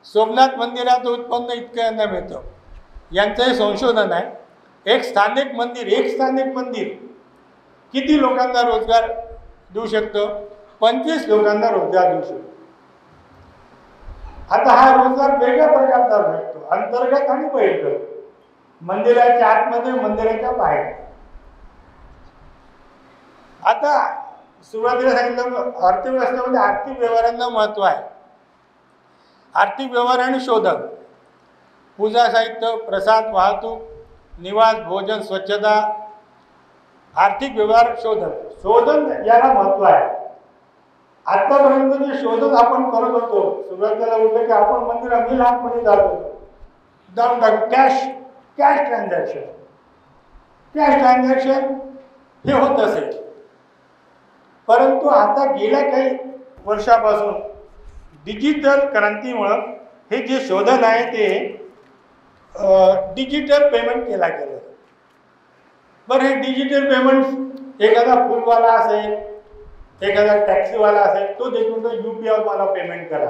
सोमनाथ मंदिराचं उत्पन्न इतकं यांना मिळतं. यांचं हे संशोधन आहे. एक स्थानिक मंदिर किती लोकांना रोजगार देऊ शकतं? 25 लोकांना रोजगार देऊ शकतो. आता हा रोजगार वेगळ्या प्रकारचा भेटतो, अंतर्गत आणि बहिर्गत, मंदिराच्या आतमध्ये, मंदिराच्या बाहेर. आता सुरुवातीला सांगितलं अर्थव्यवस्थेमध्ये आर्थिक व्यवहारांना महत्त्व आहे. आर्थिक व्यवहार आणि शोधन, पूजा साहित्य, प्रसाद, वाहतूक, निवास, भोजन, स्वच्छता, आर्थिक व्यवहार, शोधन याला महत्त्व आहे. आतापर्यंत जे शोधन आपण करत होतो, सुरुवातीला बोललं की आपण मंदिरात मी लहानपणी जात होतो, जाऊन टाकू कॅश ट्रान्झॅक्शन हे होत असेल. परंतु आता गेल्या काही वर्षापासून डिजिटल क्रांतीमुळं हे जे शोधन आहे ते डिजिटल पेमेंट केला गेलं. बरं, हे डिजिटल पेमेंट एखादा फुलवाला असेल, एखादा टॅक्सीवाला असेल, तो देखील तो UPI मला पेमेंट करा.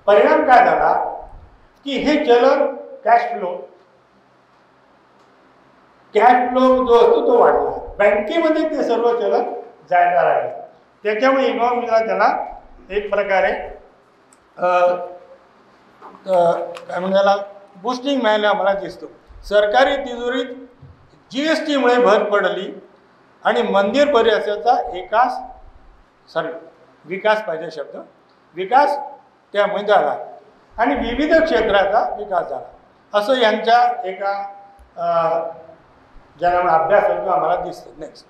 परिणाम काय झाला की हे चलन कॅश फ्लो जो असतो तो वाढला. बँकेमध्ये ते सर्व चलन जायला लागले. त्याच्यामुळे इकॉनॉमीला त्याला एक प्रकारे काय म्हणतात बूस्टिंग मिळालं मला दिसतो. सरकारी तिजोरीत GSTमुळे भर पडली आणि मंदिर परिसराचा विकास पाहिजे शब्द, विकास त्यामुळे झाला आणि विविध क्षेत्राचा विकास झाला, असं यांच्या एका ज्याला अभ्यास होतो आम्हाला दिसतं. नेक्स्ट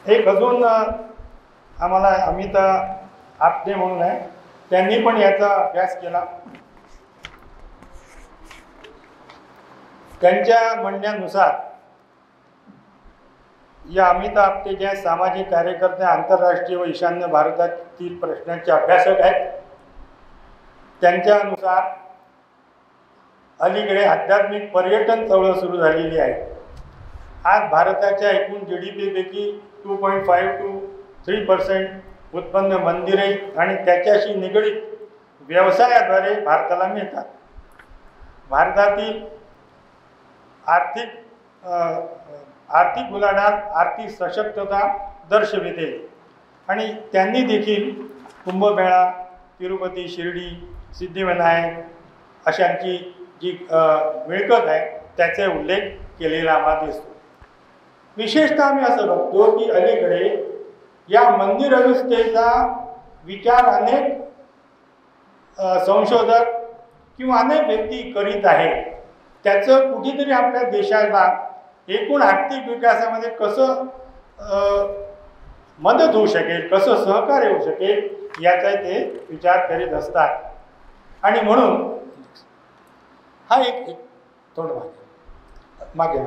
एक अजून आम्हाला अमिता आपटे म्हणून आहे, त्यांनी पण याचा अभ्यास केला. त्यांच्या म्हणण्यानुसार या अमिता आपटे ज्या सामाजिक कार्यकर्ते, आंतरराष्ट्रीय व ईशान्य भारतातील प्रश्नांचे अभ्यासक आहेत, त्यांच्यानुसार अलीकडे आध्यात्मिक पर्यटन चळवळ सुरू झालेली आहे. आज भारताच्या एकूण GDP पैकी 2.5 to 3% उत्पन्न मंदिरे आणि त्याच्याशी निगडीत व्यवसायाद्वारे भारताला मिळतात. भारतातील आर्थिक उलाढाल आर्थिक सशक्तता दर्शविते आणि त्यांनी देखील कुंभमेळा, तिरुपती, शिर्डी, सिद्धिविनायक अशांची जी मिळकत आहे त्याचा उल्लेख केलेला आम्हाला दिसतो. विशेषतः आम्ही असं बघतो की अलीकडे या मंदिर व्यवस्थेचा विचार अनेक संशोधक किंवा अनेक व्यक्ती करीत आहेत. त्याचं कुठेतरी आपल्या देशाला एकूण आर्थिक विकासामध्ये कसं मदत होऊ शकेल, कसं सहकार्य होऊ शकेल याचा ते विचार करीत असतात. आणि म्हणून हा एक थोडं मागे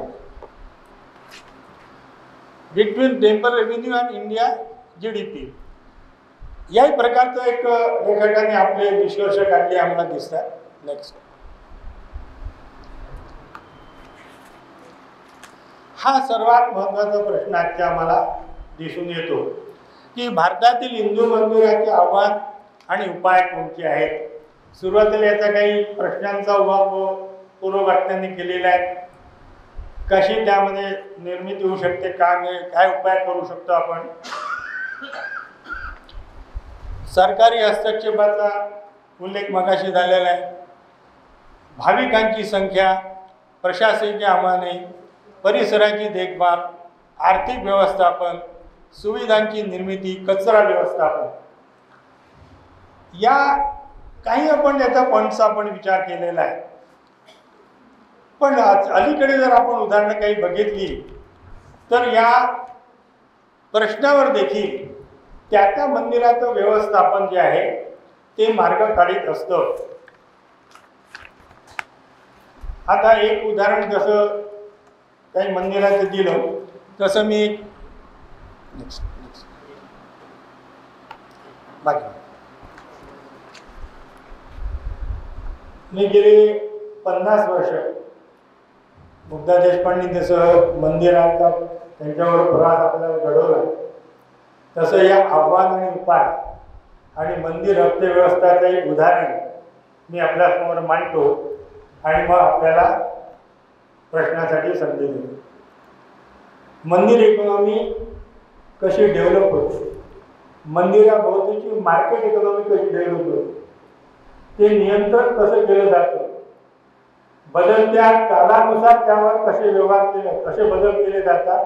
between temple revenue and India GDP याही प्रकारचं एक लेखकाने आपले निष्कर्ष काढले आम्हाला दिसतात. नेक्स्ट हा सर्वात महत्त्वाचा प्रश्न आजच्या आम्हाला दिसून येतो की भारतातील हिंदू मंदिराचे आव्हान आणि उपाय कोणते आहेत. सुरुवातीला याचा काही प्रश्नांचा पूर्वघटनांनी केलेला आहे. कशी त्यामध्ये निर्मिती होऊ शकते, काय उपाय करू शकतो आपण. सरकारी हस्तक्षेपाचा उल्लेख मगाशी झालेला आहे. भाविकांची संख्या, प्रशासकीय आव्हाने, परिसराची देखभाल, आर्थिक व्यवस्थापन, सुविधांची निर्मिती, कचरा व्यवस्थापन, या काही आपण त्याचा पॉईंटचा आपण विचार केलेला आहे. पण अलीकडे जर आपण उदाहरणं काही बघितली तर या प्रश्नावर देखील त्या मंदिराचं व्यवस्थापन जे आहे ते मार्ग काढीत असतं. आता एक उदाहरण जसं काही मंदिराचं दिलं तसं मी गेले 50 वर्ष मुग्धा देशपांडे जसं मंदिराचा त्यांच्यावर प्रवास आपल्याला घडवला, तसं या आव्हान आणि उपाय आणि मंदिर अर्थव्यवस्थाचं एक उदाहरण मी आपल्यासमोर मांडतो आणि मग आपल्याला प्रश्नासाठी संधी देतो. मंदिर इकॉनॉमी कशी डेव्हलप होते, मंदिराभोवतीची मार्केट इकॉनॉमी कशी डेव्हलप होते, ते नियंत्रण कसं केलं जातं, बदलत्या कालानुसार त्यावर कसे व्यवहार केले, कसे बदल केले जातात,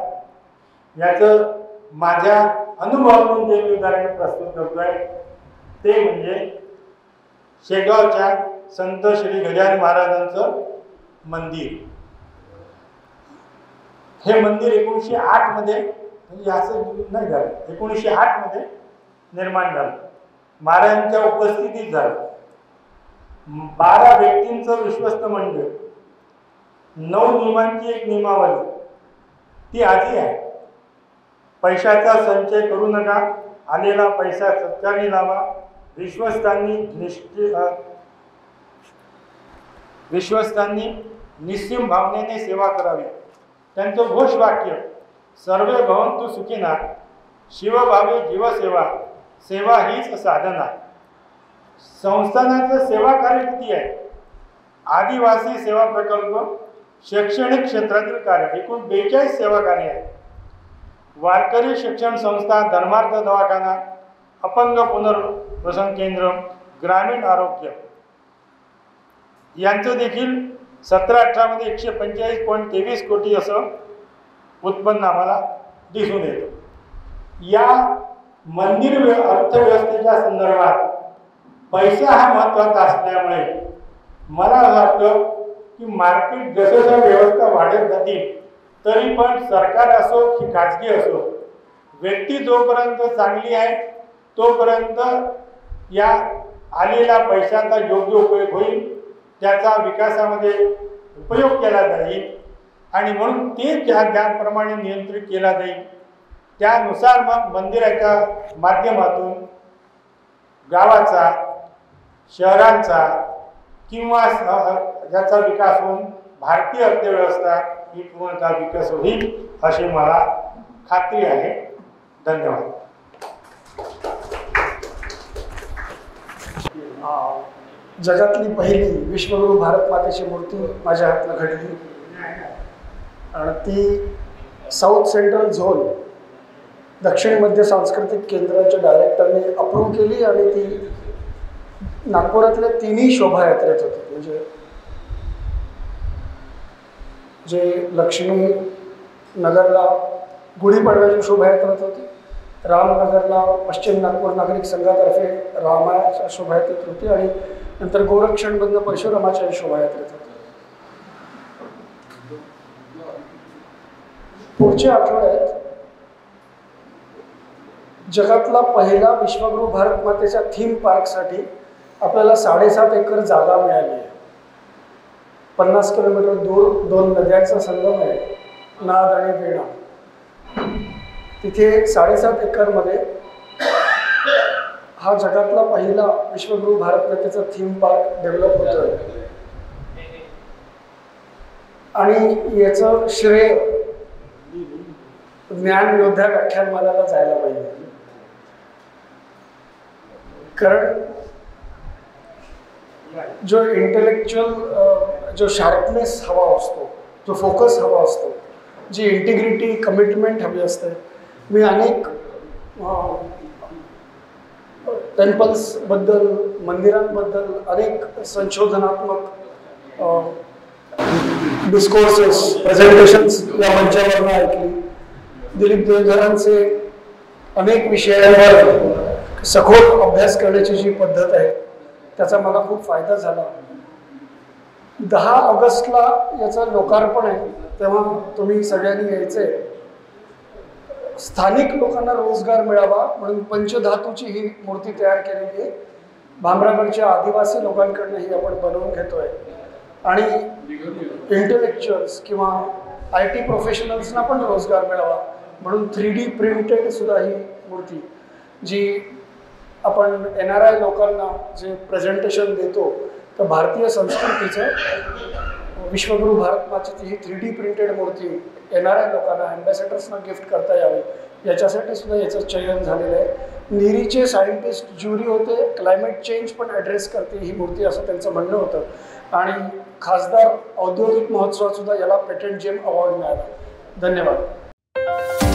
याचं माझ्या अनुभवातून जे मी उदाहरण प्रस्तुत करतोय ते म्हणजे शेगावच्या संत श्री गजानन महाराजांचं मंदिर. हे मंदिर 1908 मध्ये, म्हणजे असं नाही झालं, 1908 मध्ये निर्माण झालं. महाराजांच्या उपस्थितीत झालं. 12 व्यक्तींचं विश्वस्त मंडळ, 9 नियमांची एक नियमावली, ती आधी आहे. पैशाचा संचय करू नका, आलेला पैसा सत्कार्याने लावा, विश्वस्तांनी निस्सीम भावनेने सेवा करावी. त्यांचं घोषवाक्य सर्वे भवन्तु सुखिनः, शिवभावे जीवसेवा, सेवा हीच साधना. संस्थानाचं सेवा कार्य किती आहे? आदिवासी सेवा प्रकल्प, शैक्षणिक क्षेत्रातील कार्य, एकूण 42 सेवा कार्य आहे. वारकरी शिक्षण संस्था, धर्मार्थ दवाखाना, अपंग पुनर्वसन केंद्र, ग्रामीण आरोग्य यांचं देखील 17-18 मध्ये 145.23 कोटी असं उत्पन्न आम्हाला दिसून येतं. या मंदिर अर्थव्यवस्थेच्या संदर्भात पैसा हा महत्त्वाचा असल्यामुळे मला असं वाटतं की मार्केट जसं व्यवस्था वाढत जातील तरी पण सरकार असो की खाजगी असो, व्यक्ती जोपर्यंत चांगली आहे तोपर्यंत या आलेला पैशाचा योग्य उपयोग होईल, त्याचा विकासामध्ये उपयोग केला जाईल आणि म्हणून ते ज्याप्रमाणे नियंत्रित केला जाईल त्यानुसार मग मंदिराच्या माध्यमातून गावाचा, शहरांचा किंवा ज्याचा विकास होऊन भारतीय अर्थव्यवस्था ही पूर्णतः विकास होईल अशी मला खात्री आहे. धन्यवाद. जगातली पहिली विश्वगुरु भारत मातेची मूर्ती माझ्या हातनं घडली आणि ती साऊथ सेंट्रल झोन दक्षिण मध्य सांस्कृतिक केंद्राच्या डायरेक्टरने अप्रूव्ह केली आणि ती नागपुरातल्या 3ही शोभायात्रेत होती. म्हणजे जे लक्ष्मी नगरला गुढीपाडव्याची शोभायात्रेत होती, रामनगरला पश्चिम नागपूर नागरिक संघातर्फे रामाच्या शोभायात्रेत होती आणि नंतर गोरक्षणबंद परशुरामाच्या शोभायात्रेत होती. पुढच्या आठवड्यात जगातला पहिला विश्वगुरु भारत मातेच्या थीम पार्कसाठी आपल्याला 7.5 एकर जागा मिळाली आहे. 50 किलोमीटर दूर 2 नद्यांचा संगम आहे, नाद आणि वेणा. तिथे 7.5 एकरमध्ये हा जगातला पहिला विश्वगुरु भारत मातेचा थीम पार्क डेव्हलप होतोय आणि याचं श्रेय ज्ञान योद्धा व्याख्यानमालाला जायला पाहिजे. कारण जो इंटेलेक्च्युअल जो शार्पनेस हवा असतो, जो फोकस हवा असतो, जी इंटिग्रिटी कमिटमेंट हवी असते. मी अनेक टेम्पल्सबद्दल, मंदिरांबद्दल अनेक संशोधनात्मक डिस्कोर्सेस, प्रेझेंटेशन्स या मंचावरनं ऐकली. दिलीप देवधरांचे अनेक विषयांवर सखोल अभ्यास करण्याची जी पद्धत आहे त्याचा मला खूप फायदा झाला. 10 ऑगस्टला याचं लोकार्पण आहे, तेव्हा तुम्ही सगळ्यांनी यायचे. स्थानिक लोकांना रोजगार मिळावा म्हणून पंचधातूची ही मूर्ती तयार केलेली आहे. भामरागडच्या आदिवासी लोकांकडनं ही आपण बनवून घेतोय आणि इंटेलेक्च्युअल्स किंवा IT प्रोफेशनल्सना पण रोजगार मिळावा म्हणून 3D प्रिंटेड सुद्धा ही मूर्ती, जी आपण NRI लोकांना जे प्रेझेंटेशन देतो तर भारतीय संस्कृतीचं विश्वगुरु भारत मातेची ही 3D प्रिंटेड मूर्ती NRI लोकांना, ॲम्बॅसेडर्सना गिफ्ट करता यावी याच्यासाठी सुद्धा याचं चयन झालेलं आहे. निरीचे सायंटिस्ट ज्युरी होते, क्लायमेट चेंज पण ॲड्रेस करते ही मूर्ती असं त्यांचं म्हणणं होतं. आणि खासदार औद्योगिक महोत्सवात सुद्धा याला पेटंट जेम अवॉर्ड मिळाला. धन्यवाद.